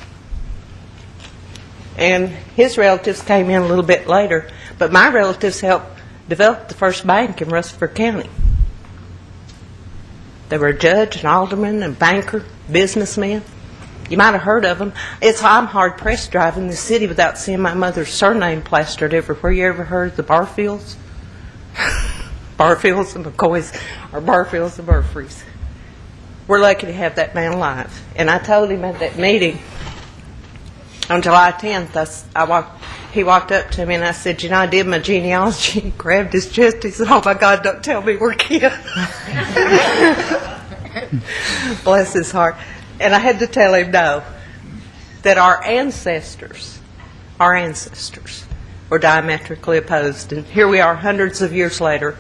N: And his relatives came in a little bit later. But my relatives helped develop the first bank in Rutherford County. They were a judge, an alderman, a banker, businessman. You might have heard of them. I'm hard-pressed driving the city without seeing my mother's surname plastered everywhere. You ever heard of the Barfields? Barfields and McCoys, or Barfields and Murphys. We're lucky to have that man alive. And I told him at that meeting on July 10th, he walked up to me and I said, you know, I did my genealogy. He grabbed his chest. He said, oh, my God, don't tell me we're kin. Bless his heart. And I had to tell him, no, that our ancestors were diametrically opposed. And here we are hundreds of years later,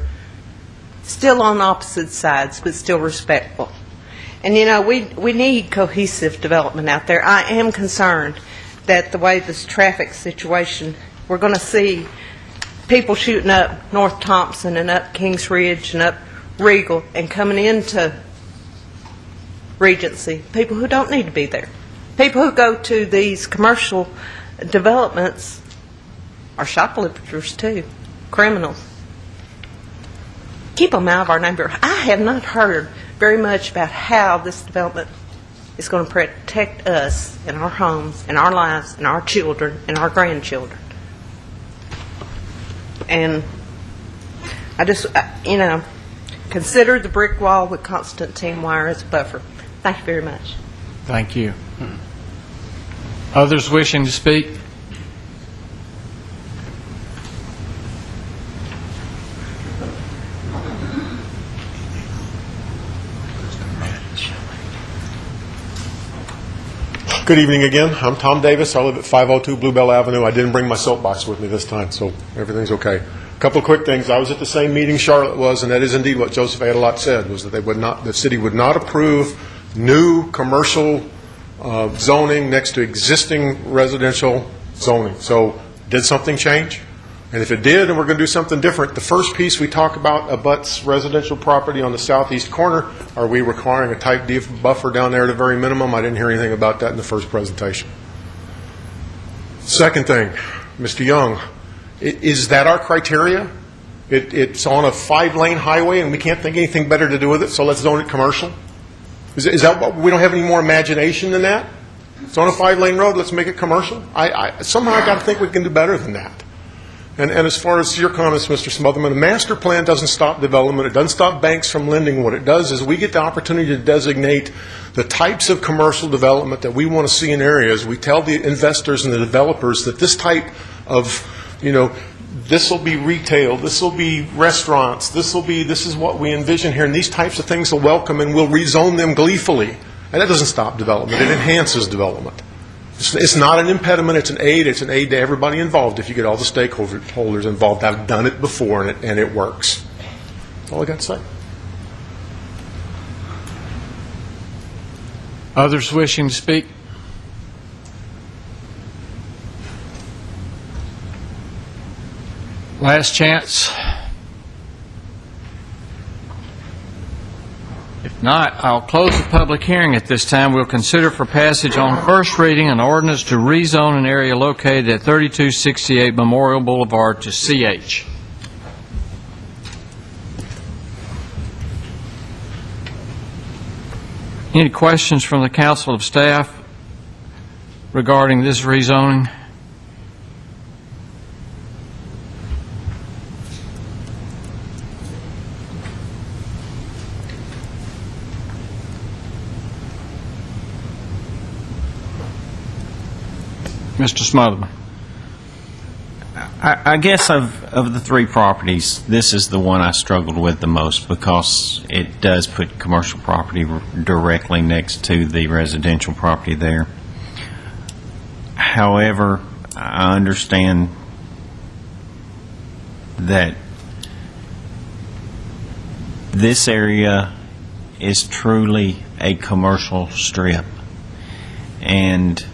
N: still on opposite sides, but still respectful. And, you know, we need cohesive development out there. I am concerned that the way this traffic situation, we're going to see people shooting up North Thompson and up Kings Ridge and up Regal and coming into Regency, people who don't need to be there. People who go to these commercial developments are shoplifters too, criminals. Keep them out of our neighborhood. I have not heard very much about how this development is going to protect us and our homes and our lives and our children and our grandchildren. And I just, you know, consider the brick wall with Constantine wire as a buffer. Thank you very much.
A: Thank you. Others wishing to speak?
P: Good evening again. I'm Tom Davis. I live at 502 Bluebell Avenue. I didn't bring my soapbox with me this time, so everything's okay. A couple of quick things. I was at the same meeting Charlotte was, and that is indeed what Joseph Adelot said, was that the city would not approve new commercial zoning next to existing residential zoning. So did something change? And if it did, and we're going to do something different, the first piece we talk about abuts residential property on the southeast corner. Are we requiring a type D buffer down there at a very minimum? I didn't hear anything about that in the first presentation. Second thing, Mr. Young, is that our criteria? It's on a 5-lane highway and we can't think anything better to do with it, so let's zone it commercial? Is that what, we don't have any more imagination than that? It's on a 5-lane road, let's make it commercial? Somehow I got to think we can do better than that. And as far as your comments, Mr. Smotherman, a master plan doesn't stop development. It doesn't stop banks from lending. What it does is we get the opportunity to designate the types of commercial development that we want to see in areas. We tell the investors and the developers that this type of, this will be retail, this will be restaurants, this is what we envision here, and these types of things will welcome, and we'll rezone them gleefully. And that doesn't stop development. It enhances development. It's not an impediment, it's an aid. It's an aid to everybody involved if you get all the stakeholders involved. I've done it before, and it works. That's all I got to say.
A: Others wishing to speak? Last chance. If not, I'll close the public hearing at this time. We'll consider for passage on first reading an ordinance to rezone an area located at 3268 Memorial Boulevard to CH. Any questions from the council of staff regarding this rezoning? Mr. Smotherman.
H: I guess of the three properties, this is the one I struggled with the most because it does put commercial property directly next to the residential property there. However, I understand that this area is truly a commercial strip, and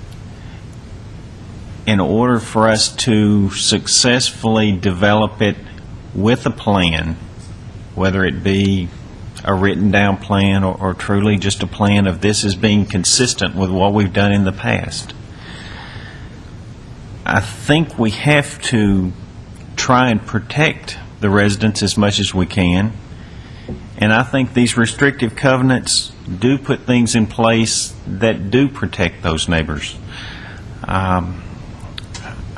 H: in order for us to successfully develop it with a plan, whether it be a written down plan or truly just a plan of this as being consistent with what we've done in the past, I think we have to try and protect the residents as much as we can. And I think these restrictive covenants do put things in place that do protect those neighbors.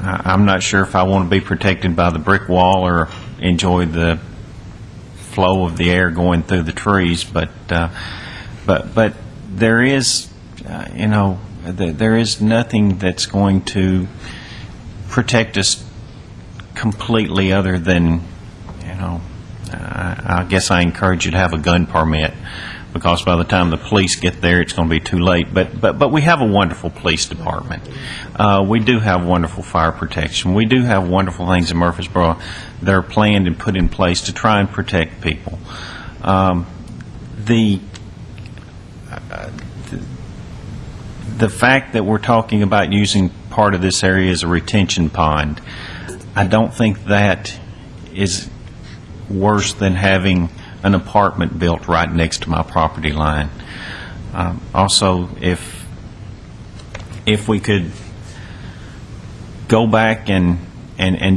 H: I'm not sure if I want to be protected by the brick wall or enjoy the flow of the air going through the trees, but there is, there is nothing that's going to protect us completely other than, I guess I encourage you to have a gun permit, because by the time the police get there, it's going to be too late. But we have a wonderful police department. We do have wonderful fire protection. We do have wonderful things in Murfreesboro that are planned and put in place to try and protect people. The fact that we're talking about using part of this area as a retention pond, I don't think that is worse than having an apartment built right next to my property line. Also, if we could go back and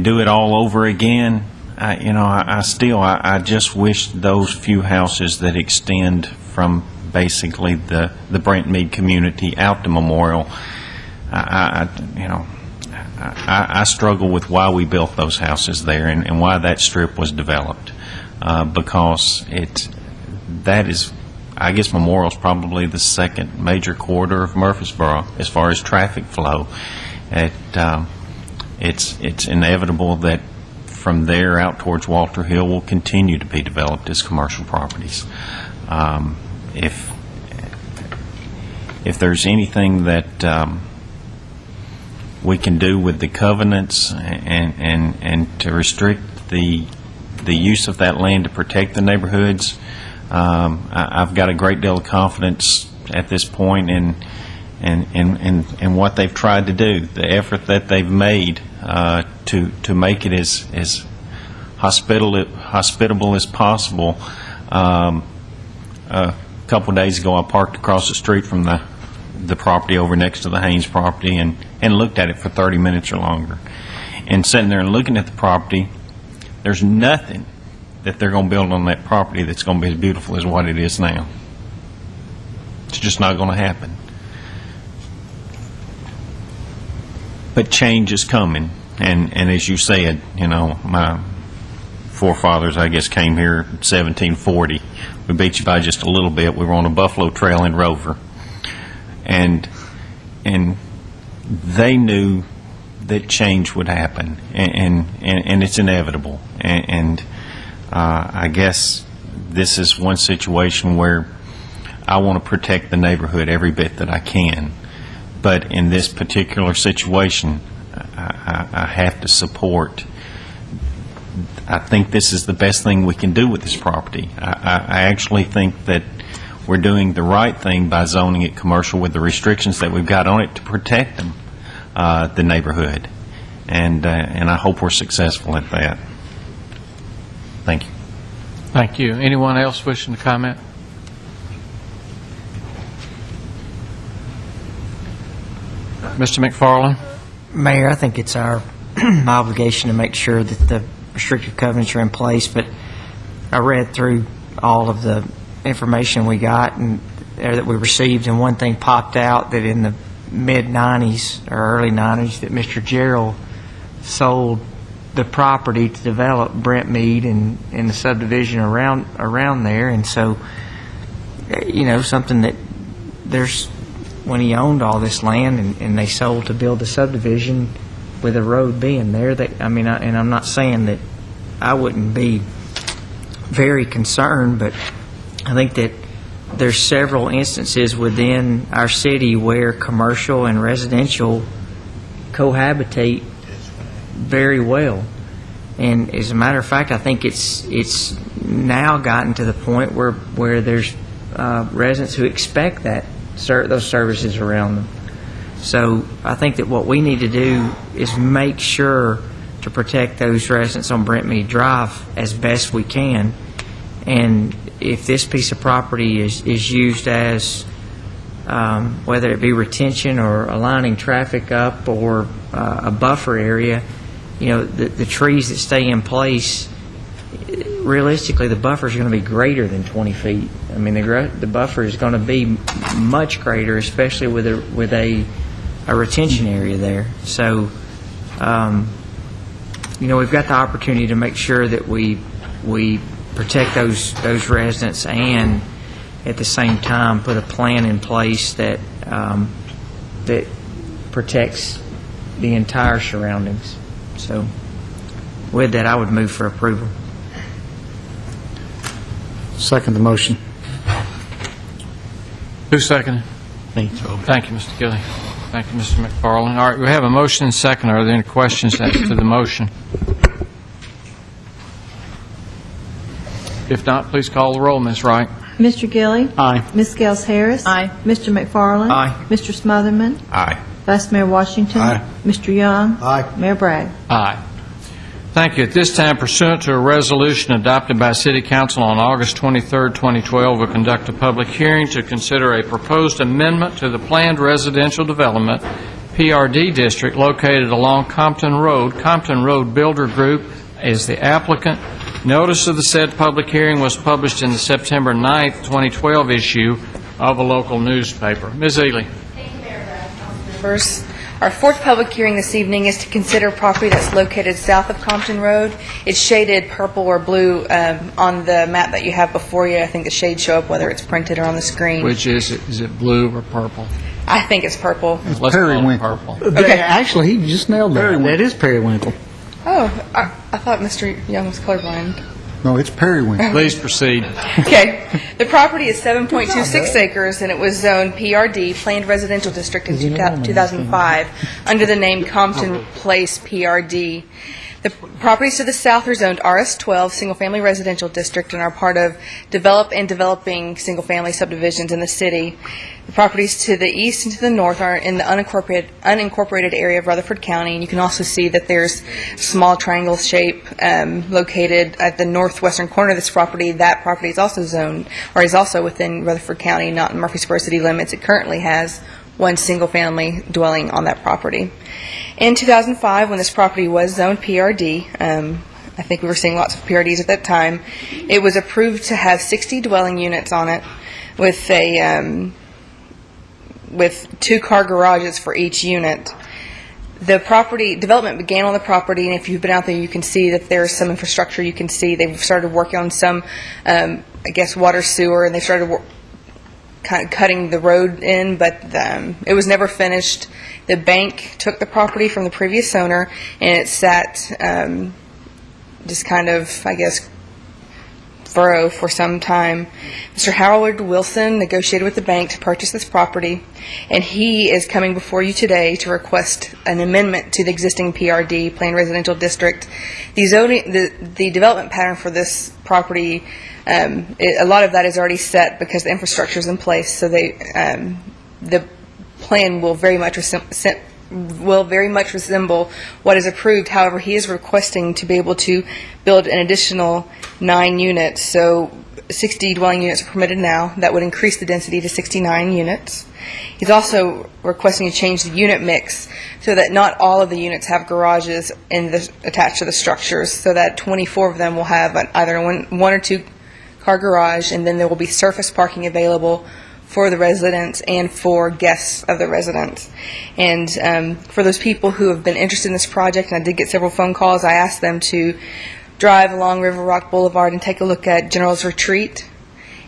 H: do it all over again, I just wish those few houses that extend from basically the Brent Mead community out to Memorial, I struggle with why we built those houses there and why that strip was developed. Because I guess Memorial's probably the second major corridor of Murfreesboro as far as traffic flow. It's inevitable that from there out towards Walter Hill will continue to be developed as commercial properties. If there's anything that we can do with the covenants and to restrict the use of that land to protect the neighborhoods, I've got a great deal of confidence at this point and what they've tried to do, the effort that they've made to make it as hospitable as possible. A couple of days ago, I parked across the street from the property over next to the Haynes property and looked at it for 30 minutes or longer. And sitting there and looking at the property, there's nothing that they're going to build on that property that's going to be as beautiful as what it is now. It's just not going to happen. But change is coming, and as you said, my forefathers, I guess, came here in 1740. We beat you by just a little bit. We were on a buffalo trail in Rover, and they knew that change would happen, and it's inevitable. And I guess this is one situation where I want to protect the neighborhood every bit that I can. But in this particular situation, I have to support. I think this is the best thing we can do with this property. I actually think that we're doing the right thing by zoning it commercial with the restrictions that we've got on it to protect them, the neighborhood. And I hope we're successful at that. Thank you.
A: Thank you. Anyone else wishing to comment? Mr. McFarland?
G: Mayor, I think it's our obligation to make sure that the restrictive covenants are in place, but I read through all of the information we got and that we received, and one thing popped out that in the mid-'90s or early '90s that Mr. Gerald sold the property to develop Brent Mead and the subdivision around there, and so something that there's when he owned all this land and they sold to build the subdivision with a road being there, and I'm not saying that I wouldn't be very concerned, but I think that there's several instances within our city where commercial and residential cohabitate very well. And as a matter of fact, I think it's now gotten to the point where there's residents who expect those services around them. So I think that what we need to do is make sure to protect those residents on Brent Mead Drive as best we can. And if this piece of property is used as, whether it be retention or aligning traffic up or a buffer area, the trees that stay in place, realistically, the buffer is going to be greater than 20 feet. I mean, the buffer is going to be much greater, especially with a retention area there. So, we've got the opportunity to make sure that we protect those residents and at the same time put a plan in place that protects the entire surroundings. So with that, I would move for approval.
E: Second the motion.
A: Who seconded?
E: Me.
A: Thank you, Mr. Gilly. Thank you, Mr. McFarland. All right, we have a motion and second. Are there any questions as to the motion? If not, please call the roll, Ms. Wright.
C: Mr. Gilly?
E: Aye.
C: Ms. Gels Harris?
J: Aye.
C: Mr. McFarland?
A: Aye.
C: Mr. Smotherman?
H: Aye.
C: Vice Mayor Washington?
O: Aye.
C: Mr. Young?
O: Aye.
C: Mayor Bragg?
A: Aye. Thank you. At this time, pursuant to a resolution adopted by City Council on August 23, 2012, we'll conduct a public hearing to consider a proposed amendment to the planned residential development PRD district located along Compton Road. Compton Road Builder Group is the applicant. Notice of the said public hearing was published in the September 9, 2012 issue of a local newspaper. Ms. Ely.
K: Thank you, Mayor Bragg. Members, our fourth public hearing this evening is to consider property that's located south of Compton Road. It's shaded purple or blue on the map that you have before you. I think the shades show up whether it's printed or on the screen.
A: Which is it? Is it blue or purple?
K: I think it's purple.
A: Let's
B: periwinkle.
A: call it purple.
K: Okay.
E: Actually, he just nailed that. That is periwinkle.
K: Oh, I thought Mr. Young was colorblind.
B: No, it's periwinkle.
A: Please proceed.
K: Okay. The property is 7.26 acres, and it was zoned PRD, Planned Residential District, in 2005, under the name Compton Place PRD. The properties to the south are zoned RS-12, Single-Family Residential District, and are part of developing single-family subdivisions in the city. The properties to the east and to the north are in the unincorporated area of Rutherford County, and you can also see that there's a small triangle shape located at the northwestern corner of this property. That property is also zoned, or is also within Rutherford County, not in Murfreesboro city limits. It currently has one single-family dwelling on that property. In 2005, when this property was zoned PRD, I think we were seeing lots of PRDs at that time, it was approved to have 60 dwelling units on it with a with 2-car garages for each unit. The property development began on the property, and if you've been out there, you can see that there's some infrastructure. You can see they've started working on some, I guess, water, sewer, and they started kind of cutting the road in, but it was never finished. The bank took the property from the previous owner, and it sat just kind of, I guess, furrow for some time. Mr. Howard Wilson negotiated with the bank to purchase this property, and he is coming before you today to request an amendment to the existing PRD, Planned Residential District. The development pattern for this property, a lot of that is already set because the infrastructure is in place, so the plan will very much resemble what is approved. However, he is requesting to be able to build an additional 9 units. So 60 dwelling units are permitted now. That would increase the density to 69 units. He's also requesting to change the unit mix so that not all of the units have garages attached to the structures, so that 24 of them will have either one or 2-car garage, and then there will be surface parking available for the residents and for guests of the residents. And for those people who have been interested in this project, and I did get several phone calls, I asked them to drive along River Rock Boulevard and take a look at General's Retreat.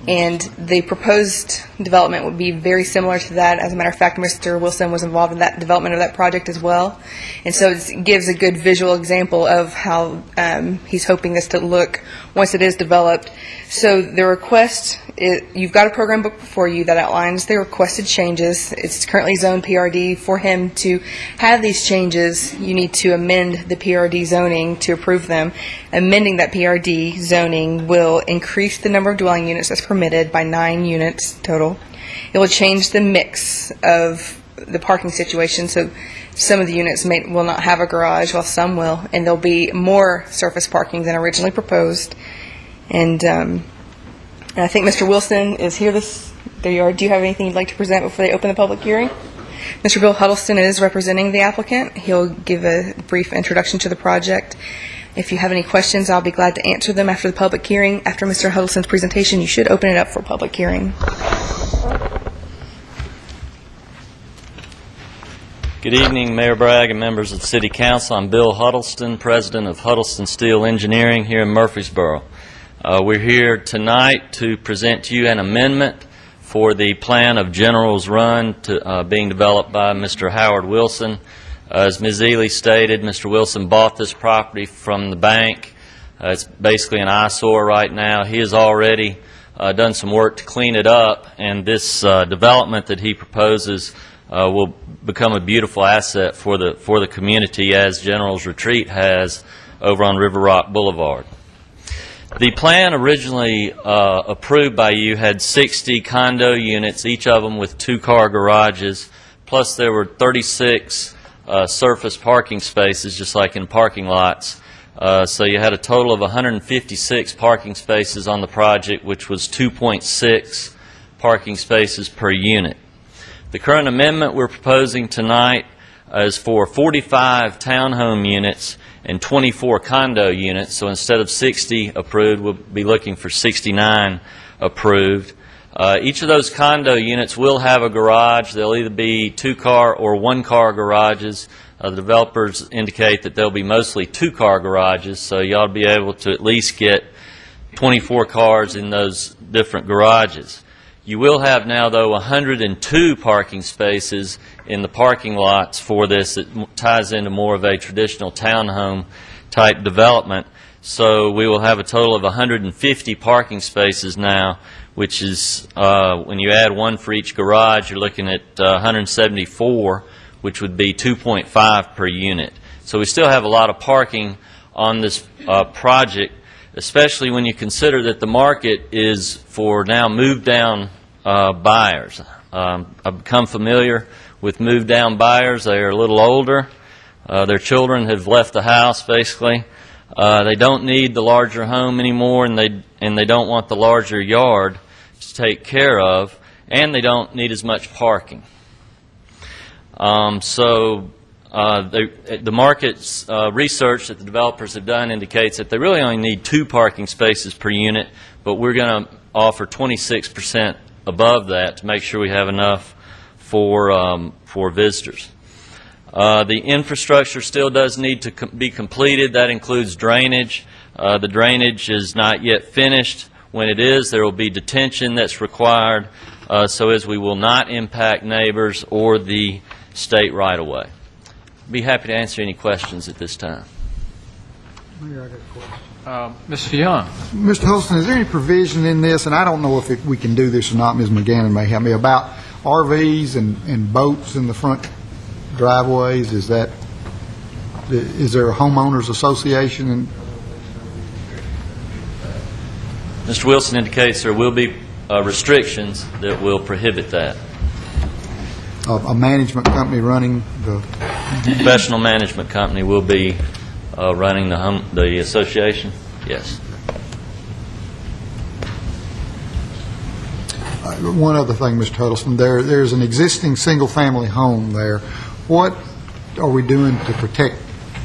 K: And the proposed development would be very similar to that. As a matter of fact, Mr. Wilson was involved in that development of that project as well. And so it gives a good visual example of how he's hoping this to look once it is developed. So the request, you've got a program book before you that outlines the requested changes. It's currently zoned PRD. For him to have these changes, you need to amend the PRD zoning to approve them. Amending that PRD zoning will increase the number of dwelling units that's permitted by 9 units total. It will change the mix of the parking situation, so some of the units will not have a garage, while some will, and there'll be more surface parking than originally proposed. And I think Mr. Wilson is here. There you are. Do you have anything you'd like to present before they open the public hearing? Mr. Bill Huddleston is representing the applicant. He'll give a brief introduction to the project. If you have any questions, I'll be glad to answer them after the public hearing. After Mr. Huddleston's presentation, you should open it up for public hearing.
V: Good evening, Mayor Bragg and members of the City Council. I'm Bill Huddleston, president of Huddleston Steel Engineering here in Murfreesboro. We're here tonight to present to you an amendment for the plan of General's Run being developed by Mr. Howard Wilson. As Ms. Ely stated, Mr. Wilson bought this property from the bank. It's basically an eyesore right now. He has already done some work to clean it up, and this development that he proposes will become a beautiful asset for the community, as General's Retreat has over on River Rock Boulevard. The plan originally approved by you had 60 condo units, each of them with 2-car garages, plus there were 36 surface parking spaces, just like in parking lots. So you had a total of 156 parking spaces on the project, which was 2.6 parking spaces per unit. The current amendment we're proposing tonight is for 45 townhome units and 24 condo units. So instead of 60 approved, we'll be looking for 69 approved. Each of those condo units will have a garage. They'll either be 2-car or 1-car garages. The developers indicate that they'll be mostly 2-car garages, so you ought to be able to at least get 24 cars in those different garages. You will have now, though, 102 parking spaces in the parking lots for this. It ties into more of a traditional townhome type development. So we will have a total of 150 parking spaces now, which is, when you add one for each garage, you're looking at 174, which would be 2.5 per unit. So we still have a lot of parking on this project, especially when you consider that the market is for now move-down buyers. I've become familiar with move-down buyers. They are a little older. Their children have left the house, basically. They don't need the larger home anymore, and they don't want the larger yard to take care of, and they don't need as much parking. The market's research that the developers have done indicates that they really only need 2 parking spaces per unit, but we're going to offer 26% above that to make sure we have enough for visitors. The infrastructure still does need to be completed. That includes drainage. The drainage is not yet finished. When it is, there will be detention that's required, so as we will not impact neighbors or the state right-of-way. Be happy to answer any questions at this time.
A: Ms. Fionn.
B: Mr. Holston, is there any provision in this, and I don't know if we can do this or not, Ms. McGannon may help me, about RVs and boats in the front driveways? Is there a homeowners association?
V: Mr. Wilson indicates there will be restrictions that will prohibit that.
B: A management company running the...
V: Professional management company will be running the association? Yes.
B: One other thing, Mr. Huddleston, there's an existing single-family home there. What are we doing to protect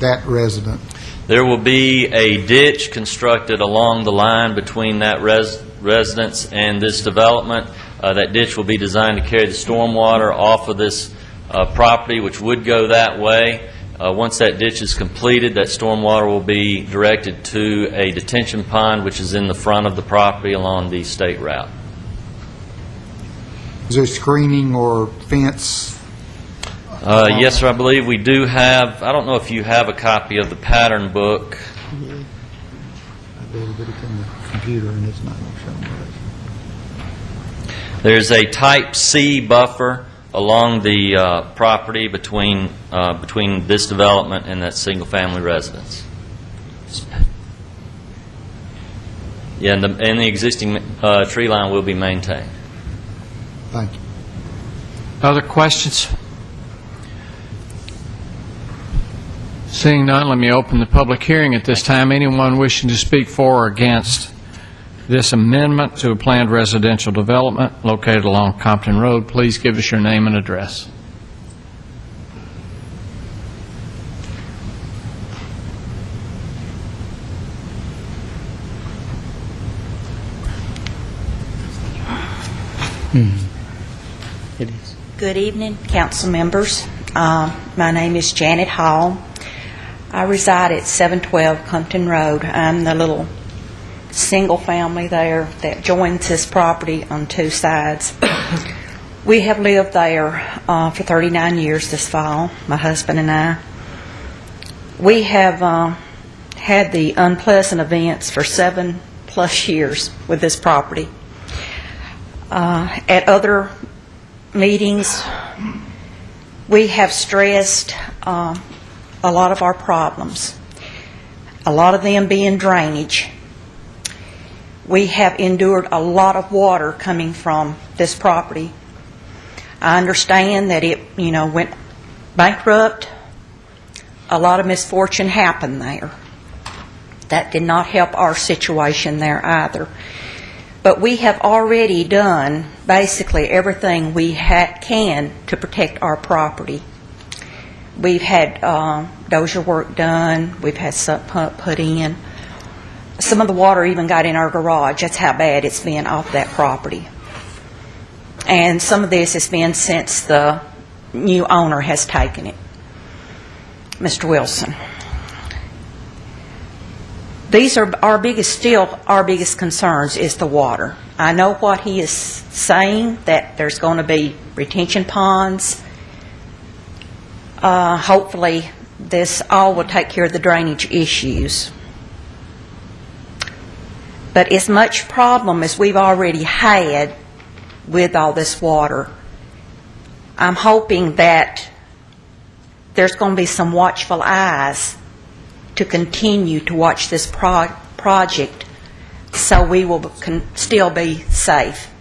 B: that resident?
V: There will be a ditch constructed along the line between that residence and this development. That ditch will be designed to carry the stormwater off of this property, which would go that way. Once that ditch is completed, that stormwater will be directed to a detention pond, which is in the front of the property along the state route.
B: Is there screening or fence?
V: Yes, sir, I believe we do have. I don't know if you have a copy of the pattern book.
B: Yeah. I do, but it's in the computer and it's not going to show me.
V: There's a Type C buffer along the property between this development and that single-family residence. Yeah, and the existing tree line will be maintained.
B: Thank you.
A: Other questions? Seeing none, let me open the public hearing at this time. Anyone wishing to speak for or against this amendment to a planned residential development located along Compton Road, please give us your name and address.
I: It is. Good evening, council members. My name is Janet Hall. I reside at 712 Compton Road. I'm the little single family there that joins this property on 2 sides. We have lived there for 39 years this fall, my husband and I. We have had the unpleasant events for 7+ years with this property. At other meetings, we have stressed a lot of our problems, a lot of them being drainage. We have endured a lot of water coming from this property. I understand that it, went bankrupt. A lot of misfortune happened there. That did not help our situation there either. But we have already done basically everything we can to protect our property. We've had dozer work done. We've had sump pump put in. Some of the water even got in our garage. That's how bad it's been off that property. And some of this has been since the new owner has taken it, Mr. Wilson. These are our biggest concerns is the water. I know what he is saying, that there's going to be retention ponds. Hopefully this all will take care of the drainage issues. But as much problem as we've already had with all this water, I'm hoping that there's going to be some watchful eyes to continue to watch this project so we will still be safe.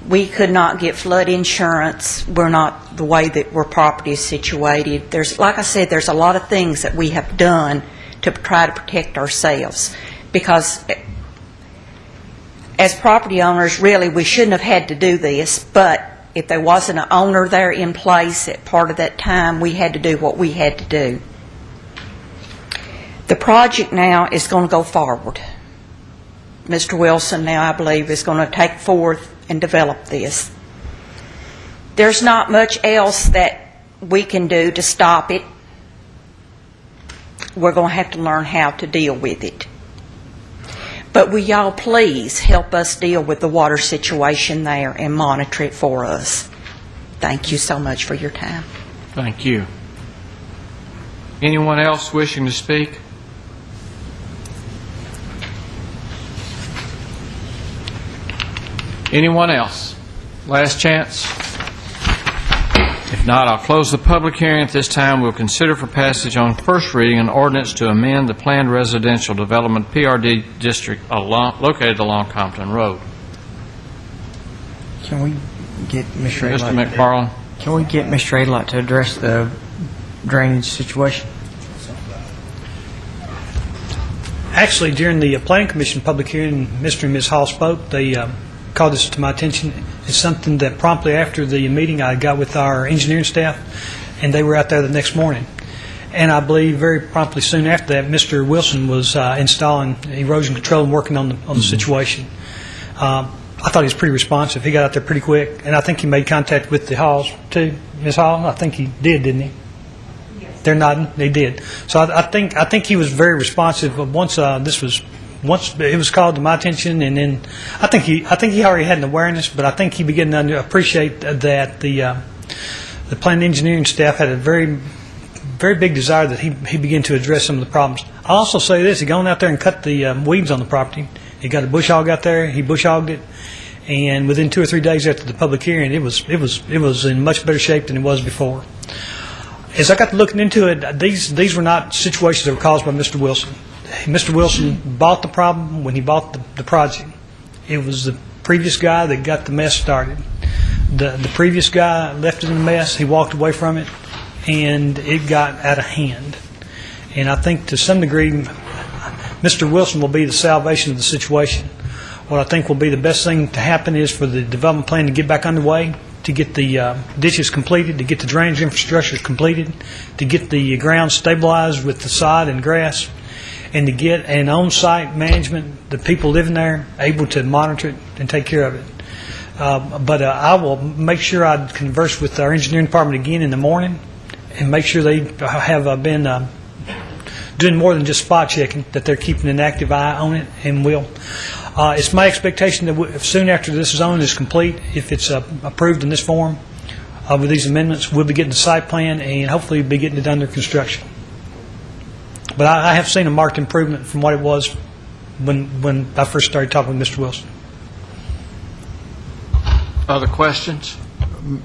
I: We could not get flood insurance. We're not the way that our property is situated. Like I said, there's a lot of things that we have done to try to protect ourselves, because as property owners, really, we shouldn't have had to do this, but if there wasn't an owner there in place at part of that time, we had to do what we had to do. The project now is going to go forward. Mr. Wilson now, I believe, is going to take forth and develop this. There's not much else that we can do to stop it. We're going to have to learn how to deal with it. But will y'all please help us deal with the water situation there and monitor it for us? Thank you so much for your time.
A: Thank you. Anyone else wishing to speak? Anyone else? Last chance? If not, I'll close the public hearing at this time. We'll consider for passage on first reading an ordinance to amend the planned residential development PRD district located along Compton Road.
G: Can we get Mr.
A: Mr. McFarland?
G: Can we get Mr. Adlott to address the drainage situation?
Q: Actually, during the Planning Commission public hearing, Mr. and Ms. Hall spoke. They called this to my attention. It's something that promptly after the meeting I got with our engineering staff, and they were out there the next morning. And I believe very promptly soon after that, Mr. Wilson was installing erosion control and working on the situation. I thought he was pretty responsive. He got out there pretty quick, and I think he made contact with the Halls too. Ms. Hall, I think he did, didn't he? Yes. They're nodding. They did. So I think he was very responsive. Once it was called to my attention, and then I think he already had an awareness, but I think he began to appreciate that the planning engineering staff had a very, very big desire that he begin to address some of the problems. I'll also say this: he gone out there and cut the weeds on the property. He got a bush hog out there. He bush hogged it, and within 2 or 3 days after the public hearing, it was in much better shape than it was before. As I got to looking into it, these were not situations that were caused by Mr. Wilson. Mr. Wilson bought the problem when he bought the project. It was the previous guy that got the mess started. The previous guy left it in a mess. He walked away from it, and it got out of hand. And I think to some degree, Mr. Wilson will be the salvation of the situation. What I think will be the best thing to happen is for the development plan to get back underway, to get the ditches completed, to get the drainage infrastructure completed, to get the ground stabilized with the sod and grass, and to get an on-site management, the people living there, able to monitor it and take care of it. But I will make sure I converse with our engineering department again in the morning and make sure they have been doing more than just spot checking, that they're keeping an active eye on it, and will. It's my expectation that soon after this zone is complete, if it's approved in this form with these amendments, we'll be getting the site plan and hopefully be getting it under construction. But I have seen a marked improvement from what it was when I first started talking with Mr. Wilson.
A: Other questions?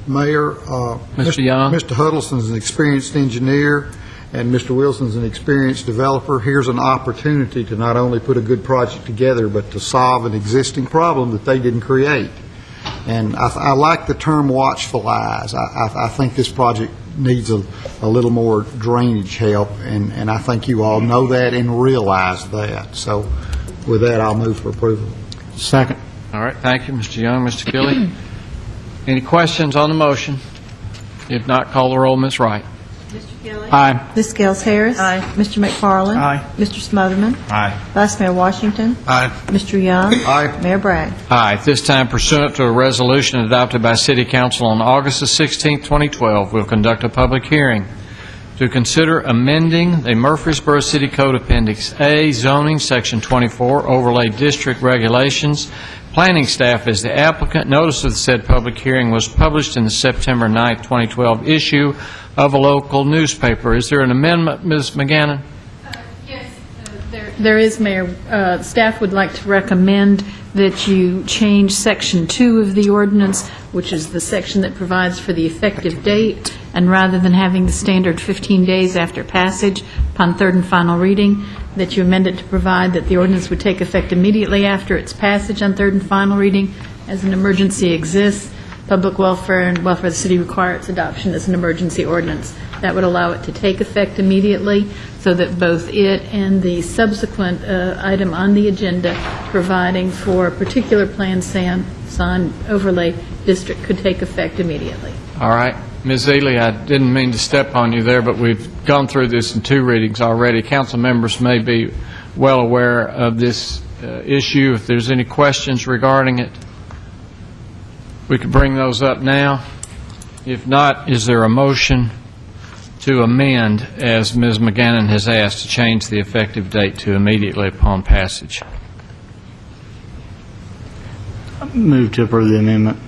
B: Mayor,
A: Mr. Young?
B: Mr. Huddleston's an experienced engineer, and Mr. Wilson's an experienced developer. Here's an opportunity to not only put a good project together, but to solve an existing problem that they didn't create. And I like the term watchful eyes. I think this project needs a little more drainage help, and I think you all know that and realize that. So with that, I'll move for approval.
A: Second. All right, thank you, Mr. Young. Mr. Gilley? Any questions on the motion? If not, call the roll, Ms. Wright.
C: Mr. Gilley?
A: Aye.
C: Ms. Gales Harris? Aye. Mr. McFarland?
A: Aye.
C: Mr. Smotherman?
A: Aye.
C: Vice Mayor Washington?
D: Aye.
C: Mr. Young?
B: Aye.
C: Mayor Bragg?
A: Aye. At this time, pursuant to a resolution adopted by City Council on August the 16th, 2012, we'll conduct a public hearing to consider amending the Murfreesboro City Code Appendix A, zoning, Section 24, overlay district regulations. Planning staff is the applicant. Notice of the said public hearing was published in the September 9th, 2012 issue of a local newspaper. Is there an amendment, Ms. McGannon?
S: Yes, there is, Mayor. Staff would like to recommend that you change Section 2 of the ordinance, which is the section that provides for the effective date, and rather than having the standard 15 days after passage upon third and final reading, that you amend it to provide that the ordinance would take effect immediately after its passage on third and final reading as an emergency exists. Public welfare and welfare of the city require its adoption as an emergency ordinance. That would allow it to take effect immediately so that both it and the subsequent item on the agenda providing for a particular plan sign overlay district could take effect immediately.
A: All right. Ms. Ely, I didn't mean to step on you there, but we've gone through this in 2 readings already. Council members may be well aware of this issue. If there's any questions regarding it, we could bring those up now. If not, is there a motion to amend, as Ms. McGannon has asked, to change the effective date to immediately upon passage?
E: Move to approve the amendment.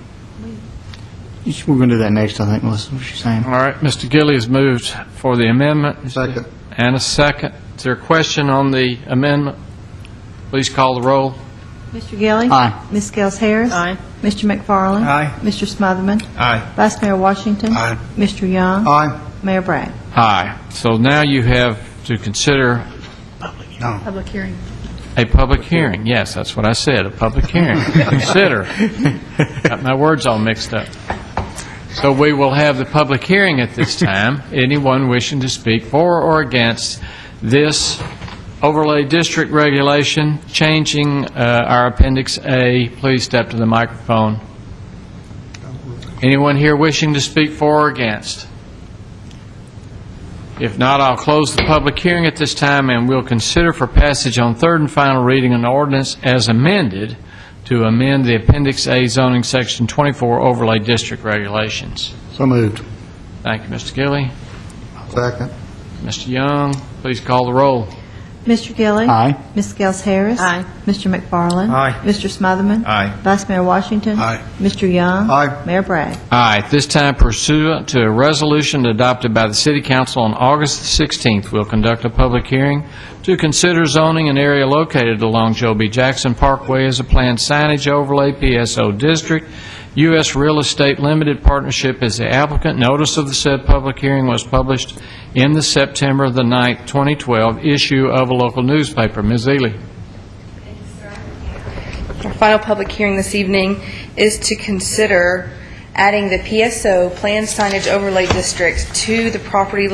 E: We're going to do that next, I think, Melissa, what you're saying.
A: All right, Mr. Gilly has moved for the amendment.
B: Second.
A: And a second. Is there a question on the amendment? Please call the roll.
C: Mr. Gilly?
E: Aye.
C: Ms. Scales Harris?
J: Aye.
C: Mr. McFarland?
D: Aye.
C: Mr. Smotherman?
D: Aye.
C: Vice Mayor Washington?
D: Aye.
C: Mr. Young?
B: Aye.
C: Mayor Bragg?
A: Aye. So now you have to consider
S: Public hearing.
A: a public hearing. Yes, that's what I said, a public hearing. Consider. Got my words all mixed up. So we will have the public hearing at this time. Anyone wishing to speak for or against this overlay district regulation changing our Appendix A, please step to the microphone. Anyone here wishing to speak for or against? If not, I'll close the public hearing at this time, and we'll consider for passage on third and final reading an ordinance as amended to amend the Appendix A zoning section 24 overlay district regulations.
E: So moved.
A: Thank you, Mr. Gilly.
B: Second.
A: Mr. Young, please call the roll.
C: Mr. Gilly?
E: Aye.
C: Ms. Scales Harris?
J: Aye.
C: Mr. McFarland?
D: Aye.
C: Mr. Smotherman?
D: Aye.
C: Vice Mayor Washington?
D: Aye.
C: Mr. Young?
B: Aye.
C: Mayor Bragg?
A: Aye. At this time, pursuant to a resolution adopted by the City Council on August the 16th, we'll conduct a public hearing to consider zoning an area located along Joe B. Jackson Parkway as a planned signage overlay PSO district. U.S. Real Estate Limited Partnership is the applicant. Notice of the said public hearing was published in the September the 9th, 2012 issue of a local newspaper. Ms. Ely.
K: Our final public hearing this evening is to consider adding the PSO planned signage overlay district to the property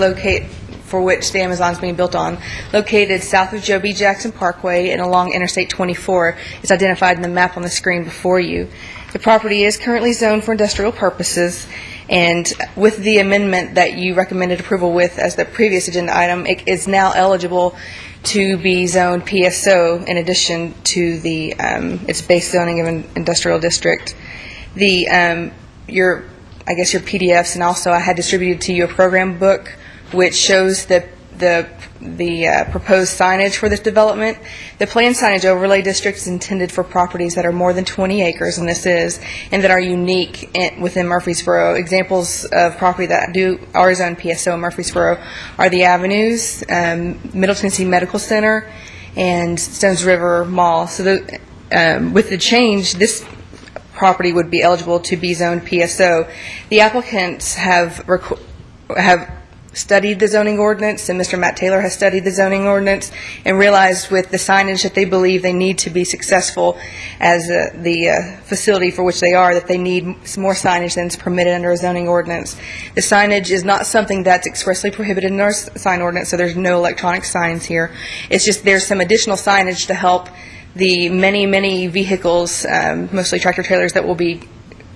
K: for which the Amazon is being built on, located south of Joe B. Jackson Parkway and along Interstate 24. It's identified in the map on the screen before you. The property is currently zoned for industrial purposes, and with the amendment that you recommended approval with as the previous agenda item, it is now eligible to be zoned PSO in addition to the its base zoning of an industrial district. Your PDFs, and also I had distributed to you a program book which shows the proposed signage for this development. The planned signage overlay district is intended for properties that are more than 20 acres, and this is, and that are unique within Murfreesboro. Examples of property that are zoned PSO in Murfreesboro are the Avenues, Middle Tennessee Medical Center, and Stones River Mall. So with the change, this property would be eligible to be zoned PSO. The applicants have studied the zoning ordinance, and Mr. Matt Taylor has studied the zoning ordinance and realized with the signage that they believe they need to be successful as the facility for which they are, that they need some more signage than is permitted under a zoning ordinance. The signage is not something that's expressly prohibited in our sign ordinance, so there's no electronic signs here. It's just there's some additional signage to help the many, many vehicles, mostly tractor trailers, that will be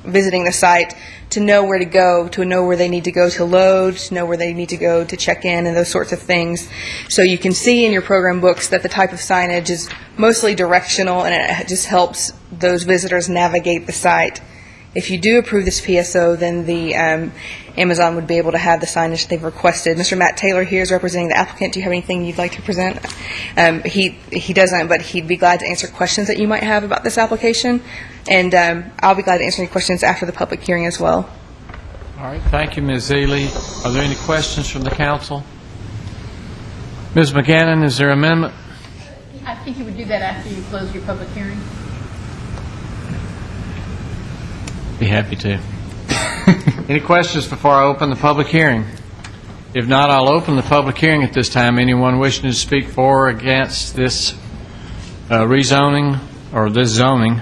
K: visiting the site, to know where to go, to know where they need to go to load, to know where they need to go to check in, and those sorts of things. So you can see in your program books that the type of signage is mostly directional, and it just helps those visitors navigate the site. If you do approve this PSO, then the Amazon would be able to have the signage they've requested. Mr. Matt Taylor here is representing the applicant. Do you have anything you'd like to present? He doesn't, but he'd be glad to answer questions that you might have about this application. And I'll be glad to answer any questions after the public hearing as well.
A: All right. Thank you, Ms. Ely. Are there any questions from the council? Ms. McGannon, is there an amendment?
S: I think you would do that after you close your public hearing.
A: Be happy to. Any questions before I open the public hearing? If not, I'll open the public hearing at this time. Anyone wishing to speak for or against this rezoning or this zoning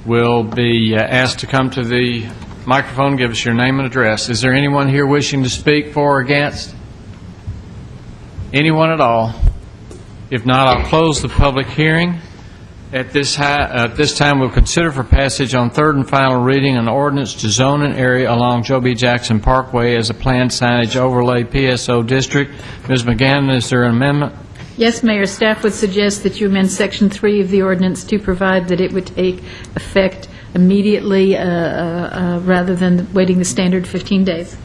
A: will be asked to come to the microphone, give us your name and address. Is there anyone here wishing to speak for or against? Anyone at all? If not, I'll close the public hearing. At this time, we'll consider for passage on third and final reading an ordinance to zone an area along Joe B. Jackson Parkway as a planned signage overlay PSO district. Ms. McGann, is there an amendment?
S: Yes, Mayor. Staff would suggest that you amend Section 3 of the ordinance to provide that it would take effect immediately rather than waiting the standard 15 days.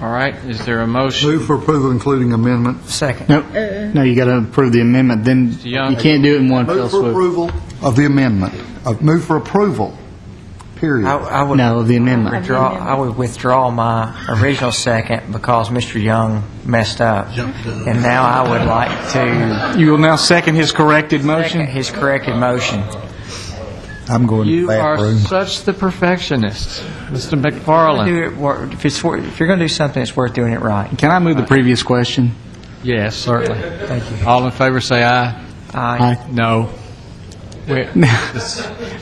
A: All right. Is there a motion?
B: Move for approval, including amendment.
G: Second.
E: Nope. No, you got to approve the amendment. Then you can't do it in one fell
B: Move for
E: swoop.
B: approval of the amendment. Move for approval, period.
G: I would
E: No, of the amendment.
G: I would withdraw my original second because Mr. Young messed up. And now I would like to
E: You will now second his corrected motion?
G: second his corrected motion.
B: I'm going to
A: You
B: the
A: are
B: bathroom.
A: such the perfectionist, Mr. McFarland.
G: If you're going to do something, it's worth doing it right.
E: Can I move the previous question?
A: Yes, certainly.
G: Thank you.
A: All in favor say aye.
G: Aye.
A: No.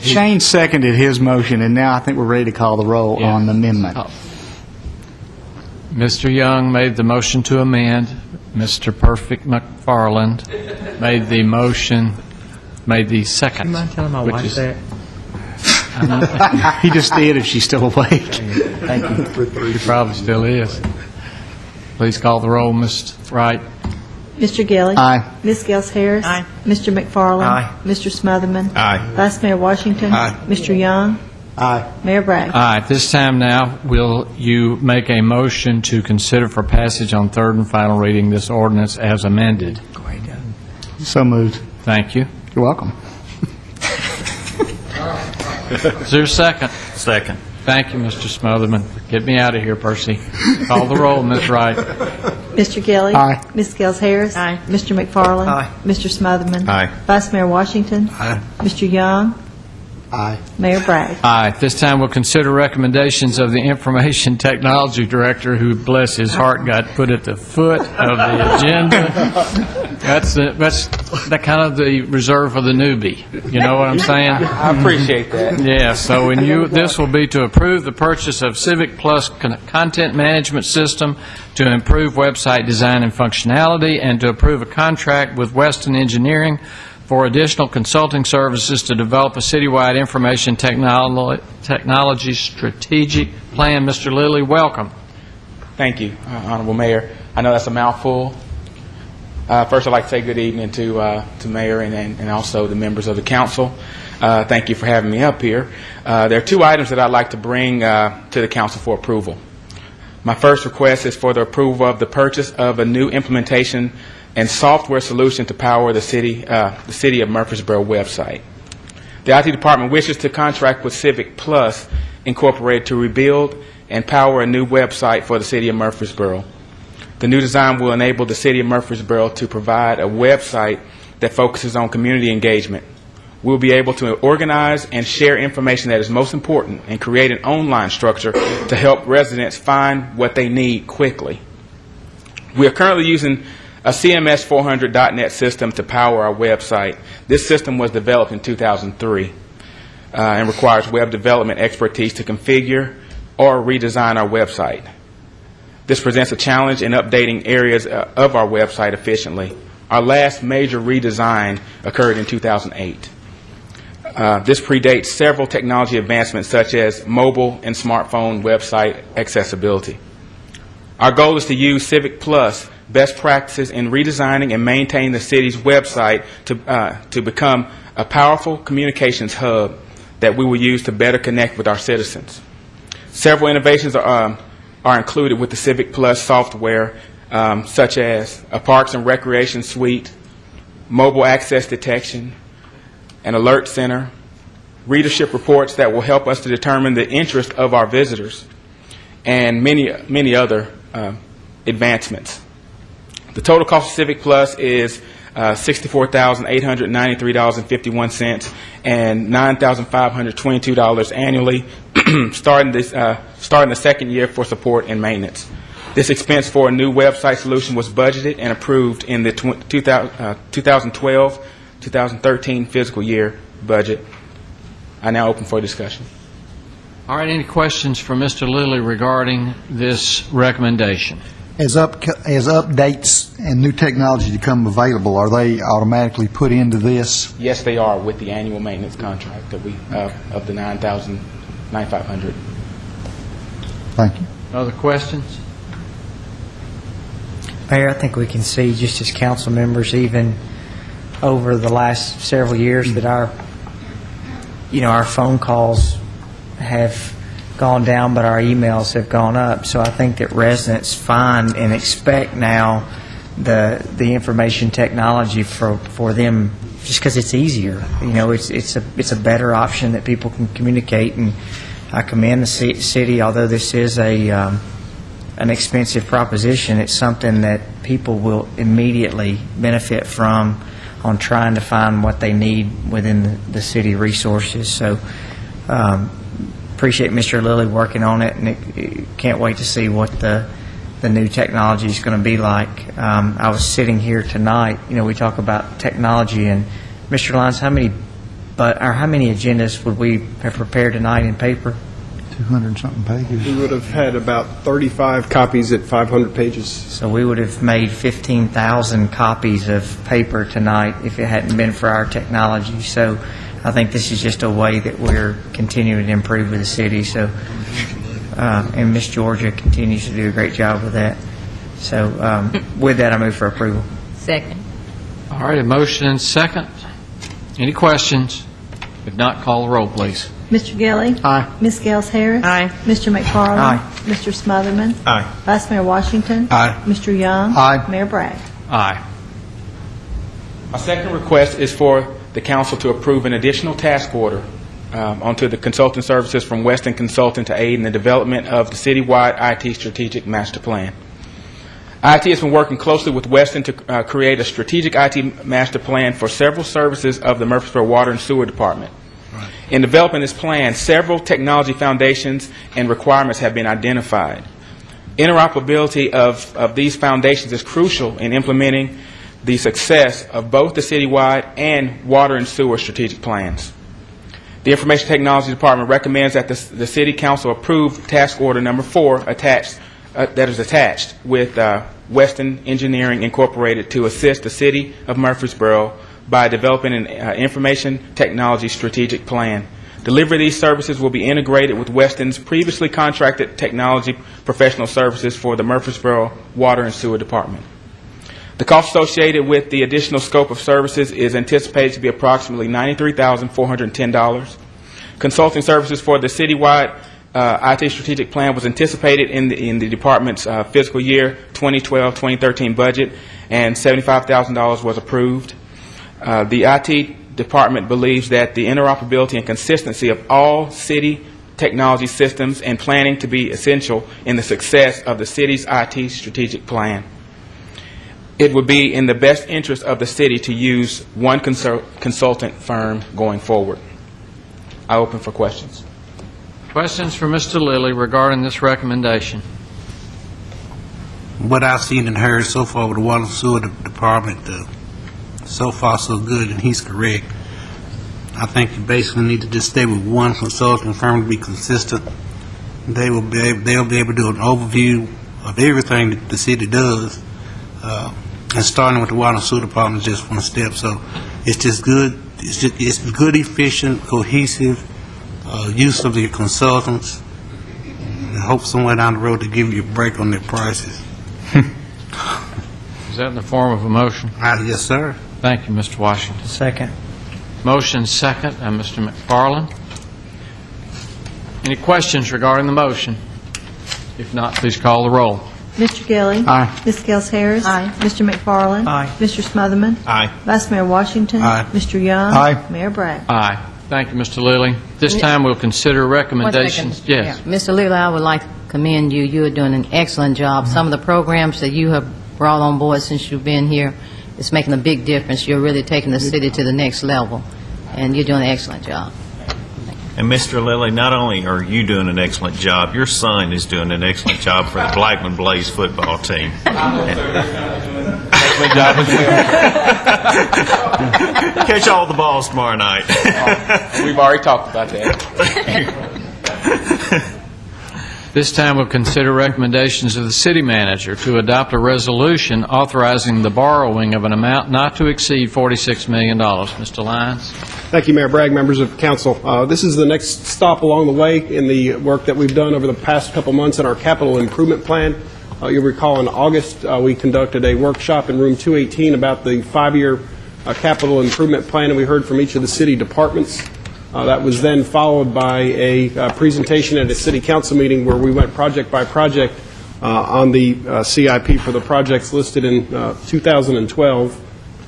E: Shane seconded his motion, and now I think we're ready to call the roll on the amendment.
A: Mr. Young made the motion to amend. Mr. Perfect McFarland made the motion, made the second.
G: You mind telling my
A: which
G: wife
A: is-
G: that?
E: He just did if she's still awake.
G: Thank you.
A: He probably still is. Please call the roll, Ms. Wright.
I: Mr. Gilly.
E: Aye.
I: Ms. Gels Harris.
J: Aye.
I: Mr. McFarland.
G: Aye.
I: Mr. Smotherman.
H: Aye.
I: Vice Mayor Washington.
D: Aye.
I: Mr. Young.
B: Aye.
I: Mayor Bragg.
A: Aye. At this time now, will you make a motion to consider for passage on third and final reading this ordinance as amended?
G: Go ahead, Doug.
E: So moved.
A: Thank you.
E: You're welcome.
A: Is there a second?
H: Second.
A: Thank you, Mr. Smotherman. Get me out of here, Percy. Call the roll, Ms. Wright.
I: Mr. Gilly.
E: Aye.
I: Ms. Gels Harris.
J: Aye.
I: Mr. McFarland.
G: Aye.
I: Mr. Smotherman.
H: Aye.
I: Vice Mayor Washington.
D: Aye.
I: Mr. Young.
B: Aye.
I: Mayor Bragg.
A: Aye. At this time, we'll consider recommendations of the Information Technology Director, who, bless his heart, got put at the foot of the agenda. That's that kind of the reserve for the newbie. You know what I'm saying?
F: I appreciate that.
A: Yeah, so this will be to approve the purchase of Civic Plus content management system to improve website design and functionality, and to approve a contract with Weston Engineering for additional consulting services to develop a citywide information technology strategic plan. Mr. Lilly, welcome.
F: Thank you, Honorable Mayor. I know that's a mouthful. First, I'd like to say good evening to Mayor and also the members of the council. Thank you for having me up here. There are two items that I'd like to bring to the council for approval. My first request is for the approval of the purchase of a new implementation and software solution to power the city of Murfreesboro website. The IT department wishes to contract with Civic Plus Incorporated to rebuild and power a new website for the city of Murfreesboro. The new design will enable the city of Murfreesboro to provide a website that focuses on community engagement. We'll be able to organize and share information that is most important and create an online structure to help residents find what they need quickly. We are currently using a CMS 400.net system to power our website. This system was developed in 2003 and requires web development expertise to configure or redesign our website. This presents a challenge in updating areas of our website efficiently. Our last major redesign occurred in 2008. This predates several technology advancements such as mobile and smartphone website accessibility. Our goal is to use Civic Plus best practices in redesigning and maintaining the city's website to become a powerful communications hub that we will use to better connect with our citizens. Several innovations are included with the Civic Plus software, such as a Parks and Recreation suite, mobile access detection, an alert center, readership reports that will help us to determine the interest of our visitors, and many other advancements. The total cost of Civic Plus is $64,893.51 and $9,522 annually, starting the second year for support and maintenance. This expense for a new website solution was budgeted and approved in the 2012-2013 fiscal year budget. I now open for discussion.
A: All right, any questions for Mr. Lilly regarding this recommendation?
B: As updates and new technology become available, are they automatically put into this?
F: Yes, they are, with the annual maintenance contract that we of the $9,500.
B: Thank you.
A: Other questions?
G: Mayor, I think we can see, just as council members, even over the last several years, that our phone calls have gone down, but our emails have gone up. So I think that residents find and expect now the information technology for them, just because it's easier. It's a better option that people can communicate, and I commend the city. Although this is an expensive proposition, it's something that people will immediately benefit from on trying to find what they need within the city resources. So appreciate Mr. Lilly working on it, and can't wait to see what the new technology is going to be like. I was sitting here tonight, we talk about technology, and Mr. Lyons, how many agendas would we have prepared tonight in paper?
B: 200-something pages.
T: We would have had about 35 copies at 500 pages.
G: So we would have made 15,000 copies of paper tonight if it hadn't been for our technology. So I think this is just a way that we're continuing to improve with the city. So, and Miss Georgia continues to do a great job with that. So with that, I move for approval.
J: Second.
A: All right, a motion and second. Any questions? If not, call the roll, please.
C: Mr. Gilly?
A: Aye.
C: Ms. Gales Harris?
J: Aye.
C: Mr. McFarland?
G: Aye.
C: Mr. Smotherman?
P: Aye.
C: Vice Mayor Washington?
P: Aye.
C: Mr. Young?
B: Aye.
C: Mayor Bragg?
A: Aye.
F: My second request is for the council to approve an additional task order onto the consulting services from Weston Consulting to aid in the development of the citywide IT strategic master plan. IT has been working closely with Weston to create a strategic IT master plan for several services of the Murfreesboro Water and Sewer Department. In developing this plan, several technology foundations and requirements have been identified. Interoperability of these foundations is crucial in implementing the success of both the citywide and water and sewer strategic plans. The Information Technology Department recommends that the City Council approve Task Order Number 4 that is attached with Weston Engineering Incorporated to assist the City of Murfreesboro by developing an information technology strategic plan. Delivery of these services will be integrated with Weston's previously contracted technology professional services for the Murfreesboro Water and Sewer Department. The cost associated with the additional scope of services is anticipated to be approximately $93,410. Consulting services for the citywide IT strategic plan was anticipated in the department's fiscal year 2012-2013 budget, and $75,000 was approved. The IT department believes that the interoperability and consistency of all city technology systems and planning to be essential in the success of the city's IT strategic plan. It would be in the best interest of the city to use one consultant firm going forward. I open for questions.
A: Questions for Mr. Lilly regarding this recommendation?
D: What I've seen and heard so far with the Water and Sewer Department, so far so good, and he's correct. I think you basically need to just stay with one consulting firm to be consistent. They'll be able to do an overview of everything that the city does, and starting with the Water and Sewer Department is just one step. So it's just good. It's good, efficient, cohesive use of your consultants. I hope somewhere down the road they give you a break on their prices.
A: Is that in the form of a motion?
D: Yes, sir.
A: Thank you, Mr. Washington.
G: Second.
A: Motion second, Mr. McFarland. Any questions regarding the motion? If not, please call the roll.
C: Mr. Gilly?
A: Aye.
C: Ms. Gales Harris?
J: Aye.
C: Mr. McFarland?
G: Aye.
C: Mr. Smotherman?
P: Aye.
C: Vice Mayor Washington?
D: Aye.
C: Mr. Young?
B: Aye.
C: Mayor Bragg?
A: Aye. Thank you, Mr. Lilly. This time we'll consider recommendations.
J: 1 second.
A: Yes.
J: Yeah. Mr. Lilly, I would like to commend you. You are doing an excellent job. Some of the programs that you have brought on board since you've been here it's making a big difference. You're really taking the city to the next level, and you're doing an excellent job.
H: And Mr. Lilly, not only are you doing an excellent job, your son is doing an excellent job for the Blackman Blaze football team. Excellent job as well. Catch all the balls tomorrow night.
F: We've already talked about that.
A: This time we'll consider recommendations of the city manager to adopt a resolution authorizing the borrowing of an amount not to exceed $46 million. Mr. Lyons.
T: Thank you, Mayor Bragg, members of council. This is the next stop along the way in the work that we've done over the past couple months in our capital improvement plan. You'll recall in August we conducted a workshop in room 218 about the 5-year capital improvement plan, and we heard from each of the city departments. That was then followed by a presentation at a city council meeting where we went project by project on the CIP for the projects listed in 2012.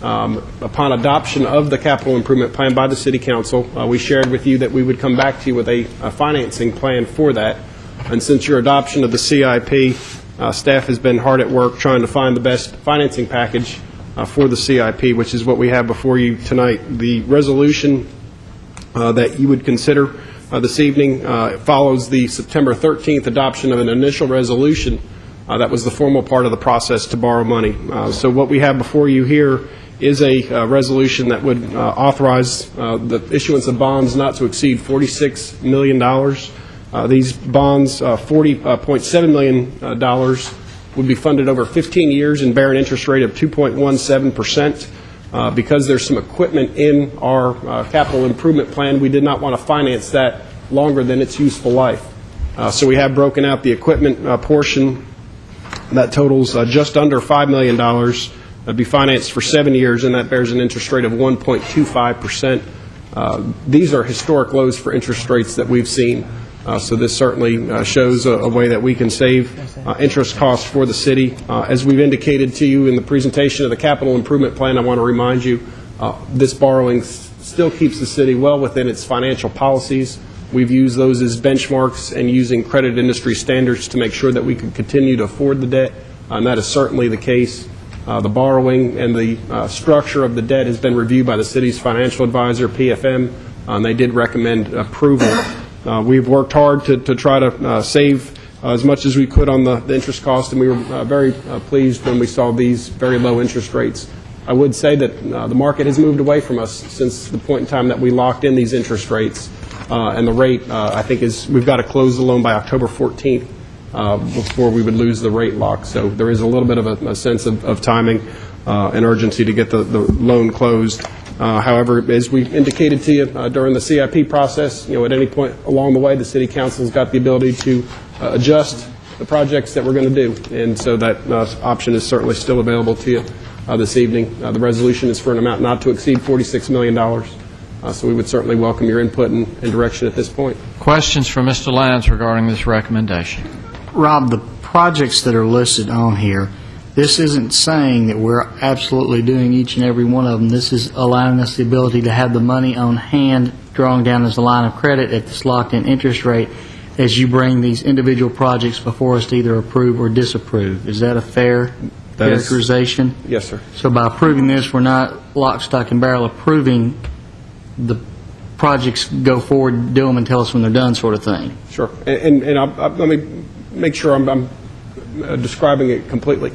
T: Upon adoption of the capital improvement plan by the city council, we shared with you that we would come back to you with a financing plan for that. And since your adoption of the CIP, staff has been hard at work trying to find the best financing package for the CIP, which is what we have before you tonight. The resolution that you would consider this evening follows the September 13th adoption of an initial resolution that was the formal part of the process to borrow money. So what we have before you here is a resolution that would authorize the issuance of bonds not to exceed $46 million. These bonds, $40.7 million, would be funded over 15 years and bear an interest rate of 2.17%. Because there's some equipment in our capital improvement plan, we did not want to finance that longer than its useful life. So we have broken out the equipment portion that totals just under $5 million. That'd be financed for 7 years, and that bears an interest rate of 1.25%. These are historic lows for interest rates that we've seen. So this certainly shows a way that we can save interest costs for the city. As we've indicated to you in the presentation of the capital improvement plan, I want to remind you this borrowing still keeps the city well within its financial policies. We've used those as benchmarks and using credit industry standards to make sure that we can continue to afford the debt, and that is certainly the case. The borrowing and the structure of the debt has been reviewed by the city's financial advisor, PFM, and they did recommend approval. We've worked hard to try to save as much as we could on the interest cost, and we were very pleased when we saw these very low interest rates. I would say that the market has moved away from us since the point in time that we locked in these interest rates, and the rate, I think, is we've got to close the loan by October 14th before we would lose the rate lock. So there is a little bit of a sense of timing and urgency to get the loan closed. However, as we indicated to you during the CIP process, at any point along the way, the City Council's got the ability to adjust the projects that we're going to do, and so that option is certainly still available to you this evening. The resolution is for an amount not to exceed $46 million, so we would certainly welcome your input and direction at this point.
A: Questions for Mr. Lyons regarding this recommendation?
E: Rob, the projects that are listed on here, this isn't saying that we're absolutely doing each and every one of them. This is allowing us the ability to have the money on hand, drawing down as a line of credit at this locked-in interest rate as you bring these individual projects before us to either approve or disapprove. Is that a fair characterization?
T: Yes, sir.
E: So by approving this, we're not lock, stock, and barrel approving the projects go forward, do them, and tell us when they're done sort of thing.
T: Sure. And let me make sure I'm describing it completely.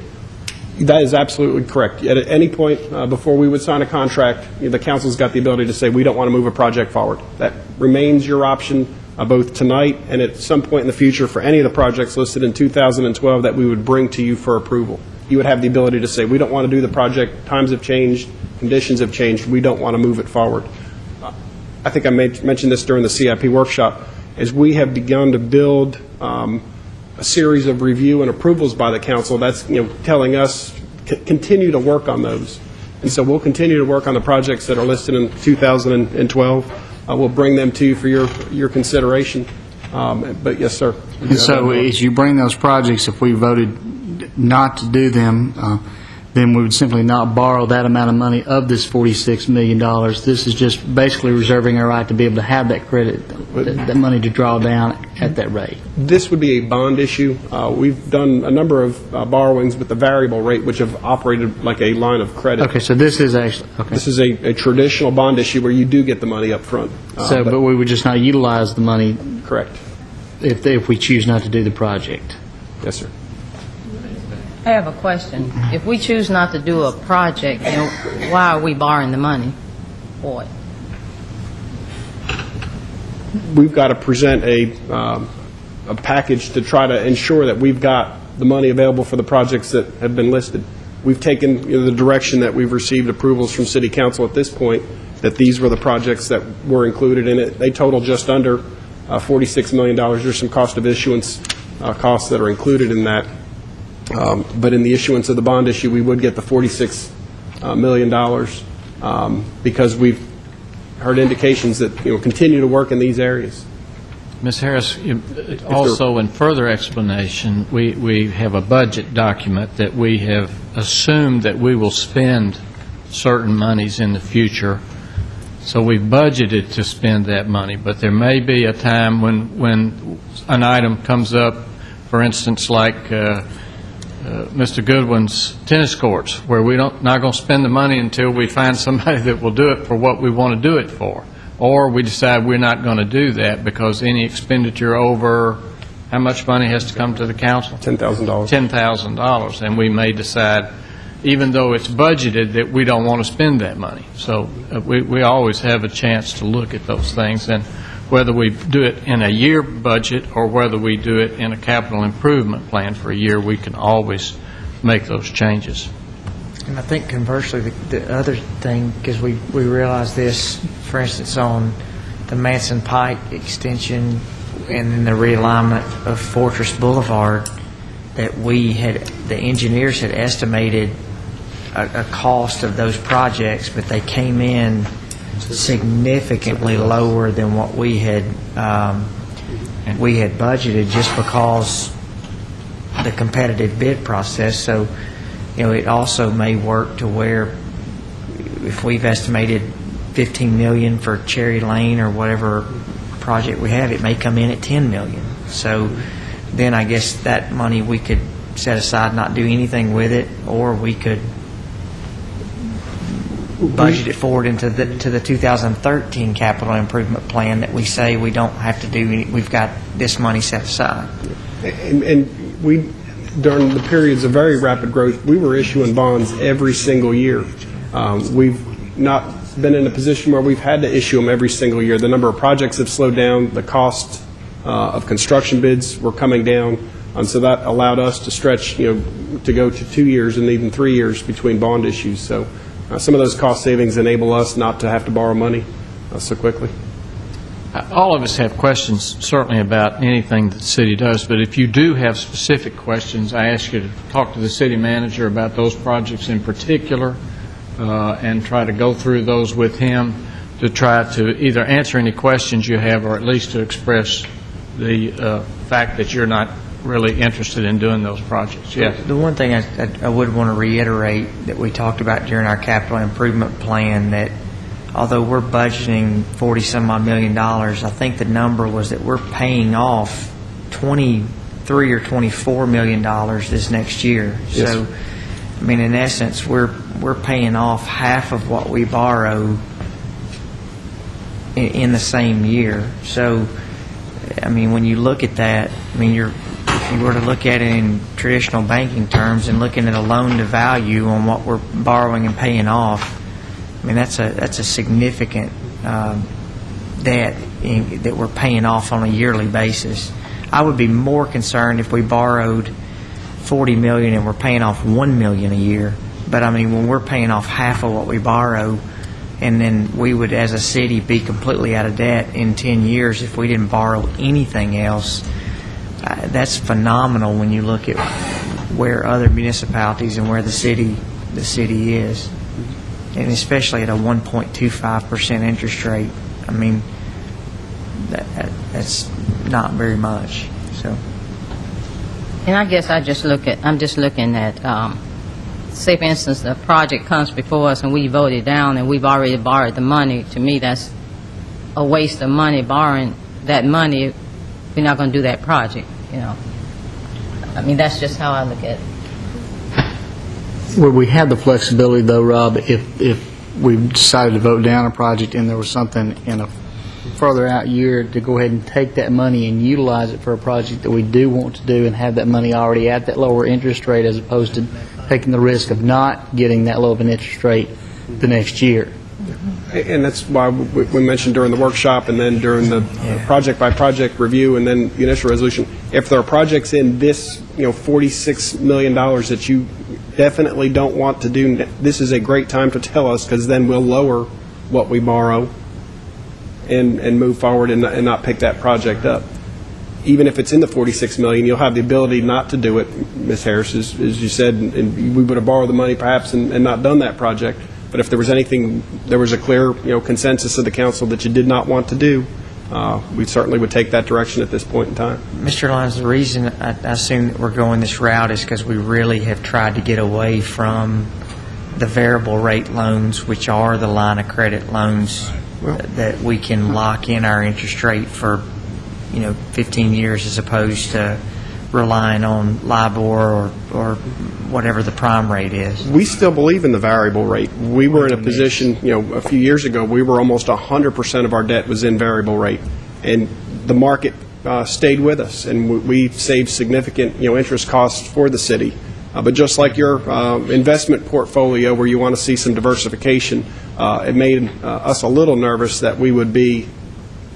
T: That is absolutely correct. At any point before we would sign a contract, the council's got the ability to say we don't want to move a project forward. That remains your option both tonight and at some point in the future for any of the projects listed in 2012 that we would bring to you for approval. You would have the ability to say we don't want to do the project, times have changed, conditions have changed, we don't want to move it forward. I think I mentioned this during the CIP workshop. As we have begun to build a series of review and approvals by the council, that's telling us continue to work on those. And so we'll continue to work on the projects that are listed in 2012. We'll bring them to you for your consideration. But yes, sir.
E: And so as you bring those projects, if we voted not to do them, then we would simply not borrow that amount of money of this $46 million. This is just basically reserving our right to be able to have that credit, that money to draw down at that rate.
T: This would be a bond issue. We've done a number of borrowings with the variable rate, which have operated like a line of credit.
E: Okay, so this is actually, okay.
T: This is a traditional bond issue where you do get the money up front.
E: But we would just not utilize the money.
T: Correct.
E: If we choose not to do the project.
T: Yes, sir.
J: I have a question. If we choose not to do a project, then why are we borrowing the money for it?
T: We've got to present a package to try to ensure that we've got the money available for the projects that have been listed. We've taken the direction that we've received approvals from City Council at this point, that these were the projects that were included in it. They total just under $46 million. There's some cost of issuance costs that are included in that. But in the issuance of the bond issue, we would get the $46 million because we've heard indications that continue to work in these areas.
A: Ms. Harris, also in further explanation, we have a budget document that we have assumed that we will spend certain monies in the future. So we've budgeted to spend that money, but there may be a time when an item comes up, for instance, like Mr. Goodwin's tennis courts, where we're not going to spend the money until we find somebody that will do it for what we want to do it for. Or we decide we're not going to do that because any expenditure over, how much money has to come to the council?
T: $10,000.
A: $10,000. And we may decide, even though it's budgeted, that we don't want to spend that money. So we always have a chance to look at those things. And whether we do it in a year budget or whether we do it in a capital improvement plan for a year, we can always make those changes.
G: And I think conversely, the other thing, because we realize this, for instance, on the Manson Pike extension and then the realignment of Fortress Boulevard, that the engineers had estimated a cost of those projects, but they came in significantly lower than what we had budgeted, just because the competitive bid process. So, it also may work to where if we've estimated $15 million for Cherry Lane or whatever project we have, it may come in at $10 million. So then I guess that money we could set aside, not do anything with it, or we could budget it forward into the 2013 capital improvement plan that we say we don't have to do. We've got this money set aside.
T: And we, during the periods of very rapid growth, we were issuing bonds every single year. We've not been in a position where we've had to issue them every single year. The number of projects have slowed down. The cost of construction bids were coming down. And so that allowed us to stretch, to go to 2 years and even 3 years between bond issues. So some of those cost savings enable us not to have to borrow money so quickly.
A: All of us have questions, certainly, about anything that the city does, but if you do have specific questions, I ask you to talk to the city manager about those projects in particular and try to go through those with him to try to either answer any questions you have or at least to express the fact that you're not really interested in doing those projects. Yes.
G: The one thing I would want to reiterate that we talked about during our capital improvement plan, that although we're budgeting $40-some-odd million, I think the number was that we're paying off $23 or $24 million this next year.
T: Yes.
G: So, I mean, in essence, we're paying off half of what we borrow in the same year. So, I mean, when you look at that, I mean, if you were to look at it in traditional banking terms and looking at a loan to value on what we're borrowing and paying off, I mean, that's a significant debt that we're paying off on a yearly basis. I would be more concerned if we borrowed $40 million and we're paying off $1 million a year. But I mean, when we're paying off half of what we borrow, and then we would, as a city, be completely out of debt in 10 years if we didn't borrow anything else. That's phenomenal when you look at where other municipalities and where the city is. And especially at a 1.25% interest rate, I mean, that's not very much. So,
J: and I guess I'm just looking at say for instance, the project comes before us and we vote it down and we've already borrowed the money, to me, that's a waste of money, borrowing that money if we're not going to do that project, you know. I mean, that's just how I look at it.
E: Well, we have the flexibility, though, Rob, if we decided to vote down a project and there was something in a further out year, to go ahead and take that money and utilize it for a project that we do want to do and have that money already at that lower interest rate, as opposed to taking the risk of not getting that low of an interest rate the next year.
T: And that's why we mentioned during the workshop and then during the project-by-project review and then the initial resolution, if there are projects in this, $46 million that you definitely don't want to do, this is a great time to tell us, because then we'll lower what we borrow and move forward and not pick that project up. Even if it's in the $46 million, you'll have the ability not to do it, Ms. Harris, as you said, and we would have borrowed the money perhaps and not done that project. But if there was anything, there was a clear consensus of the council that you did not want to do, we certainly would take that direction at this point in time.
G: Mr. Lyons, the reason I assume that we're going this route is because we really have tried to get away from the variable rate loans, which are the line of credit loans that we can lock in our interest rate for 15 years, as opposed to relying on LIBOR or whatever the prime rate is.
T: We still believe in the variable rate. We were in a position, a few years ago, we were almost 100% of our debt was in variable rate, and the market stayed with us, and we saved significant, interest costs for the city. But just like your investment portfolio, where you want to see some diversification, it made us a little nervous that we would be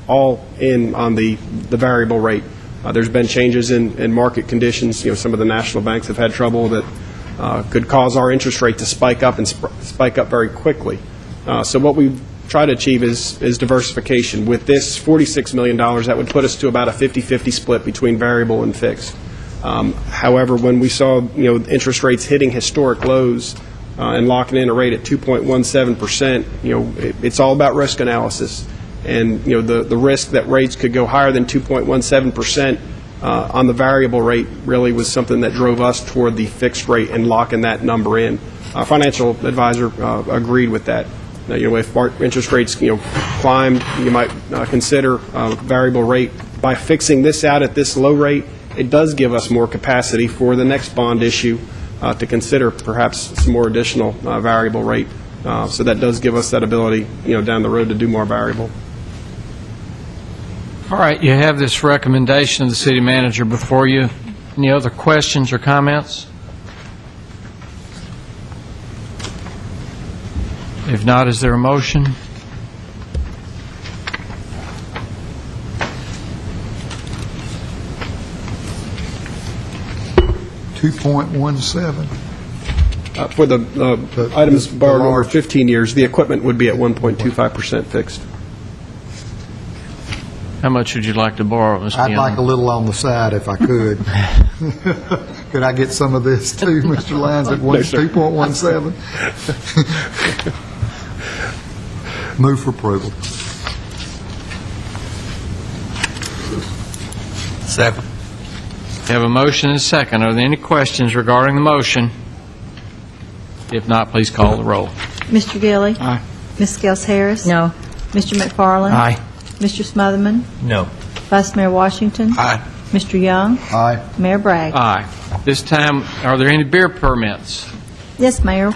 T: all in on the variable rate. There's been changes in market conditions. Some of the national banks have had trouble that could cause our interest rate to spike up and spike up very quickly. So what we've tried to achieve is diversification. With this $46 million, that would put us to about a 50-50 split between variable and fixed. However, when we saw interest rates hitting historic lows and locking in a rate at 2.17%, it's all about risk analysis. And the risk that rates could go higher than 2.17% on the variable rate really was something that drove us toward the fixed rate and locking that number in. Our financial advisor agreed with that. Now, if interest rates climbed, you might consider variable rate. By fixing this out at this low rate, it does give us more capacity for the next bond issue to consider perhaps some more additional variable rate. So that does give us that ability, down the road to do more variable.
A: All right, you have this recommendation of the city manager before you. Any other questions or comments? If not, is there a motion?
T: For the items borrowed over 15 years, the equipment would be at 1.25% fixed.
A: How much would you like to borrow, Mr.
B: I'd
A: Young?
B: like a little on the side if I could. Could I get some of this too, Mr. Lyons, at 2.17? Move for approval.
A: Second. We have a motion and a second. Are there any questions regarding the motion? If not, please call the roll.
C: Mr. Gilly?
A: Aye.
C: Ms. Gels Harris?
J: No.
C: Mr. McFarland?
A: Aye.
C: Mr. Smotherman?
A: No.
C: Vice Mayor Washington?
A: Aye.
C: Mr. Young?
B: Aye.
C: Mayor Bragg?
A: Aye. This time, are there any beer permits?
C: Yes, Mayor.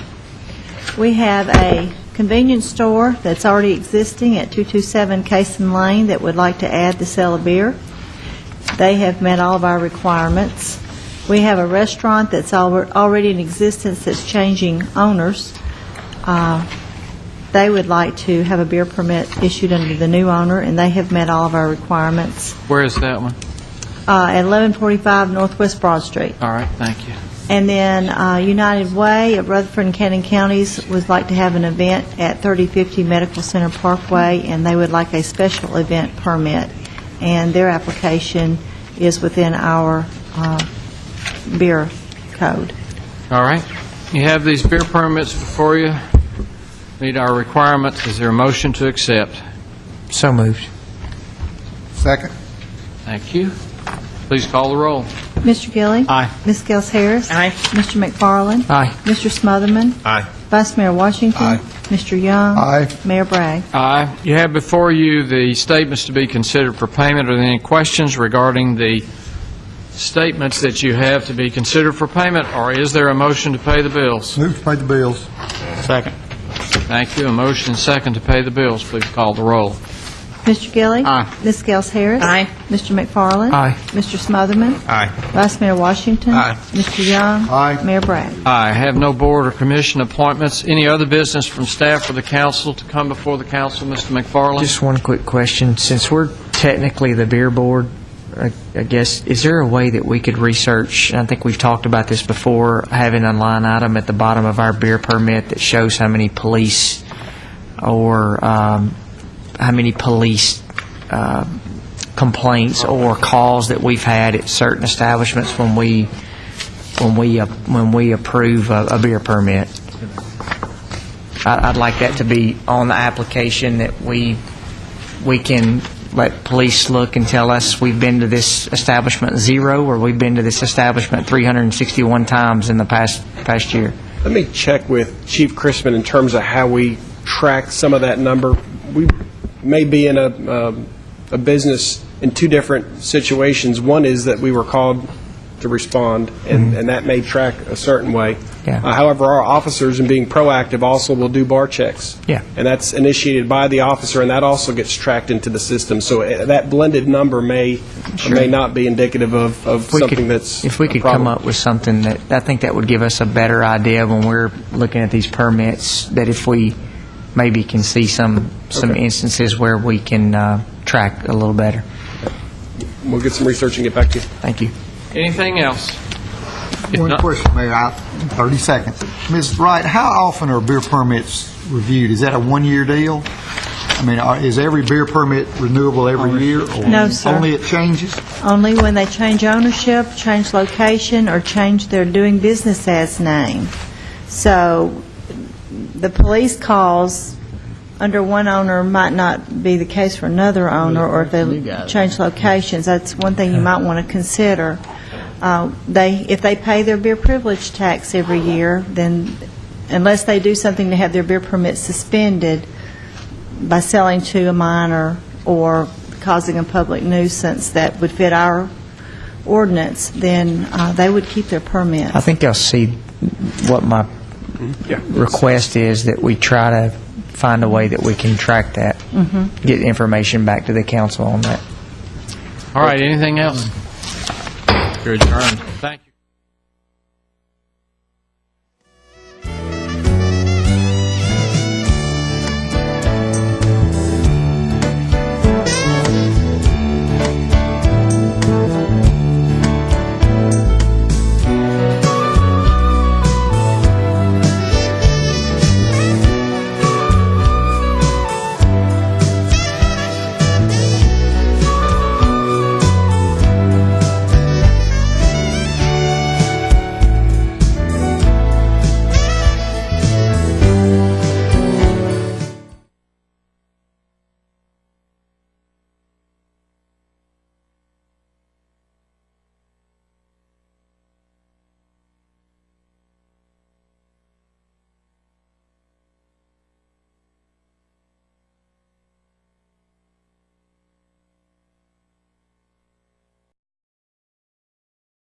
C: We have a convenience store that's already existing at 227 Cason Lane that would like to add the sale of beer. They have met all of our requirements. We have a restaurant that's already in existence that's changing owners. They would like to have a beer permit issued under the new owner, and they have met all of our requirements.
A: Where is that one?
C: At 1145 Northwest Broad Street.
A: All right, thank you.
C: And then United Way of Rutherford and Cannon Counties would like to have an event at 3050 Medical Center Parkway, and they would like a special event permit. And their application is within our beer code.
A: All right. You have these beer permits before you. Meet our requirements. Is there a motion to accept?
G: So moved.
B: Second.
A: Thank you. Please call the roll.
C: Mr. Gilly?
A: Aye.
C: Ms. Gels Harris?
G: Aye.
C: Mr. McFarland?
E: Aye.
C: Mr. Smotherman?
P: Aye.
C: Vice Mayor Washington?
P: Aye.
C: Mr. Young?
B: Aye.
C: Mayor Bragg?
A: Aye. You have before you the statements to be considered for payment. Are there any questions regarding the statements that you have to be considered for payment, or is there a motion to pay the bills?
B: Move to pay the bills.
A: Second. Thank you. A motion and second to pay the bills. Please call the roll.
C: Mr. Gilly?
A: Aye.
C: Ms. Gels Harris?
G: Aye.
C: Mr. McFarland?
E: Aye.
C: Mr. Smotherman?
P: Aye.
C: Vice Mayor Washington?
P: Aye.
C: Mr. Young?
B: Aye.
C: Mayor Bragg?
A: I have no board or commission appointments. Any other business from staff or the council to come before the council? Mr. McFarland?
G: Just one quick question. Since we're technically the beer board, I guess, is there a way that we could research, and I think we've talked about this before, having a line item at the bottom of our beer permit that shows how many police or complaints or calls that we've had at certain establishments when we approve a beer permit? I'd like that to be on the application, that we can let police look and tell us we've been to this establishment 0 or we've been to this establishment 361 times in the past year.
T: Let me check with Chief Chrisman in terms of how we track some of that number. We may be in a business in two different situations. One is that we were called to respond, and that may track a certain way.
G: Yeah.
T: However, our officers, in being proactive, also will do bar checks.
G: Yeah.
T: And that's initiated by the officer, and that also gets tracked into the system. So that blended number may or may not be indicative of something that's
G: If we could come up with something that, I think that would give us a better idea when we're looking at these permits, that if we maybe can see some instances where we can track a little better.
T: We'll get some research and get back to you.
G: Thank you.
A: Anything else?
B: One question, Mayor, 30 seconds. Ms. Wright, how often are beer permits reviewed? Is that a one-year deal? I mean, is every beer permit renewable every year? Or
C: No, sir.
B: Only it changes?
C: Only when they change ownership, change location, or change their doing business as name. So the police calls under one owner might not be the case for another owner, or if they change locations. That's one thing you might want to consider. If they pay their beer privilege tax every year, then unless they do something to have their beer permit suspended by selling to a minor or causing a public nuisance that would fit our ordinance, then they would keep their permit.
G: I think they'll see what my request is, that we try to find a way that we can track that, get information back to the council on that.
A: All right, anything else? You're adjourned. Thank you.